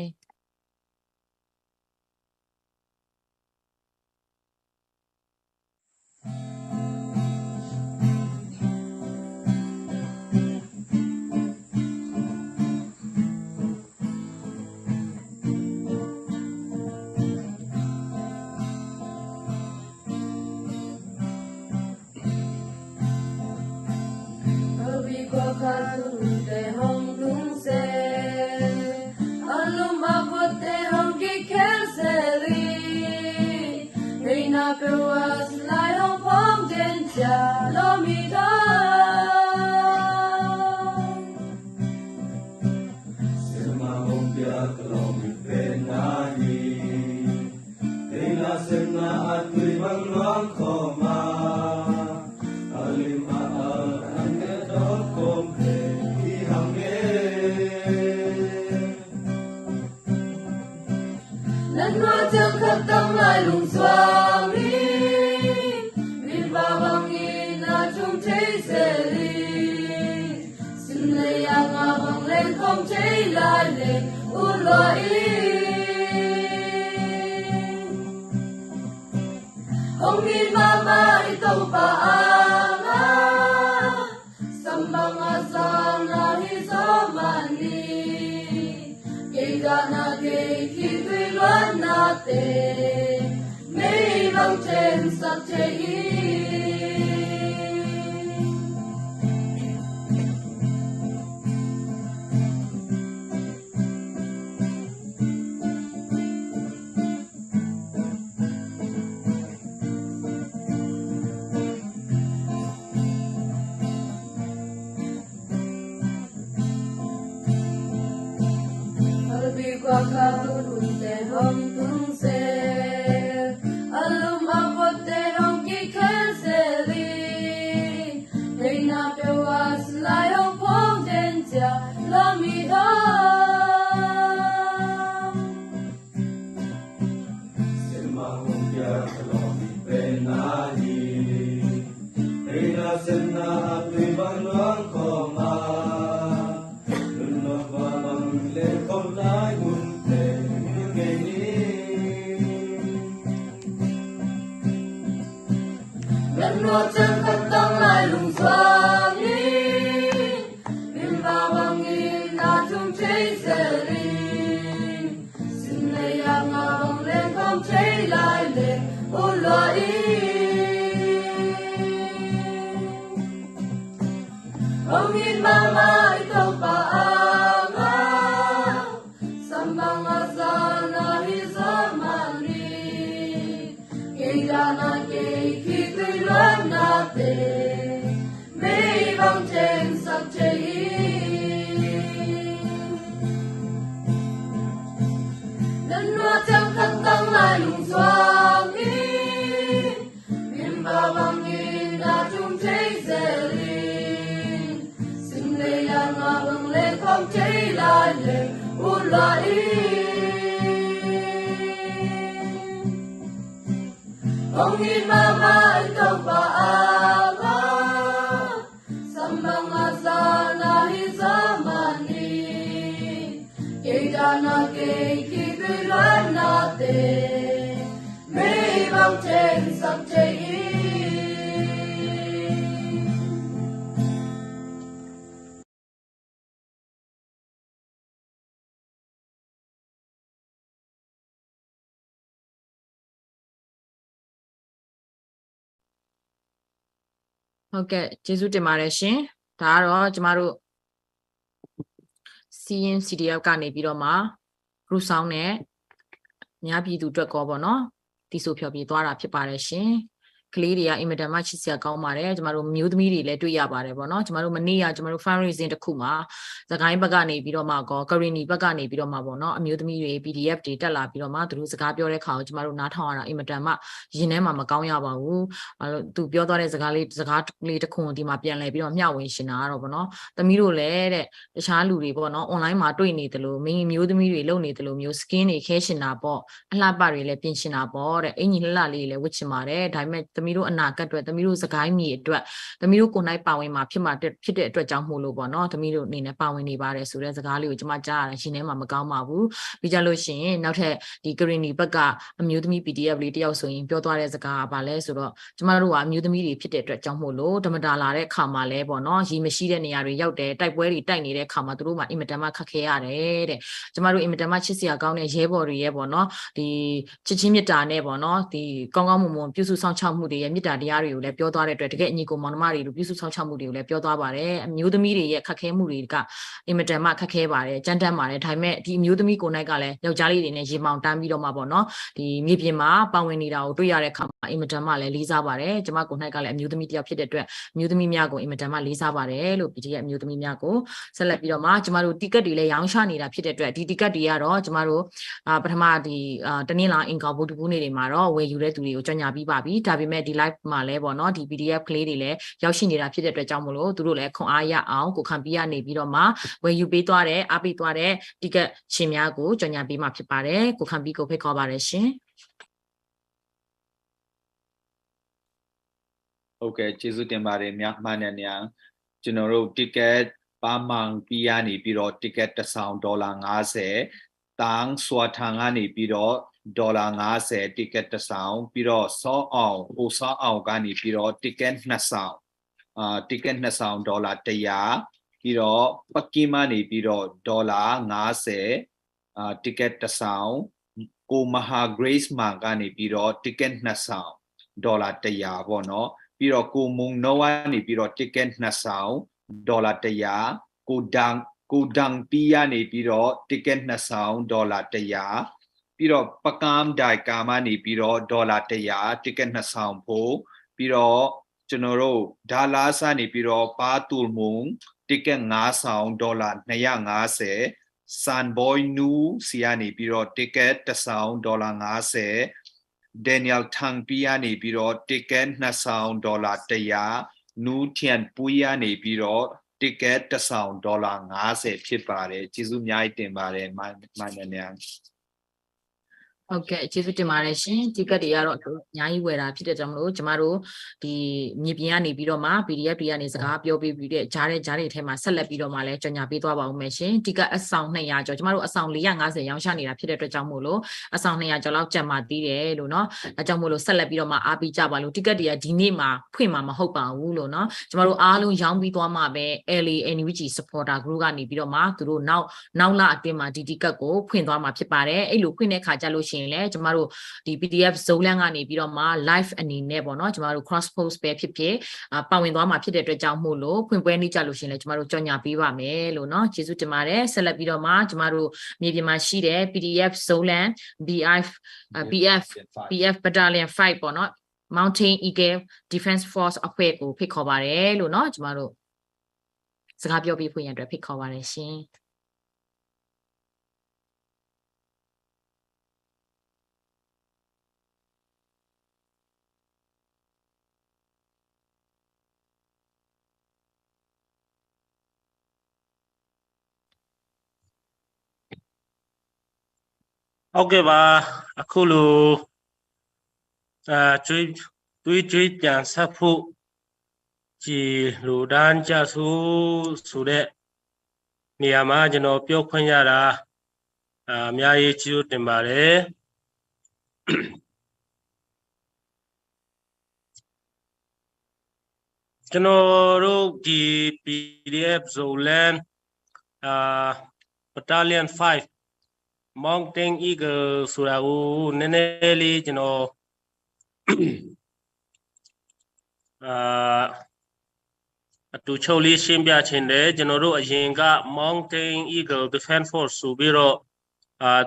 May mountains of ဟုတ်ကဲ့ကျေးဇူးတင်ပါတယ်ရှင်ဒါကတော့ကျမတို့စီရင် CDF ကနေပြီးတော့မှ group sound နဲ့များပြည်သူအတွက်ကောပေါ့နော်တီဆိုဖျော်ပြသွားတာဖြစ်ပါတယ်ရှင်ကလေးတွေကအင်မတန်မှချစ်စရာကောင်းပါတယ်ကျမတို့မျိုးသမီးတွေလည်းတွေ့ရပါတယ်ပေါ့နော်ကျမတို့မနေ့ကကျမတို့ fundraising တစ်ခုမှာသခိုင်းဘက်ကနေပြီးတော့မှကောကရီနီဘက်ကနေပြီးတော့မှပေါ့နော်အမျိုးသမီးတွေ PDF တွေတက်လာပြီးတော့မှသူတို့စကားပြောတဲ့ခါကိုကျမတို့နားထောင်ရတာအင်မတန်မှရင်ထဲမှာမကောင်းရပါဘူးသူပြောသွားတဲ့စကားလေးတစ်ခုဒီမှာပြန်လဲပြီးတော့မျှဝေရှင်တာတော့ပေါ့နော်သမီးတို့လည်းတဲ့တခြားလူတွေပေါ့နော် online မှာတွေ့နေတယ်လို့မင်းမျိုးသမီးတွေလုပ်နေတယ်လို့မျိုး skin တွေခဲရှင်တာပေါ့အလှပတွေလည်းပြင်ရှင်တာပေါ့တဲ့အင်ကြီးလှလှလေးလည်းဝတ်ချင်ပါတယ်ဒါပေမဲ့သမီးတို့အနာဂတ်အတွက်သမီးတို့စကိုင်းမြေအတွက်သမီးတို့ကိုယ်နိုင်ပါဝင်မှာဖြစ်တဲ့အတွက်ကြောင့်မို့လို့ပေါ့နော်သမီးတို့အနေနဲ့ပါဝင်နေပါတယ်ဆိုတဲ့စကားလေးကိုကျွန်မကြားရတယ်ရှင်ထဲမှာမကောင်းပါဘူးပြီးကြလို့ရှိရင်နောက်ထပ်ဒီကရင်နီဘက်ကအမျိုးသမီး PDF လေးတယောက်ဆိုရင်ပြောသွားတဲ့စကားကဘာလဲဆိုတော့ကျမတို့ကအမျိုးသမီးတွေဖြစ်တဲ့အတွက်ကြောင့်မို့လို့ဓမ္မတာလာတဲ့ခါမှာလဲပေါ့နော်ရီမရှိတဲ့နေရာတွေရောက်တယ်တိုက်ပွဲတွေတိုက်နေတဲ့ခါမှာတို့မှအင်မတန်မှခက်ခဲရတယ်တဲ့ကျမတို့အင်မတန်မှချစ်စရာကောင်းတဲ့ရဲဘော်တွေရဲ့ပေါ့နော်ဒီချစ်ချင်းမြတ်တာနဲ့ပေါ့နော်ဒီကောင်းကောင်းမွန်မွန်ပြုစုဆောင်ချောက်မှုတွေရဲ့မြတ်တာတရားတွေကိုလည်းပြောသွားတဲ့အတွက်တကယ်အညီကိုမောင်နှမတွေလိုပြုစုဆောင်ချောက်မှုတွေကိုလည်းပြောသွားပါတယ်အမျိုးသမီးတွေရဲ့ခက်ခဲမှုတွေကအင်မတန်မှခက်ခဲပါတယ်ကြမ်းတမ်းပါတယ်ဒါပေမဲ့ဒီအမျိုးသမီးကိုယ်၌ကလည်းယောက်ျားလေးတွေနဲ့ရေမောင်တန်းပြီးတော့မှပေါ့နော်ဒီမြေပြင်မှာပါဝင်နေတာကိုတွေ့ရတဲ့အခါမှာအင်မတန်မှလည်းလေးစားပါတယ်ကျမကိုယ်၌ကလည်းအမျိုးသမီးတယောက်ဖြစ်တဲ့အတွက်အမျိုးသမီးများကိုအင်မတန်မှလေးစားပါတယ်လို့ပြည်ရဲ့အမျိုးသမီးများကိုဆက်လက်ပြီးတော့မှကျမတို့တီကက်တွေလည်းရောင်းချနေတာဖြစ်တဲ့အတွက်ဒီတီကက်တွေကတော့ကျမတို့ပထမဒီတနင်္လာအင်္ဂါဗုဒ္ဓဂူးနေ့တွေမှာတော့ဝယ်ယူတဲ့သူတွေကိုကြော်ညာပြီးပါပြီဒါပေမဲ့ဒီ live မှာလည်းပေါ့နော်ဒီ PDF ကလေးတွေလည်းရောက်ရှိနေတာဖြစ်တဲ့အတွက်ကြောင့်မလို့သူတို့လည်းခွန်အားရအောင်ကိုခံပြီးရနေပြီးတော့မှဝယ်ယူပေးသွားတဲ့အားပေးသွားတဲ့တီကက်ရှင်များကိုကြော်ညာပေးမှာဖြစ်ပါတယ်ကိုခံပြီးကိုဖိတ်ခေါ်ပါတယ်ရှင်ဟုတ်ကဲ့ကျေးဇူးတင်ပါတယ်မြတ်မနဲ့ညာကျွန်တော်တို့ ticket ပါမောင်ပြီးရနေပြီးတော့ ticket တစ်ဆောင်$50တန်းစွာထံကနေပြီးတော့$50 ticket တစ်ဆောင်ပြီးတော့စောအောင်ဟိုစောအောင်ကနေပြီးတော့ ticket 2ဆောင်ticket 2ဆောင်$100ပြီးတော့ပကီမာနေပြီးတော့$50ticket တစ်ဆောင်ကိုမဟာ Grace မှာကနေပြီးတော့ ticket 2ဆောင်$100ပေါ့နော်ပြီးတော့ကိုမုံနောကနေပြီးတော့ ticket 2ဆောင်$100ကိုဒန်ပီကနေပြီးတော့ ticket 2ဆောင်$100ပြီးတော့ပကမ်ဒိုင်ကာမနေပြီးတော့$100 ticket 2ဆောင်ဖို့ပြီးတော့ကျွန်တော်တို့ဒါလာစနေပြီးတော့ပါတူမုံ ticket 5ဆောင်$250စန်ဘိုင်နူစီကနေပြီးတော့ ticket 1ဆောင်$50Daniel Thang Pia နေပြီးတော့ ticket 2ဆောင်$100နူးထန်ပူရနေပြီးတော့ ticket 1ဆောင်$50ဖြစ်ပါတယ်ကျေးဇူးအများကြီးတင်ပါတယ်မနညာဟုတ်ကဲ့ကျေးဇူးတင်ပါတယ်ရှင်ဒီကတ်တွေကတော့အများကြီးဝယ်တာဖြစ်တဲ့ကြောင့်မလို့ကျမတို့ဒီမြေပြင်ကနေပြီးတော့မှ PDF တွေကနေစကားပြောပြီးပြီးတဲ့ဂျားတွေထဲမှာဆက်လက်ပြီးတော့မှလည်းကြော်ညာပေးသွားပါဦးမယ်ရှင်ဒီကအဆောင်200ကျော်ကျမတို့အဆောင်450ရောင်းချနေတာဖြစ်တဲ့အတွက်ကြောင့်မို့လို့အဆောင်200ကျော်လောက်ကျန်ပါသေးတယ်လို့เนาะအဲကြောင့်မို့လို့ဆက်လက်ပြီးတော့မှအားပေးကြပါလို့ဒီကတ်တွေကဒီနေ့မှာဖွင့်မှာမဟုတ်ပါဘူးလို့เนาะကျမတို့အားလုံးရောင်းပြီးသွားမှာပဲ LA NUG supporter group ကနေပြီးတော့မှသူတို့နောက်လအတွင်းမှာဒီကတ်ကိုဖွင့်သွားမှာဖြစ်ပါတယ်အဲ့လိုဖွင့်တဲ့ခါကျလို့ရှိရင်လည်းကျမတို့ဒီ PDF ဇုံလန်းကနေပြီးတော့မှ live အနေနဲ့ပေါ့နော်ကျမတို့ cross post ပဲဖြစ်ဖြစ်ပါဝင်သွားမှာဖြစ်တဲ့အတွက်ကြောင့်မို့လို့ဖွင့်ပွဲနေ့ကြလို့ရှိရင်လည်းကျမတို့ကြော်ညာပေးပါမယ်လို့เนาะကျေးဇူးတင်ပါတယ်ဆက်လက်ပြီးတော့မှကျမတို့မြေပြင်မှာရှိတဲ့ PDF ဇုံလန်း BF Battalion 5ပေါ့နော် Mountain Eagle Defense Force အဖွဲ့ကိုဖိတ်ခေါ်ပါတယ်လို့เนาะကျမတို့စကားပြောပြီးဖွင့်ရတဲ့ဖိတ်ခေါ်ပါတယ်ရှင်ဟုတ်ကဲ့ပါအခုလိုတွေးပြန်ဆက်ဖို့ကြည်လူဒန်းကြဆိုတဲ့နေရာမှာကျွန်တော်ပြောခွင့်ရတာအများကြီးကျေးဇူးတင်ပါတယ်ကျွန်တော်တို့ဒီ PDF Zolan Battalion 5 Mountain Eagle ဆိုတာကိုနည်းနည်းလေးကျွန်တော် တူချုပ်လေးရှင်းပြခြင်းတယ်ကျွန်တော်တို့အရင်က Mountain Eagle Defense Force ဆိုပြီးတော့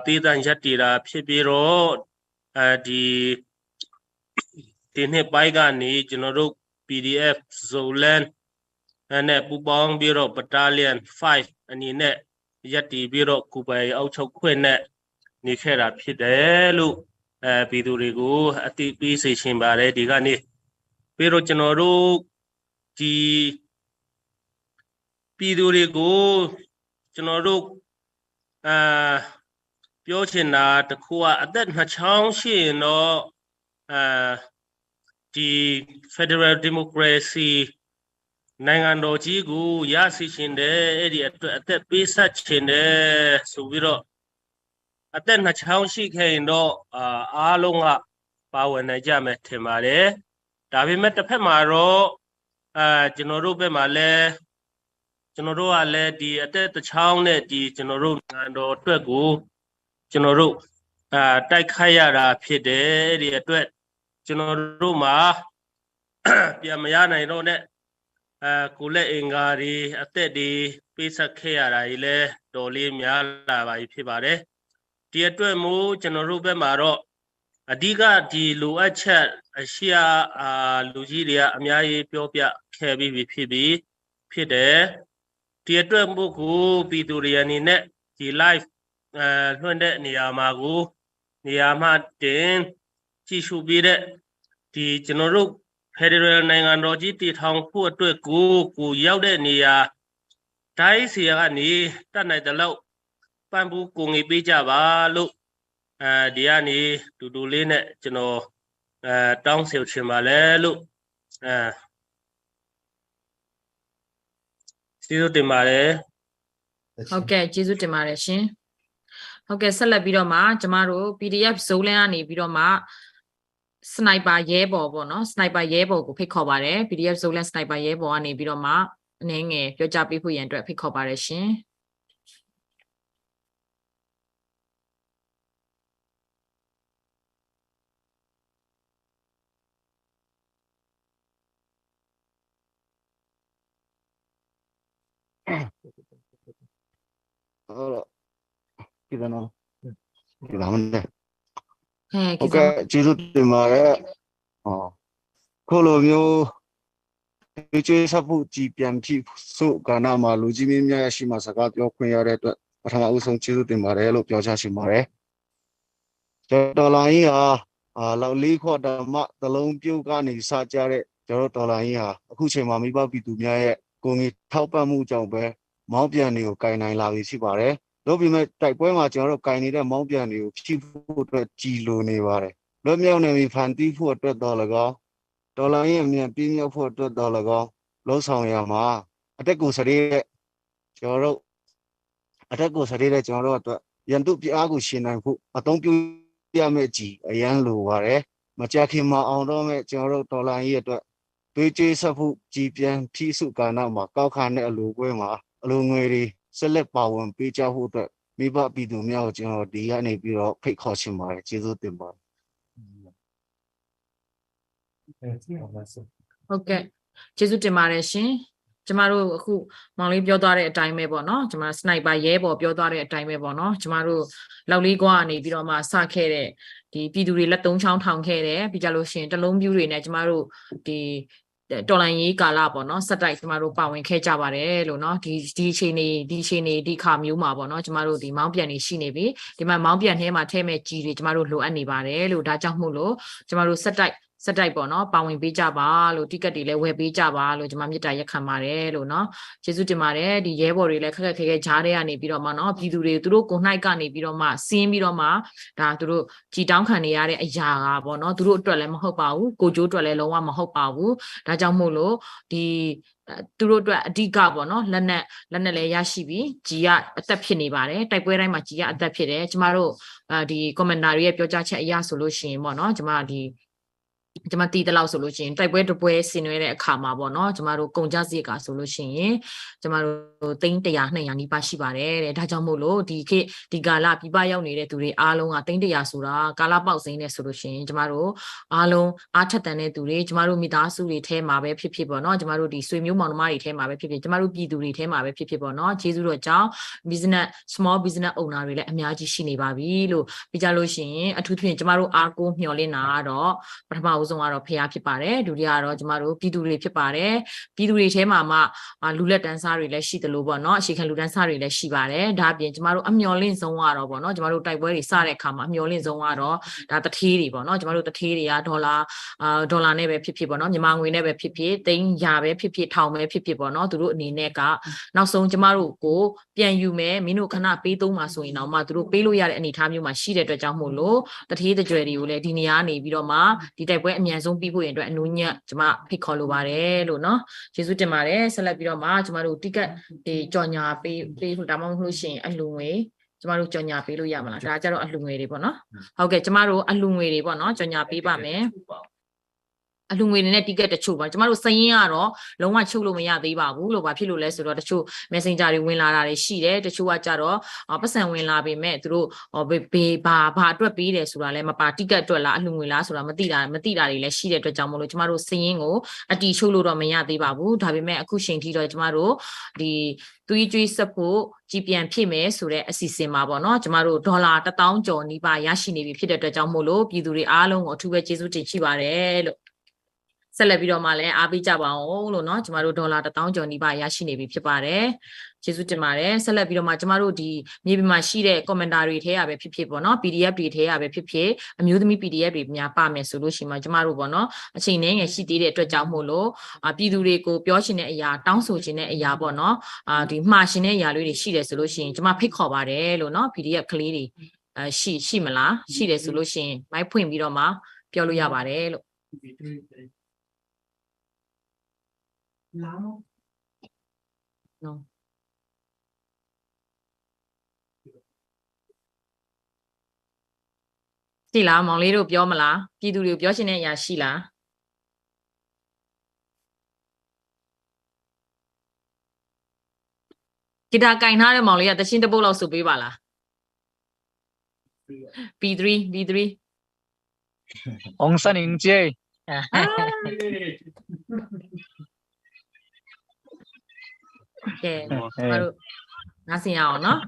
တည်တံ့ရပ်တည်တာဖြစ်ပြီးတော့ဒီနှစ်ပိုင်းကနေကျွန်တော်တို့ PDF Zoland နဲ့ပူးပေါင်းပြီးတော့ Battalion 5အနေနဲ့ရပ်တည်ပြီးတော့ကိုပိုင်အောက်ချုပ်ခွင့်နဲ့နေခဲ့တာဖြစ်တယ်လို့ပြည်သူတွေကိုအသိပေးစေချင်ပါတယ်ဒီကနေ့ပြီးတော့ကျွန်တော်တို့ဒီပြည်သူတွေကိုကျွန်တော်တို့ပြောချင်တာတခုကအသက်2ချောင်းရှိရင်တော့ဒီ Federal Democracy နိုင်ငံတော်ကြီးကိုရရှိခြင်းတဲ့အဲ့ဒီအတွက်အသက်ပေးဆက်ခြင်းတဲ့ဆိုပြီးတော့အသက်2ချောင်းရှိခဲ့ရင်တော့အားလုံးကပါဝင်နိုင်ကြမယ်ထင်ပါတယ်ဒါပေမဲ့တစ်ဖက်မှာတော့ကျွန်တော်တို့ဘက်မှာလည်းကျွန်တော်တို့ကလည်းဒီအသက်1ချောင်းနဲ့ဒီကျွန်တော်တို့နိုင်ငံတော်အတွက်ကိုကျွန်တော်တို့တိုက်ခိုက်ရတာဖြစ်တယ်အဲ့ဒီအတွက်ကျွန်တော်တို့မှာပြန်မရနိုင်တော့တဲ့ကိုလက်အင်္ဂါတွေအသက်တွေပေးဆက်ခဲ့ရတာကြီးလဲတော်လေးများလာပါပြီဖြစ်ပါတယ်ဒီအတွက်မို့ကျွန်တော်တို့ဘက်မှာတော့အဓိကဒီလိုအပ်ချက်အရှိလူကြီးတွေကအများကြီးပြောပြခဲ့ပြီးဖြစ်တယ်ဒီအတွက်မို့ကိုပြည်သူတွေအနေနဲ့ဒီ live လွှင့်တဲ့နေရာမှာတင်ကြည့်ရှုပြီးတဲ့ဒီကျွန်တော်တို့ Federal နိုင်ငံတော်ကြီးတည်ထောင်ဖို့အတွက်ကိုရောက်တဲ့နေရာတိုင်းစီကနေတတ်နိုင်တဲ့လောက်ပံ့ပိုးကူညီပေးကြပါလို့ဒီကနေတူလေးနဲ့ကျွန်တော်တောင်းဆိုချင်ပါလဲလို့ကျေးဇူးတင်ပါတယ်ဟုတ်ကဲ့ကျေးဇူးတင်ပါတယ်ရှင်ဟုတ်ကဲ့ဆက်လက်ပြီးတော့မှကျမတို့ PDF Zoland ကနေပြီးတော့မှစနိုက်ပါရဲဘော်ပေါ့နော်စနိုက်ပါရဲဘော်ကိုဖိတ်ခေါ်ပါတယ် PDF Zoland စနိုက်ပါရဲဘော်ကနေပြီးတော့မှအနည်းငယ်ပြောကြားပေးဖို့ရန်အတွက်ဖိတ်ခေါ်ပါတယ်ရှင်ဟုတ်တော့ဒီတော့ဒီလာမနေဟုတ်ကဲ့ကျေးဇူးတင်ပါတယ်ခုလိုမျိုးကျွေးဆက်ဖို့ကြည်ပြန်ဖြစ်ဆိုကဏ္ဍမှာလူကြီးမင်းများရှိမှစကားပြောခွင့်ရတဲ့အတွက်ပထမအဦးဆုံးကျေးဇူးတင်ပါတယ်လို့ပြောချင်ပါတယ်ဒေါ်လာကြီးဟာလောက်လေးခေါ်ဓမ္မသလုံးပြုတ်ကနေစကြတဲ့ကျွန်တော်ဒေါ်လာကြီးဟာအခုချိန်မှာမိဘပြည်သူများရဲ့ကိုယ်ငွေထောက်ပံ့မှုကြောင့်ပဲမောင်းပြန်တွေကိုကင်နိုင်လာပြီဖြစ်ပါတယ်လို့ပြီးမဲ့တိုက်ပွဲမှာကျွန်တော်တို့ကင်နေတဲ့မောင်းပြန်တွေကိုဖြည့်ဖို့အတွက်ကြည်လိုနေပါတယ်လွတ်မြောက်နေပြီဖန်တီးဖို့အတွက်တော့၎င်းဒေါ်လာရဲ့အမြင်ပြင်းမြောက်ဖို့အတွက်တော့၎င်းလုံးဆောင်ရမှာအတက်ကိုစရေးတဲ့ကျွန်တော်တို့အတွက်ရန်သူပြအားကိုရှင်းနိုင်ဖို့အသုံးပြုရမယ့်ကြည်အရန်လိုပါတယ်မကြခင်မှာအောင်တော့မဲ့ကျွန်တော်တို့ဒေါ်လာရဲ့အတွက်တွေးကြွေးဆက်ဖို့ကြည်ပြန်ဖြည့်စုကဏ္ဍမှာကောက်ခါတဲ့အလိုကွဲမှာအလိုငွေတွေဆက်လက်ပါဝင်ပေးကြဖို့အတွက်မိဘပြည်သူများကိုကျွန်တော်ဒီကနေပြီးတော့ဖိတ်ခေါ်ချင်ပါတယ်ကျေးဇူးတင်ပါတယ်ဟုတ်ကဲ့ကျေးဇူးတင်ပါတယ်ရှင်ကျမတို့အခုမောင်လေးပြောသွားတဲ့အတိုင်းပဲပေါ့နော်ကျမစနိုက်ပါရဲဘော်ပြောသွားတဲ့အတိုင်းပဲပေါ့နော်ကျမတို့လောက်လေးကွာကနေပြီးတော့မှစခဲ့တဲ့ဒီပြည်သူတွေလက်သုံးချောင်းထောင်ခဲ့တယ်ပြီးကြလို့ရှိရင်တလုံးပြူတွေနဲ့ကျမတို့ဒီတော်လိုင်းရေးကာလပေါ့နော်စက်တိုက်ကျမတို့ပါဝင်ခဲ့ကြပါတယ်လို့နော်ဒီအချိန်နေဒီခါမျိုးမှာပေါ့နော်ကျမတို့ဒီမောင်းပြန်နေရှိနေပြီဒီမှာမောင်းပြန်ထဲမှာထဲမဲ့ကြီးတွေကျမတို့လိုအပ်နေပါတယ်လို့ဒါကြောင့်မို့လို့ကျမတို့စက်တိုက်ပေါ့နော်ပါဝင်ပေးကြပါလို့တိကက်တွေလည်းဝယ်ပေးကြပါလို့ကျွန်မမြစ်တာရက်ခံပါတယ်လို့နော်ကျေးဇူးတင်ပါတယ်ဒီရဲဘော်တွေလည်းခက်ခက်ခဲခဲဂျားတွေကနေပြီးတော့မှနော်ပြည်သူတွေသူတို့ကိုနှိုက်ကနေပြီးတော့မှစင်းပြီးတော့မှဒါသူတို့ကြည်တောင်းခံနေရတဲ့အရာကပေါ့နော်သူတို့အတွက်လည်းမဟုတ်ပါဘူးကိုကျိုးအတွက်လည်းလုံးဝမဟုတ်ပါဘူးဒါကြောင့်မို့လို့ဒီသူတို့အတွက်အဓိကပေါ့နော်လက်နက်လည်းရရှိပြီးကြီးကအသက်ဖြစ်နေပါတယ်တိုက်ပွဲတိုင်းမှာကြီးကအသက်ဖြစ်တယ်ကျမတို့ဒီ commander ရဲ့ပြောကြားချက်အရဆိုလို့ရှိရင်ပေါ့နော်ကျမဒီ จะมาตีตะเราโซลูชันแต่เว้สินไว้ในข่าวมาบ่เนาะจะมาดูกงจักรกาโซลูชันจะมาดูติ้ง100 200นี่ပါရှိပါတယ်ဒါကြောင့်မို့လို့ဒီကာလပြပရောက်နေတဲ့သူတွေအားလုံးကติ้ง100ဆိုတာကာလပေါက်စိမ့်နေဆိုလို့ရှိရင်ကျမတို့အားလုံးအားထက်တန်တဲ့သူတွေကျမတို့မိသားစုတွေထဲမှာပဲဖြစ်ဖြစ်ပေါ့เนาะကျမတို့ဒီဆွေမျိုးမောင်နှမတွေထဲမှာပဲဖြစ်ဖြစ်ကျမတို့ပြည်သူတွေထဲမှာပဲဖြစ်ဖြစ်ပေါ့เนาะကျေးဇူးတော်ကြောင့် business small business owner တွေလည်းအများကြီးရှိနေပါပြီလို့ပြကြလို့ရှိရင်အထူးသဖြင့်ကျမတို့အားကိုးမျှော်လင့်တာကတော့ပထမဦးဆုံးကတော့ဖရားဖြစ်ပါတယ်ဒုတိယကတော့ကျမတို့ပြည်သူတွေဖြစ်ပါတယ်ပြည်သူတွေထဲမှာမှလူလက်တန်းစားတွေလည်းရှိတယ်လို့ပေါ့เนาะအရှိခံလူတန်းစားတွေလည်းရှိပါတယ်ဒါအပြင်ကျမတို့အမျှော်လင့်ဆုံးကတော့ပေါ့เนาะကျမတို့တိုက်ပွဲတွေစတဲ့အခါမှာအမျှော်လင့်ဆုံးကတော့ဒါတထေးတွေပေါ့เนาะကျမတို့တထေးတွေကဒေါ်လာနဲ့ပဲဖြစ်ဖြစ်ပေါ့เนาะမြန်မာငွေနဲ့ပဲဖြစ်ဖြစ်သိန်းရာပဲဖြစ်ဖြစ်ထောင်ပဲဖြစ်ဖြစ်ပေါ့เนาะသူတို့အနေနဲ့ကနောက်ဆုံးကျမတို့ကိုပြန်ယူမယ်မင်းတို့ခဏပေးသုံးပါဆိုရင်တော့မှသူတို့ပေးလို့ရတဲ့အနေအထားမျိုးမှာရှိတဲ့အတွက်ကြောင့်မို့လို့တထေးတကြွယ်တွေကိုလည်းဒီနေရာနေပြီးတော့မှဒီတိုက်ပွဲအမြန်ဆုံးပြီးဖို့ရင်အတွက်အနူးညံ့ကျမဖိတ်ခေါ်လိုပါတယ်လို့เนาะကျေးဇူးတင်ပါတယ်ဆက်လက်ပြီးတော့မှကျမတို့တိကတ်ဒီကြော်ညာပေးဒါမှမဟုတ်လို့ရှိရင်အလှငွေကျမတို့ကြော်ညာပေးလို့ရမလားဒါကြတော့အလှငွေတွေပေါ့နော်ဟုတ်ကဲ့ကျမတို့အလှငွေတွေပေါ့နော်ကြော်ညာပေးပါမယ်အလှငွေတွေနဲ့တိကက်တချို့ပါကျမတို့စရင်ကတော့လုံးဝချုပ်လို့မရသေးပါဘူးလို့ဘာဖြစ်လို့လဲဆိုတော့တချို့ messenger တွေဝင်လာတာတွေရှိတယ်တချို့ကကြတော့ပတ်စံဝင်လာပေမဲ့သူတို့ဘာအတွက်ပေးတယ်ဆိုတာလည်းမပါတိကက်အတွက်လားအလှငွေလားဆိုတာမသိတာတွေလည်းရှိတဲ့အတွက်ကြောင့်မလို့ကျမတို့စရင်ကိုအတီချုပ်လို့တော့မရသေးပါဘူးဒါပေမဲ့အခုချိန်ထိတော့ကျမတို့ဒီသွေးကြွေးဆက်ဖို့ကြည်ပြန်ဖြစ်မယ်ဆိုတဲ့အစီအစဉ်မှာပေါ့နော်ကျမတို့ဒေါ်လာ1000ကျော်နီးပါးရရှိနေပြီဖြစ်တဲ့အတွက်ကြောင့်မို့လို့ပြည်သူတွေအားလုံးကိုအထူးပဲကျေးဇူးတင်ရှိပါတယ်လို့ဆက်လက်ပြီးတော့မှလည်းအားပေးကြပါအောင်လို့เนาะကျမတို့ဒေါ်လာ1000ကျော်နီးပါးရရှိနေပြီဖြစ်ပါတယ်ကျေးဇူးတင်ပါတယ်ဆက်လက်ပြီးတော့မှကျမတို့ဒီမြေပြင်မှာရှိတဲ့ commenter တွေထဲရပဲဖြစ်ဖြစ်ပေါ့เนาะ PDF တွေထဲရပဲဖြစ်ဖြစ်အမျိုးသမီး PDF တွေများပါမယ်ဆိုလို့ရှိမှကျမတို့ပေါ့เนาะအချိန်နဲ့ငယ်ရှိသေးတဲ့အတွက်ကြောင့်မို့လို့ပြည်သူတွေကိုပြောရှင်တဲ့အရာတောင်းဆိုခြင်းတဲ့အရာပေါ့เนาะဒီမှားရှင်တဲ့အရာလေးတွေရှိတယ်ဆိုလို့ရှိရင်ကျမဖိတ်ခေါ်ပါတယ်လို့เนาะ PDF ကလေးတွေရှိမလားရှိတယ်ဆိုလို့ရှိရင်မိုက်ဖွင့်ပြီးတော့မှပြောလို့ရပါတယ်လို့No. ရှိလားမောင်လေးတို့ပြောမလားပြည်သူတွေကိုပြောရှင်တဲ့အရာရှိလားဂီတာကင်ထားတဲ့မောင်လေးကတရှင်းတပုတ်လောက်ဆိုပေးပါလား B3 အောင်စနင်းကျေကဲကျမတို့နားဆင်ရအောင်နော်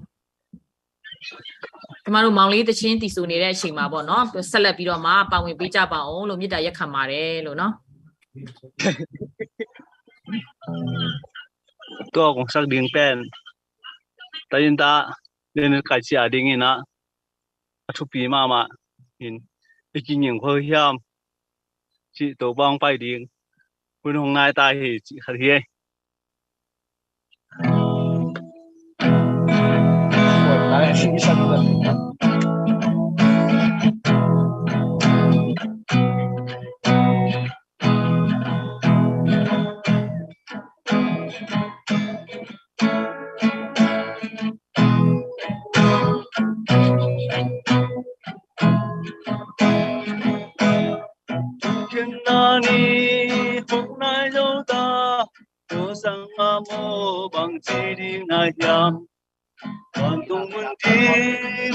ကျမတို့မောင်လေးတချင်းတီဆိုနေတဲ့အချိန်မှာပေါ့နော်ဆက်လက်ပြီးတော့မှပါဝင်ပေးကြပါအောင်လို့မေတ္တာရက်ခံပါတယ်လို့နော်ก็ของสักดิ่งเป็นแต่ยินตาเรื่องการเสียดิ่งนะทุกปีมาเห็นไปกินอย่างเพื่อเฮียมที่ตัวบ้องไปดิ่งคุณของนายตายเหตุขัดเฮียความตรงมันที่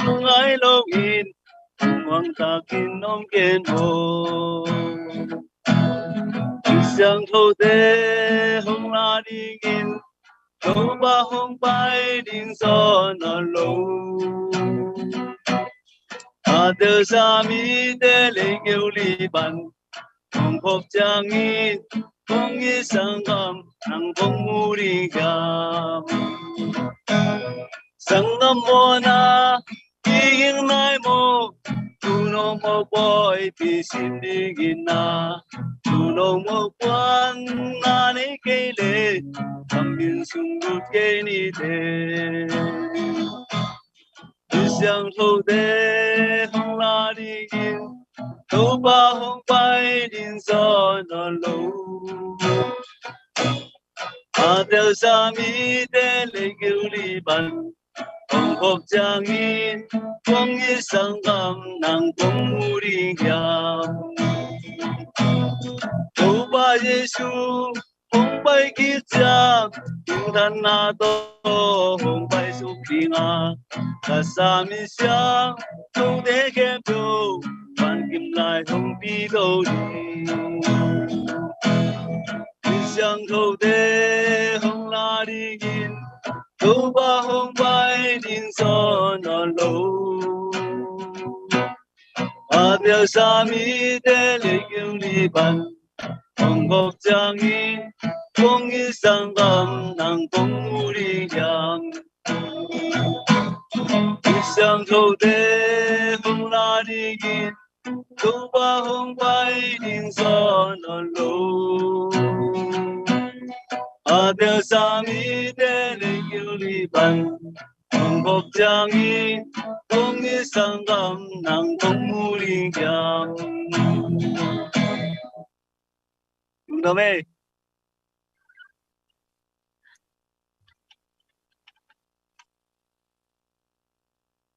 มึงไอ้โลกอินหวังตากินน้องเกณฑ์โหเสียงโทเตห้องลาดิกินโลบะห้องไปดิ่งซอนอโลอาเดสามีเตเลเกวลีบันห้องพบจางอินคงยิสังกำนังคงมูริกามSangamona, iging nai mo, tuno mo boy, pisim digina, tuno mo kwan, nani kele, kambin sungut keni te. Isyang thode, hong la digin, toba hong pai din son alo. Adel sami te leguli ban. Hong Kong Jangin, Kong Isang Gam, Nang Kong Muri Gyam. 都把耶稣红白给家，平坦那多红白手平安，那三面香都得看表，万金来红比斗里，香口的红拉的银，都把红白领上那路。阿条沙米的里有里班，红国将军，公益上岗，能公务力量。乡口的红拉的银，都把红白领上那路。阿条沙米的里有里班。红国将军，公益上岗，能公务力量。听到没？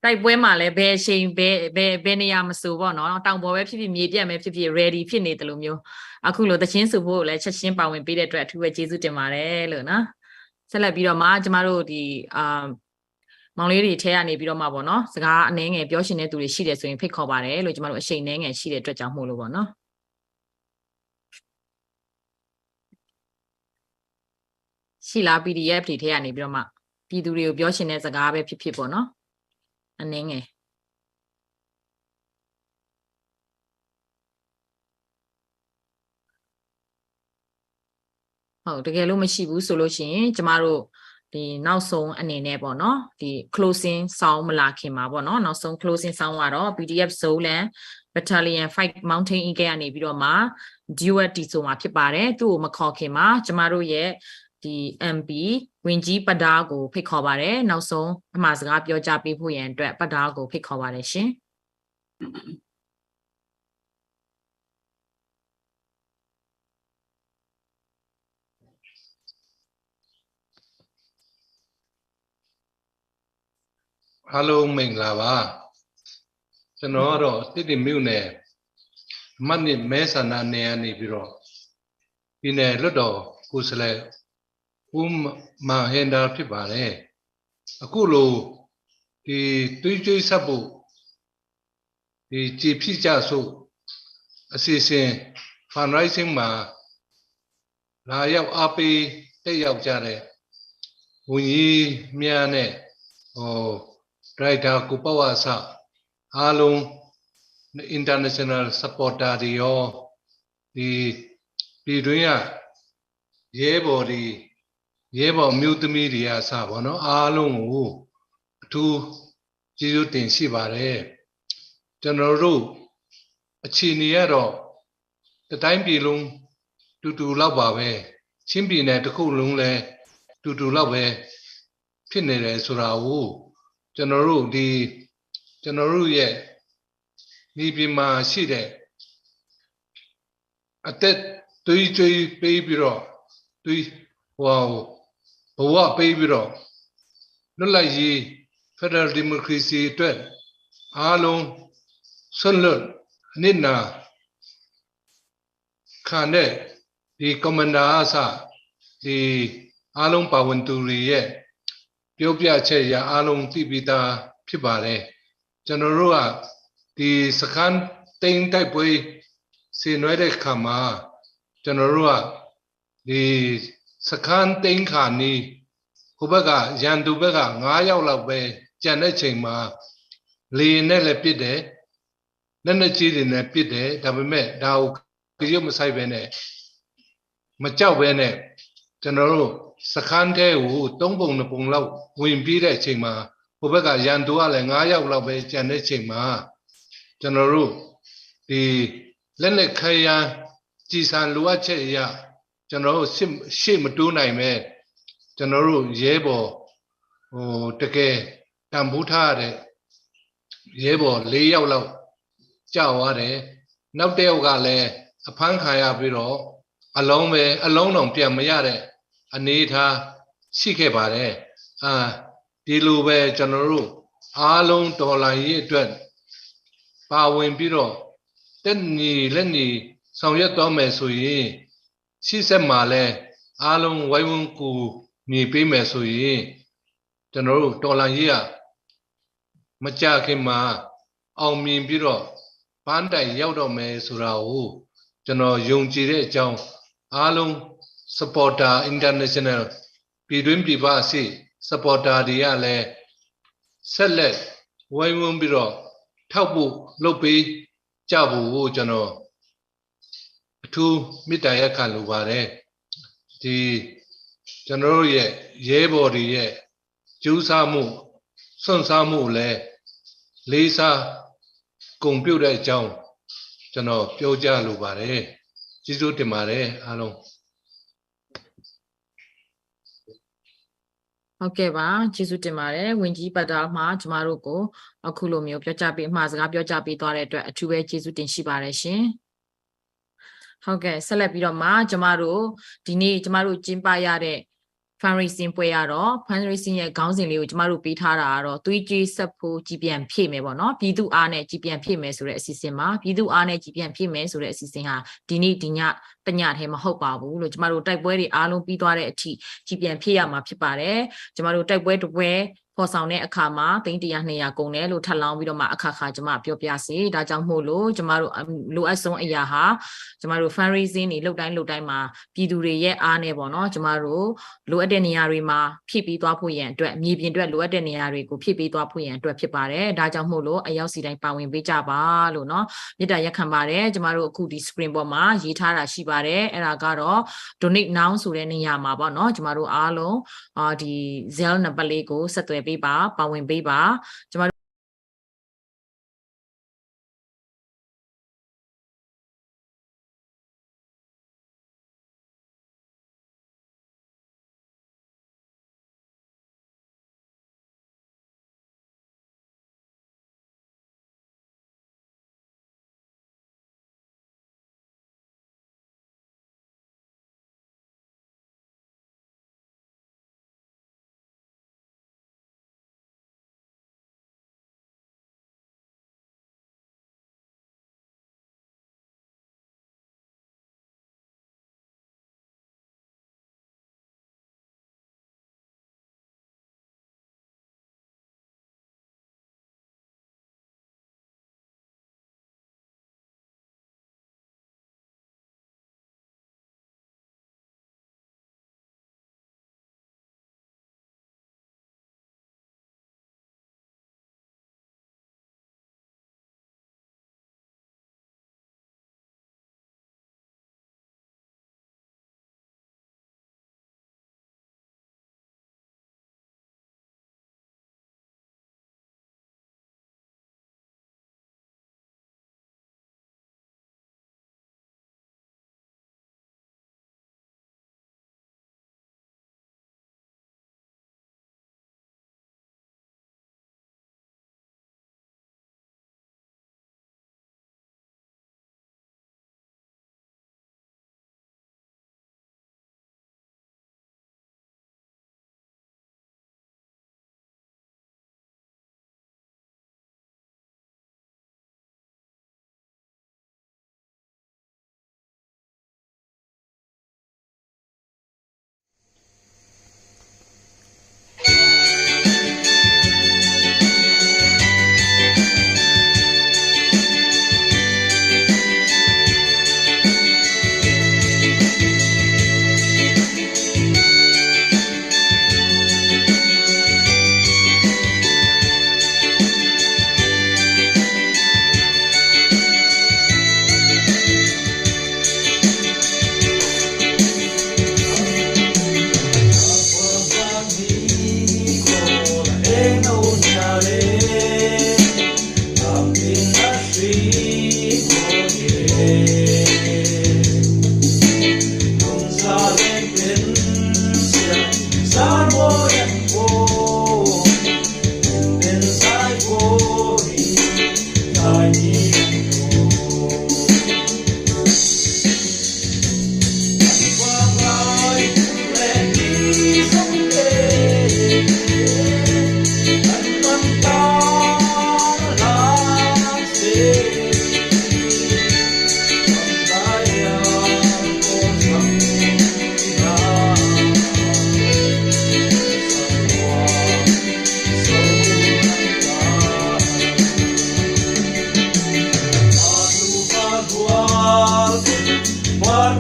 တိုက်ပွဲမှာလည်းဘယ်အချိန်ဘယ်နေရာမဆိုပေါ့နော်တောင်ပေါ်ပဲဖြစ်ဖြစ်မြေပြတ်ပဲဖြစ်ဖြစ် ready ဖြစ်နေတယ်လို့မျိုးအခုလိုသချင်းဆိုဖို့လည်းချက်ချင်းပါဝင်ပေးတဲ့အတွက်အထူးပဲကျေးဇူးတင်ပါတယ်လို့နော်ဆက်လက်ပြီးတော့မှကျမတို့ဒီမောင်လေးတွေထဲကနေပြီးတော့မှပေါ့နော်စကားအနှဲငယ်ပြောရှင်တဲ့သူတွေရှိတယ်ဆိုရင်ဖိတ်ခေါ်ပါတယ်လို့ကျမတို့အချိန်နှဲငယ်ရှိတဲ့အတွက်ကြောင့်မို့လို့ပေါ့နော်ရှိလား PDF တွေထဲကနေပြီးတော့မှပြည်သူတွေကိုပြောရှင်တဲ့စကားပဲဖြစ်ဖြစ်ပေါ့နော်အနှဲငယ်ဟုတ်တကယ်လို့မရှိဘူးဆိုလို့ရှိရင်ကျမတို့ဒီနောက်ဆုံးအနေနဲ့ပေါ့နော်ဒီ closing song မလာခင်မှာပေါ့နော်နောက်ဆုံး closing song ကတော့ PDF Zoland Battalion 5 Mountain Eagle ကနေပြီးတော့မှ duet တီဆိုမှာဖြစ်ပါတယ်သူ့ကိုမခေါ်ခင်မှာကျမတို့ရဲ့ဒီ MP ဝင်ကြီးပဒါကိုဖိတ်ခေါ်ပါတယ်နောက်ဆုံးအမှားစကားပြောကြပေးဖို့ရန်အတွက်ပဒါကိုဖိတ်ခေါ်ပါတယ်ရှင်အားလုံးမင်္ဂလာပါကျွန်တော်ကတော့တစ်တိမြို့နယ်မတ်နစ်မဲဆန္ဒနယ်ကနေပြီးတော့ဒီနယ်လွတ်တော်ကိုယ်စားလှယ်ဦးမဟင်ဒါဖြစ်ပါတယ်အခုလိုဒီတွေးကြွေးဆက်ဖို့ဒီကြည်ဖြစ်ကြဆိုအစီအစဉ် fundraising မှာလာရောက်အားပေးတက်ရောက်ကြတဲ့ဝန်ကြီးများနဲ့ဒရိုက်တာကိုပဝါဆအားလုံး international supporter တွေရောဒီပြည်တွင်းကရဲဘော်မျိုးသမီးတွေအစပါနော်အားလုံးကိုအထူးကျေးဇူးတင်ရှိပါတယ်ကျွန်တော်တို့အခြေအနေကတော့တတိုင်းပြည်လုံးတူတူလောက်ပါပဲချင်းပြည်နယ်တစ်ခုလုံးလည်းတူတူလောက်ပဲဖြစ်နေတယ်ဆိုတာကိုကျွန်တော်တို့ရဲ့ဒီပြည်မှာရှိတဲ့အသက်တွေးကြွေးပေးပြီးတော့ဘဝပေးပြီးတော့လွတ်လပ်ရေး Federal Democracy အတွက်အားလုံးဆွတ်လွတ်နစ်နာခံတဲ့ဒီ Commander အစဒီအားလုံးပါဝင်သူတွေရဲ့ပြောပြချက်ရအားလုံးသိပြီးသားဖြစ်ပါတယ်ကျွန်တော်တို့ကဒီစခန်းတိမ်တိုက်ပွဲဆင်နွှဲတဲ့ခါမှာကျွန်တော်တို့ကဒီစခန်းတိမ်ခါနီးဟိုဘက်ကရန်သူဘက်က9ယောက်လောက်ပဲကြံတဲ့ချိန်မှာလေနဲ့လည်းပစ်တယ်လက်နက်ကြီးတွေနဲ့ပစ်တယ်ဒါပေမဲ့ဒါကိုကြရုပ်မဆိုင်ပဲနဲ့မကြောက်ပဲနဲ့ကျွန်တော်တို့စခန်းထဲကို3ပုံ2ပုံလောက်ဝင်ပြီးတဲ့အချိန်မှာဟိုဘက်ကရန်သူကလည်း9ယောက်လောက်ပဲကြံတဲ့ချိန်မှာကျွန်တော်တို့ဒီလက်လက်ခဲယမ်းကြည်စံလိုအပ်ချက်အရကျွန်တော်တို့ရှေ့မတိုးနိုင်ပဲကျွန်တော်တို့ရဲဘော်တကယ်တန်ဖိုးထားတဲ့ရဲဘော်4ယောက်လောက်ကြာသွားတယ်နောက်တစ်ယောက်ကလည်းအဖမ်းခံရပြီးတော့အလုံးတော့ပြန်မရတဲ့အနေထားရှိခဲ့ပါတယ်ဒီလိုပဲကျွန်တော်တို့အားလုံးဒေါ်လာရေးအတွက်ပါဝင်ပြီးတော့တက်ညီလက်ညီ ဆောင်ရွက်သွားမယ်ဆိုရင်ရှေ့ဆက်မှာလဲအားလုံးဝိုင်းဝန်းကူညီပေးမယ်ဆိုရင်ကျွန်တော်တို့တော်လှန်ရေးကမကြခင်မှာအောင်မြင်ပြီးတော့ပန်းတိုင်ရောက်တော့မယ်ဆိုတာကိုကျွန်တော်ယုံကြည်တဲ့အကြောင်းအားလုံး supporter international ပြည်တွင်းပြည်ပအစီ supporter တွေကလည်းဆက်လက်ဝိုင်းဝန်းပြီးတော့ထောက်ဖို့လုပ်ပေးကြဖို့ကိုကျွန်တော်အထူးမေတ္တာရပ်ခံလိုပါတယ်ဒီကျွန်တော်တို့ရဲ့ရဲဘော်တွေရဲ့ကြိုးစားမှုစွန့်စားမှုလည်းလေးစားဂုဏ်ပြုတဲ့အကြောင်းကျွန်တော်ပြောကြားလိုပါတယ်ကျေးဇူးတင်ပါတယ်အားလုံးဟုတ်ကဲ့ပါကျေးဇူးတင်ပါတယ်ဝင်ကြီးပတ်တာမှာကျမတို့ကိုအခုလိုမျိုးပြောကြားပေးအမှားစကားပြောကြားပေးသွားတဲ့အတွက်အထူးပဲကျေးဇူးတင်ရှိပါတယ်ရှင်ဟုတ်ကဲ့ဆက်လက်ပြီးတော့မှကျမတို့ဒီနေ့ကျမတို့ကျင်းပရတဲ့ fundraising ပွဲရတော့ fundraising ရဲ့ခေါင်းစဉ်လေးကိုကျမတို့ပေးထားတာကတော့သွေးကြွေးဆက်ဖို့ကြည်ပြန်ဖြည့်မယ်ပေါ့နော်ပြည်သူအားနဲ့ကြည်ပြန်ဖြည့်မယ်ဆိုတဲ့အစီအစဉ်မှာပြည်သူအားနဲ့ကြည်ပြန်ဖြည့်မယ်ဆိုတဲ့အစီအစဉ်ဟာဒီနေ့ဒီညတညထဲမဟုတ်ပါဘူးလို့ကျမတို့တိုက်ပွဲတွေအားလုံးပြီးသွားတဲ့အထိကြည်ပြန်ဖြည့်ရမှာဖြစ်ပါတယ်ကျမတို့တိုက်ပွဲတစ်ပွဲဖော်ဆောင်တဲ့အခါမှာ300 200ကုန်တယ်လို့ထပ်လောင်းပြီးတော့မှအခါခါကျမပြောပြစေဒါကြောင့်မို့လို့ကျမတို့လိုအပ်ဆုံးအရာဟာကျမတို့ fundraising တွေလုပ်တိုင်းမှာပြည်သူတွေရဲ့အားနဲ့ပေါ့နော်ကျမတို့လိုအပ်တဲ့နေရာတွေမှာဖြည့်ပြီးသွားဖို့ရန်အတွက်မြေပြင်အတွက်လိုအပ်တဲ့နေရာတွေကိုဖြည့်ပြီးသွားဖို့ရန်အတွက်ဖြစ်ပါတယ်ဒါကြောင့်မို့လို့အရောက်စီတိုင်းပါဝင်ပေးကြပါလို့เนาะမေတ္တာရက်ခံပါတယ်ကျမတို့အခုဒီ screen ပေါ်မှာရေးထားတာရှိပါတယ်အဲ့ဒါကတော့ donate now ဆိုတဲ့နေရာမှာပေါ့เนาะကျမတို့အားလုံးဒီ Zelle နံပါတ်လေးကိုဆက်သွယ်ပေးပါပါဝင်ပေးပါကျမ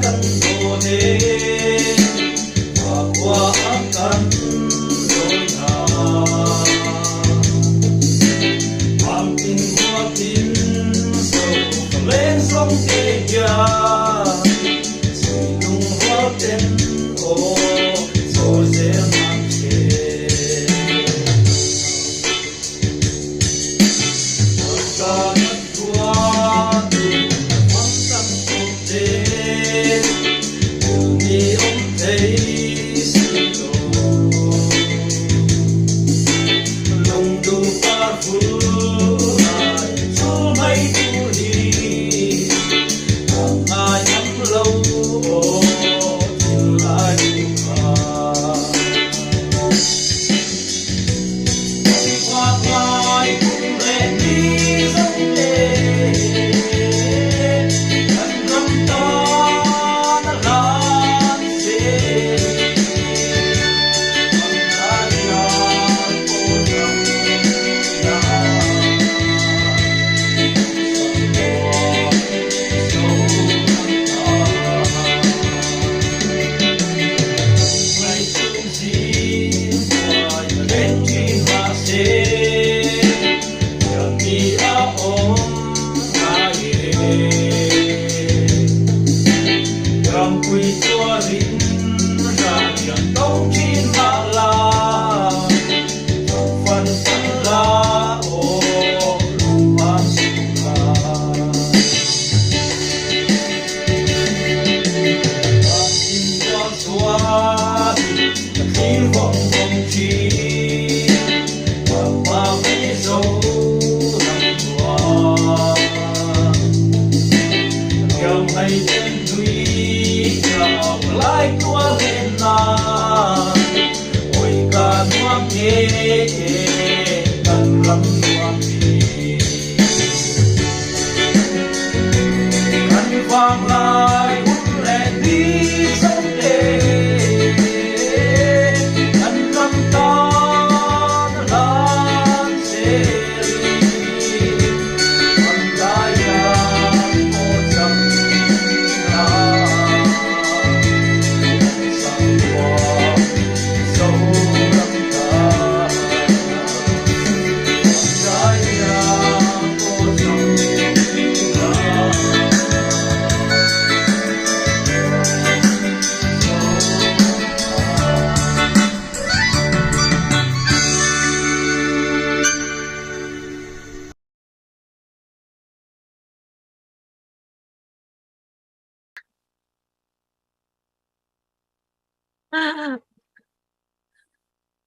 กันโดเดว่ากันโดยหาความจริงหัวทิ้งโซ่เล่นส่งเกียร์สิ่งลุงหัวเต็มโอโซ่เสียมันเชการตัว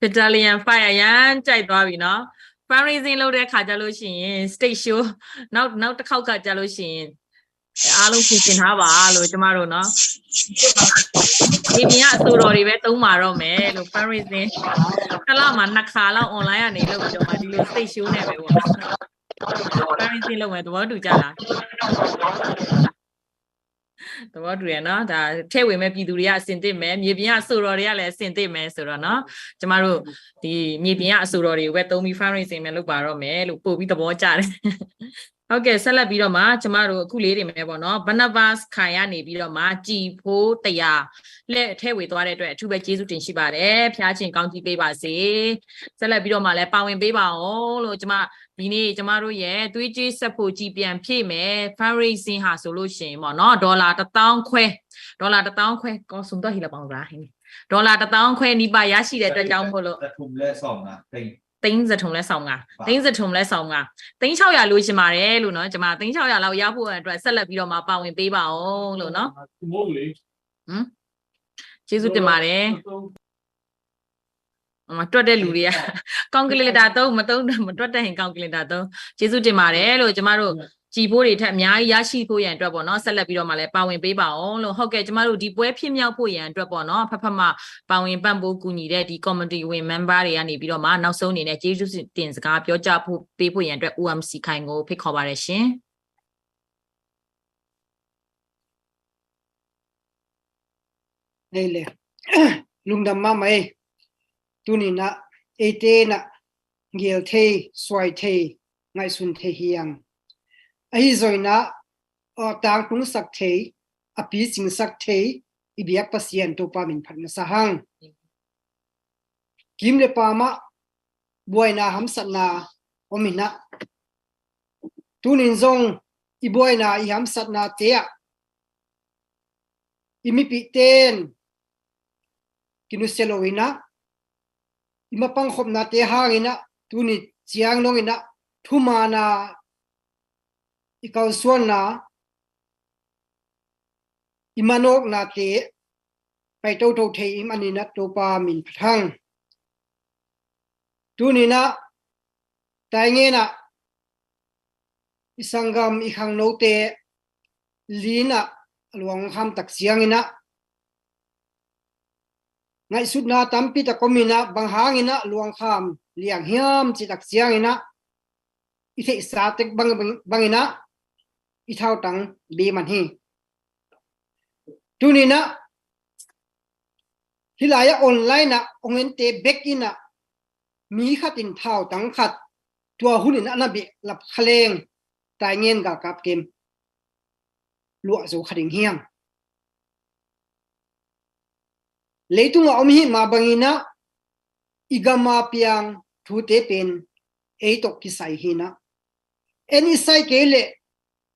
Italian fire ရမ်းကြိုက်သွားပြီနော် fundraising လုပ်တဲ့ခါကြလို့ရှိရင် stage show နောက်တစ်ခေါက်ကကြလို့ရှိရင်အားလုံးပြင်ဆင်ထားပါလို့ကျမတို့နော်ဒီမြတ်အစိုးရတွေပဲသုံးပါတော့မယ်လို့ fundraising တစ်လမှာ2ခါလောက် online ကနေလုပ်ပြီးတော့မှဒီလို stage show နဲ့ပဲပေါ့ fundraising လုပ်မယ်သဘောတူကြလားသဘောတူရနော်ဒါထဲ့ဝင်မဲ့ပြည်သူတွေကအစင်သစ်မယ်မြေပြင်ကအစိုးရတွေကလည်းအစင်သစ်မယ်ဆိုတော့နော်ကျမတို့ဒီမြေပြင်ကအစိုးရတွေကိုပဲသုံးပြီး fundraising မယ်လုပ်ပါတော့မယ်လို့ပို့ပြီးသဘောကျတယ်ဟုတ်ကဲ့ဆက်လက်ပြီးတော့မှကျမတို့အခုလေးတွေမယ်ပေါ့နော်ဘနဗတ်ခိုင်ရနေပြီးတော့မှကြည်ဖိုးတရားလက်ထဲ့ဝေသွားတဲ့အတွက်အထူးပဲကျေးဇူးတင်ရှိပါတယ်ဖျားချင်းကောင်းကြီးပေးပါစေဆက်လက်ပြီးတော့မှလည်းပါဝင်ပေးပါအောင်လို့ကျမဒီနေ့ကျမတို့ရဲ့သွေးကြေးဆက်ဖို့ကြည်ပြန်ဖြည့်မယ် fundraising ဟာဆိုလို့ရှိရင်ပေါ့နော်ဒေါ်လာ1000ခွဲကောစုံတော့ဟိလာပေါင်းလားဟင်းဒေါ်လာ1000ခွဲနိပါရရှိတဲ့အတွက်ကြောင့်မို့လို့ထုံလဲဆောင်တာသိန်းစထုံလဲဆောင်တာသိန်း600လို့ရှင်ပါတယ်လို့နော်ကျမသိန်း600လောက်ရဖို့အတွက်ဆက်လက်ပြီးတော့မှပါဝင်ပေးပါအောင်လို့နော်ကျေးဇူးတင်ပါတယ်တွက်တဲ့လူတွေကကော်ကလီတာသုံးမတွက်တဲ့ဟင်ကော်ကလီတာသုံးကျေးဇူးတင်ပါတယ်လို့ကျမတို့ကြည်ဖို့တွေထက်အများကြီးရရှိဖို့ရန်အတွက်ပေါ့နော်ဆက်လက်ပြီးတော့မှလည်းပါဝင်ပေးပါအောင်လို့ဟုတ်ကဲ့ကျမတို့ဒီပွဲဖြစ်မြောက်ဖို့ရန်အတွက်ပေါ့နော်ဖဖမပါဝင်ပံ့ပိုးကူညီတဲ့ဒီ community ဝင် member တွေကနေပြီးတော့မှနောက်ဆုံးအနေနဲ့ကျေးဇူးတင်စကားပြောကြဖို့ပေးဖို့ရန်အတွက် OMC ခိုင်ကိုဖိတ်ခေါ်ပါတယ်ရှင်လေလုံဒမမေตุนินะเอเตนะเกียวเทสวยเทไงสุนเทเฮียงไอซอยนะตางตุงสักเท api sing sak thei ibiak pasien to pa min phan sa hang kim le pa ma buaina ham satna omina tunin zong i buaina I ham satna tea imi pi ten kinuseloina ima pang khopna te hangina tuni chiang longina thumana ikaw suana imanok na te pai to to thei imanina to pa min phang tunina taingena isangam ikhang no te lina luang ham tak siangina ngai sutna tampi ta komina banghangina luang kham liang hiam chi tak siangina ithe satek bangina ithau tang be man hi tunina hilaya online na ongente bekina mi khatin thau tang khat tua hunin anabi lap khaleng taingen ga kap kem lua zo khading hiam leitunga omhi ma bangina igama piang thute pen eitok ki sai hina eni sai kele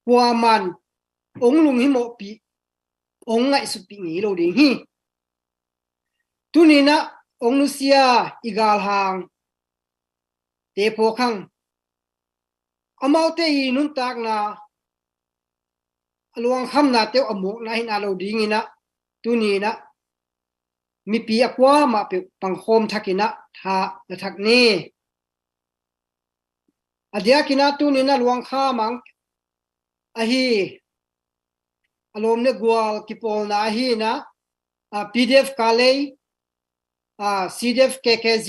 kwaman onglung hi mo pi ongai su pi ngi lo ding hi tunina ongnusia igal hang te po khang amaute I nun tak na luang kham na te amok na hin alo dingina tunina mi pi akwa ma pe pangkhom thakina tha na thakni adia kina tunina luang kha mang ahi alom ne gwal kipol na hi na pdf kalei cdf kkg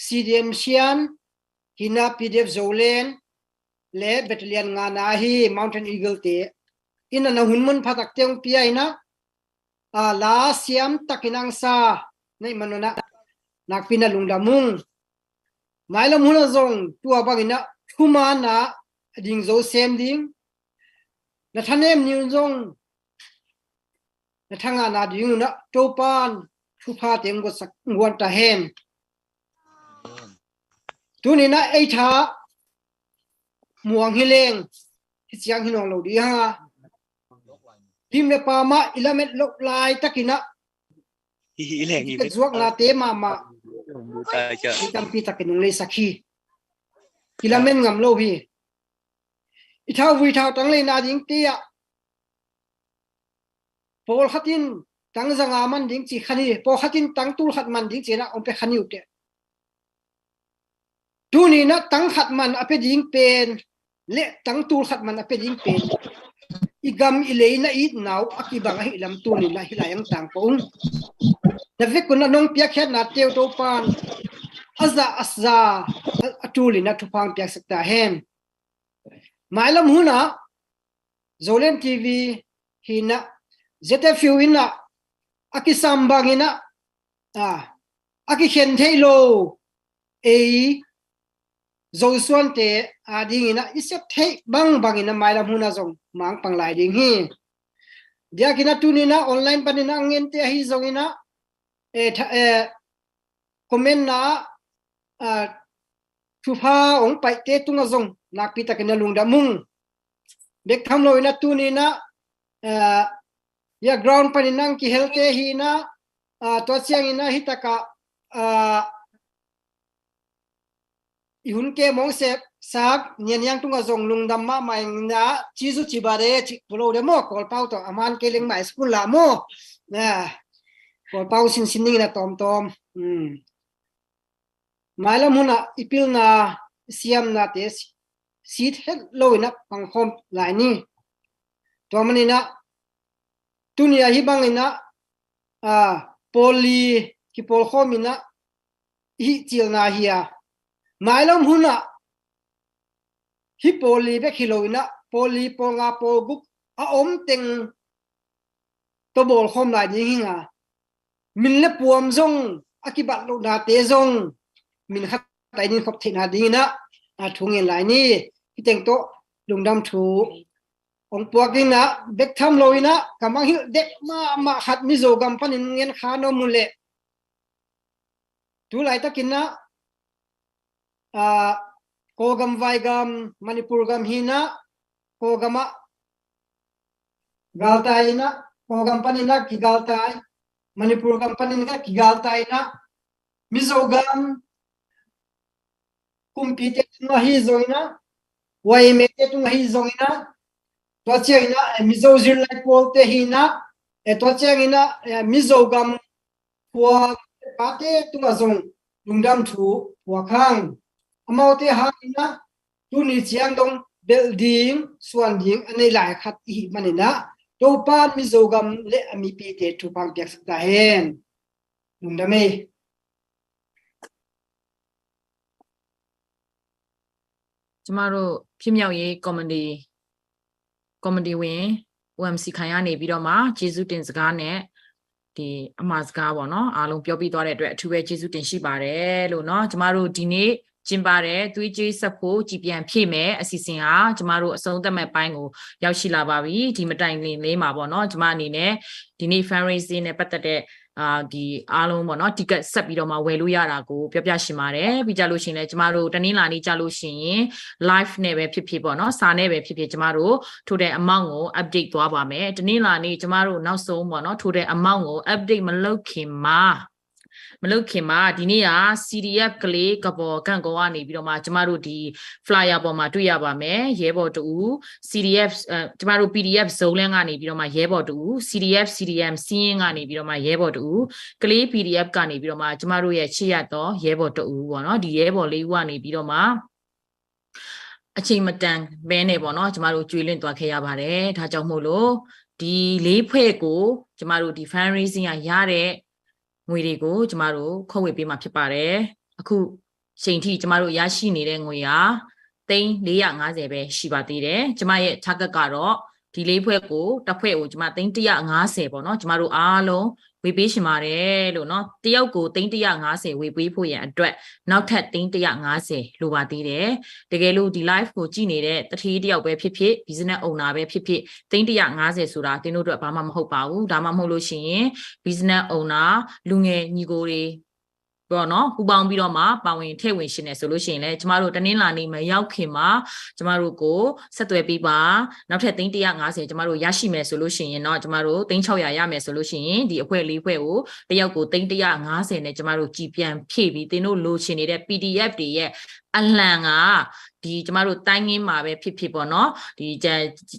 cdm sian hina pdf zolen le battalion nga na hi mountain eagle te ina na hunmun phatak teung piai na la siam takinang sa nei manona nakpina lungdamung mailam huna zong tua bangina thuma na ding zo sem ding na thanem niu zong na thanga na ding na topan thupa tem go sak ngwan ta hen tunina eitha muang hileng chiang hinong lo di ha tim le pa ma ilamet lo lai takina hi leng ni zuak na te mama tampi takinung le sakhi ilamen ngam lo bi ithau wi thau tang le na ding tia pol khatin tang zanga man ding chi khani po khatin tang tul khat man ding chena ompe khani ute tuni na tang khat man ape ding pen le tang tul khat man ape ding pen igam ileina I naw akibang hi lam tuni na hilayang tang pong na vekun na nong piak het na teu to pan azza atuli na thupang piak sakta hem mailam huna zolen tv hina ztfu ina akisam bangina aki khen thailo zo suan te ading ina isep thei bangina mailam huna zong mang panglai ding hi dia kina tunina online panina ngen te hi zongina comment na thupa ong pai te tunga zong nakpi takina lungda mung bek thamlo ina tunina ya ground paninang ki helte hi na to chiang ina hitaka ihun ke mong se sak nian yang tunga zong lungdam ma mai na chizu chibare chi pulo de mo kol pau to aman ke leng mai school la mo na kol pau sin sin ni na tom mailam huna ipil na siam na te sit het loina pangkhom lai ni to manina tunia hi bangina poli ki pol khomina hi chilna hiya mailam huna hi poli be khiloina poli ponga polbuk a om teng to bol khom lai ding hinga min le puam zong akibat lo na te zong min khat tai nin khop thina ding na thungin lai ni hi teng to lungdam thu องปวกินะเด็กทำโลยนะกำลังหิเด็กมาหัดมิโซกัมปันเงินขาโนมุเลทุไลตะกินนะโกกัมไวกัมมณิปุรกัมหินะโกกัมกาลตายนะโกกัมปันนะกิกาลตายมณิปุรกัมปันนะกิกาลตายนะมิโซกัมคุมพิเตตุงหิโซยนะไวเมเตตุงหิโซยนะตัวเชียงนะมิโซจิลไลโพลเตหินะตัวเชียงนะมิโซกัมพัวปาเตตุงazongลุงดำถูหัวข้างอมาวเตหานะตุนิเชียงดงเบลดิงส่วนดิงอันนี้หลายขัดอีมันนะตัวปานมิโซกัมเลอมีปีเตทุพังเปียกสักเห็นลุงดำเอကျမတို့ဖြစ်မြောက်ရေးကော်မတီဝင် OMC ခိုင်ကနေပြီးတော့မှကျေးဇူးတင်စကားနဲ့ဒီအမှားစကားပေါ့နော်အားလုံးပြောပြသွားတဲ့အတွက်အထူးပဲကျေးဇူးတင်ရှိပါတယ်လို့เนาะကျမတို့ဒီနေ့ကျင်းပတဲ့သွေးကြွေးဆက်ဖို့ကြည်ပြန်ဖြည့်မယ်အစီအစဉ်ဟာကျမတို့အဆုံးသတ်မဲ့ပိုင်းကိုရောက်ရှိလာပါပြီဒီမတိုင်ခင်လေးမှာပေါ့နော်ကျမအနေနဲ့ဒီနေ့ fundraising နဲ့ပတ်သက်တဲ့ဒီအားလုံးပေါ့နော်တိကတ်ဆက်ပြီးတော့မှဝယ်လို့ရတာကိုပြောပြရှင်ပါတယ်ပြီးကြလို့ရှိရင်လည်းကျမတို့တနင်္လာနေ့ကြာလို့ရှိရင် live နဲ့ပဲဖြစ်ဖြစ်ပေါ့နော်စာနဲ့ပဲဖြစ်ဖြစ်ကျမတို့ထိုတဲ့ amount ကို update သွားပါမယ်တနင်္လာနေ့ကျမတို့နောက်ဆုံးပေါ့နော်ထိုတဲ့ amount ကို update မလုပ်ခင်မှာဒီနေ့က CDF ကလေးကပေါ်ကန့်ကောကနေပြီးတော့မှကျမတို့ဒီ flyer ပေါ်မှာတွေ့ရပါမယ်ရဲဘော်တူ CDF ကျမတို့ PDF ဇုံလန်းကနေပြီးတော့မှရဲဘော်တူ CDF CDM စီးရင်ကနေပြီးတော့မှရဲဘော်တူကလေး PDF ကနေပြီးတော့မှကျမတို့ရဲ့ချစ်ရတော့ရဲဘော်တူပေါ့နော်ဒီရဲဘော်လေးဦးကနေပြီးတော့မှအချိန်မတန်ဘဲနေပေါ့နော်ကျမတို့ကျွေးလွင့်သွားခဲ့ရပါတယ်ဒါကြောင့်မို့လို့ဒီလေးဖွဲ့ကိုကျမတို့ဒီ fundraising ရတဲ့ငွေတွေကိုကျမတို့ခုတ်ဝေပေးမှာဖြစ်ပါတယ်အခုချိန်ထိကျမတို့ရရှိနေတဲ့ငွေဟာ3,450ပဲရှိပါသေးတယ်ကျမရဲ့ target ကတော့ဒီလေးဖွဲ့ကိုတစ်ဖွဲ့ကိုကျမ3,150ပေါ့နော်ကျမတို့အားလုံးဝေပေးရှင်ပါတယ်လို့เนาะတယောက်ကို3,150ဝေပေးဖို့ရန်အတွက်နောက်ထပ်3,150လိုပါသေးတယ်တကယ်လို့ဒီ live ကိုကြည့်နေတဲ့တတိတယောက်ပဲဖြစ်ဖြစ် business owner ပဲဖြစ်ဖြစ်3,150ဆိုတာတင်းတို့အတွက်ဘာမှမဟုတ်ပါဘူးဒါမှမဟုတ်လို့ရှိရင် business owner လူငယ်ညီကိုတွေပေါ့နော်ပူပေါင်းပြီးတော့မှပါဝင်ထည့်ဝင်ရှင်နေဆိုလို့ရှိရင်လည်းကျမတို့တနင်္လာနေ့မရောက်ခင်မှာကျမတို့ကိုဆက်သွယ်ပေးပါနောက်ထပ်3,150ကျမတို့ရရှိမယ်ဆိုလို့ရှိရင်တော့ကျမတို့3,600ရမယ်ဆိုလို့ရှိရင်ဒီအဖွဲ့၄ဖွဲ့ကိုတယောက်ကို3,150နဲ့ကျမတို့ကြည်ပြန်ဖြည့်ပြီးသင်တို့လိုချင်နေတဲ့ PDF တွေရဲ့အလံကဒီကျမတို့တိုင်းငင်းမှာပဲဖြစ်ဖြစ်ပေါ့နော်ဒီ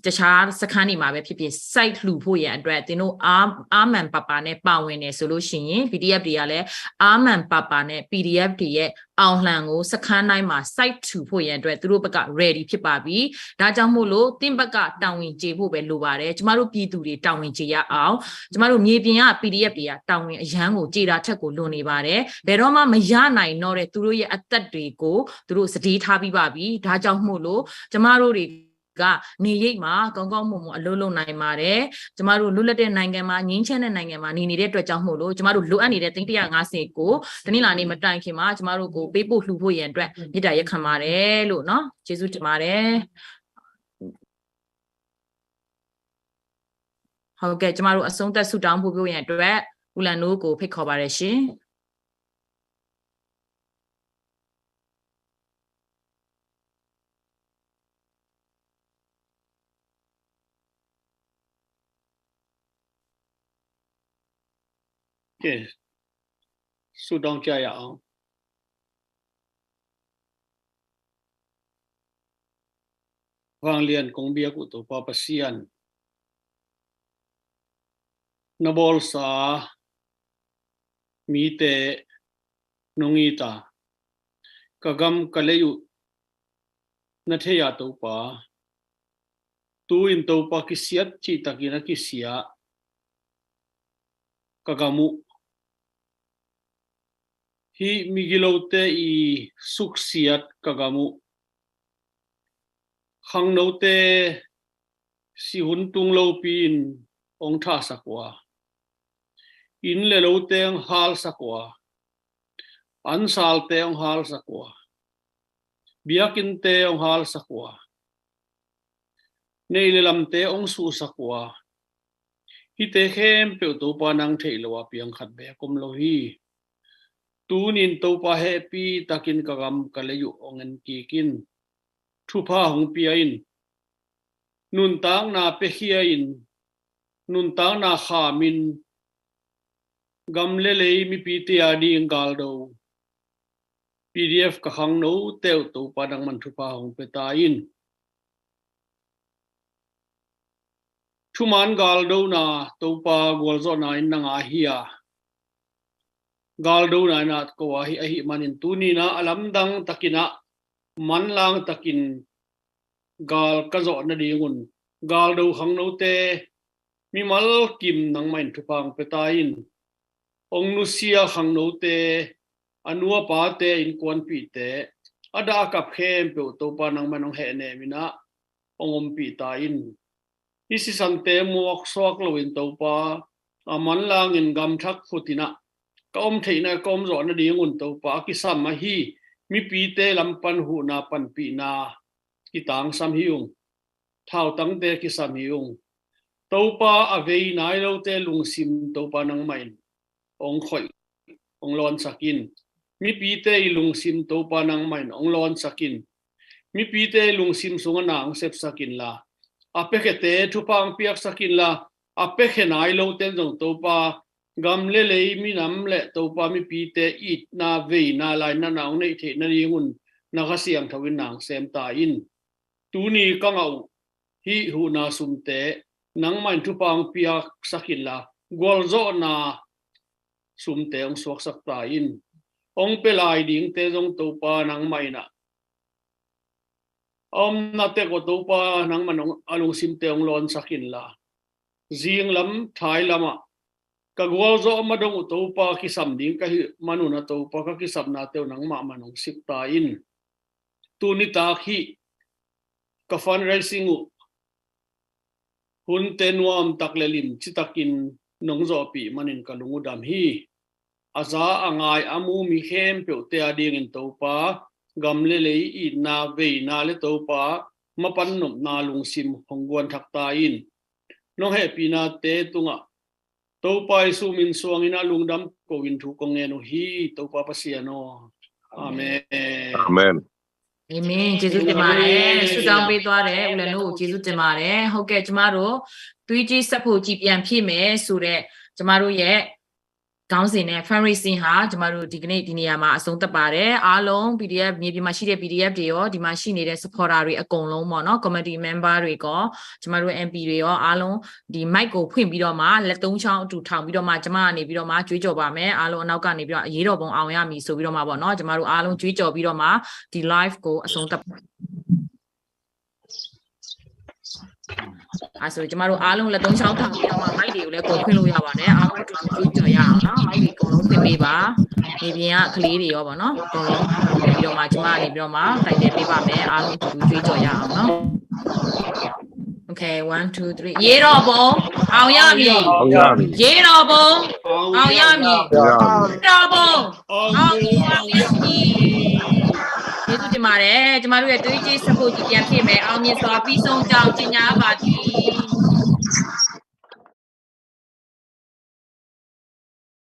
တခြားစခန်းတွေမှာပဲဖြစ်ဖြစ် site လှူဖို့ရန်အတွက်သင်တို့အာမန်ပပနဲ့ပါဝင်နေဆိုလို့ရှိရင် PDF တွေကလည်းအာမန်ပပနဲ့ PDF တွေရဲ့အောင်လှန်ကိုစခန်းတိုင်းမှာ site ထူဖို့ရန်အတွက်သူတို့ဘက်က ready ဖြစ်ပါပြီဒါကြောင့်မို့လို့သင်ဘက်ကတောင်းဝင်ကြေဖို့ပဲလိုပါတယ်ကျမတို့ပြည်သူတွေတောင်းဝင်ကြေရအောင်ကျမတို့မြေပြင်က PDF တွေကတောင်းဝင်အရန်ကိုကြေတာထက်ကိုလွန်နေပါတယ်ဘယ်တော့မှမရနိုင်တော့တဲ့သူတို့ရဲ့အသက်တွေကိုသူတို့စတေးထားပြီးပါပြီဒါကြောင့်မို့လို့ကျမတို့တွေကနေရိပ်မှာကောင်းကောင်းမွန်မွန်အလုပ်လုပ်နိုင်ပါတယ်ကျမတို့လွတ်လပ်တဲ့နိုင်ငံမှာငြိမ်းချမ်းတဲ့နိုင်ငံမှာနေနေတဲ့အတွက်ကြောင့်မို့လို့ကျမတို့လိုအပ်နေတဲ့3,150ကိုတနင်္လာနေ့မတိုင်ခင်မှာကျမတို့ကိုပေးပို့လှူဖို့ရန်အတွက်မေတ္တာရက်ခံပါတယ်လို့เนาะကျေးဇူးတင်ပါတယ်ဟုတ်ကဲ့ကျမတို့အဆုံးသက်ဆုတောင်းဖို့ရန်အတွက်ဦးလန်နိုးကိုဖိတ်ခေါ်ပါတယ်ရှင်ကဲဆုတောင်းကြရအောင်Vang lian kong biak uto papasian nabol sa mite nongita kagam kalayu natheya to pa tu in to pa kisiat chi takina kisia kagamu hi migilote I suksiat kagamu khang note si hun tung lo pin ong tha sakwa in le lo teng hal sakwa an sal teng hal sakwa biakin te ong hal sakwa nei le lam te ong su sakwa hi te khem pe to pa nang thei lo piang khat be kom lo hi tu nin to pa happy takin ka gam ka le yu ongen ki kin thu pha hong pi in nun tang na pe khia in nun tang na kha min gam le le mi pi ti adi ngal do PDF ka khang no teu to pa dang man thu pa hong pe ta in Chuman galdo na topa golzo na inna nga hiya galdo na na ko ahi manin tuni na alamdang takina manlang takin gal kazo na dingun galdo hangno te mimal kim nang main thupang petain ong nusia hangno te anua pa te in kwan pi te ada kap khem pe topa nang manong he ne mina ongom pi ta in isi sante muak swak loin topa aman lang in gam thak phutina kom theina kom zo na dingun topa ki sam ma hi mi pi te lampan hu na pan pi na ki tang sam hiung thau tang te ki sam hiung topa avei nai lo te lungsim topa nang main ong khoi ong lon sakin mi pi te lungsim topa nang main ong lon sakin mi pi te lungsim sunga nang sep sakin la apekete thupang piak sakin la apekhe nai lo ten jong topa gam le le mi nam le topa mi pi te it na ve na lai na naung nei the na ringun na ka siang thawin nang sem ta in tu ni kangau hi hu na sum te nang main thupang piak sakin la gol zo na sum te ong suak sak ta in ong pelai ding te jong topa nang mai na na te ko topa nang manong alung sim te ong lon sakin la zing lam thai lama ka gol zo madong topa ki sam ding ka hi manuna topa ka ki sam na te nang ma manong sip ta in tu ni ta khi ka fundraising hun te nuam taklelim chitakin nong zo pi manin ka lungu dam hi aza angai amu mi khem pe te ading in topa gam le le I na ve na le topa mapan nom na lung sim hongwan thak ta in no he pi na te tunga topa su min suang ina lungdam ko win thu ko nge no hi topa pasiano amen amen Amen ကျေးဇူးတင်ပါတယ်ဆုတောင်းပေးသွားတယ်ဦးလည်းတို့ကျေးဇူးတင်ပါတယ်ဟုတ်ကဲ့ကျမတို့သွေးကြီးဆက်ဖို့ကြည်ပြန်ဖြစ်မယ်ဆိုတော့ကျမတို့ရဲ့ခေါင်းစဉ်နဲ့ fundraising ဟာကျမတို့ဒီကနေ့ဒီနေရာမှာအဆုံးသတ်ပါတယ်အားလုံး PDF မြေပြင်မှာရှိတဲ့ PDF တွေရောဒီမှာရှိနေတဲ့ supporter တွေအကုန်လုံးပေါ့နော် committee member တွေကောကျမတို့ MP တွေရောအားလုံးဒီ mic ကိုဖွင့်ပြီးတော့မှလက်သုံးချောင်းအတူထောင်ပြီးတော့မှကျမကနေပြီးတော့မှကြွေးကြော်ပါမယ်အားလုံးအနောက်ကနေပြီးတော့အရေးတော်ပုံအောင်ရမည်ဆိုပြီးတော့မှပေါ့နော်ကျမတို့အားလုံးကြွေးကြော်ပြီးတော့မှဒီ live ကိုအဆုံးသတ်အဲ့ဆိုကျမတို့အားလုံးလက်သုံးချောင်းထောင်ပြီးတော့မှ mic တွေကိုလည်းကိုဖွင့်လို့ရပါတယ်အားလုံးအတူတူကြွေးကြော်ရအောင်နော် mic တွေအကုန်လုံးဖွင့်ပေးပါဒီပြင်ကကလေးတွေရောပေါ့နော်အကုန်လုံးပြီးတော့မှကျမကနေပြီးတော့မှတိုင်တယ်ပေးပါမယ်အားလုံးအတူတူကြွေးကြော်ရအောင်နော် Okay 1 2 3ရေတော်ဘုံအောင်ရမည်ရေတော်ဘုံအောင်ရမည်တော်ဘုံအောင်ရမည်ကျေးဇူးတင်ပါတယ်ကျမတို့ရဲ့တွေးကြည့်စဖို့ကြည်ပြန်ဖြစ်မယ်အောင်မြင်စွာပြီးဆုံးကြောင်းကျင်ညာပါသည်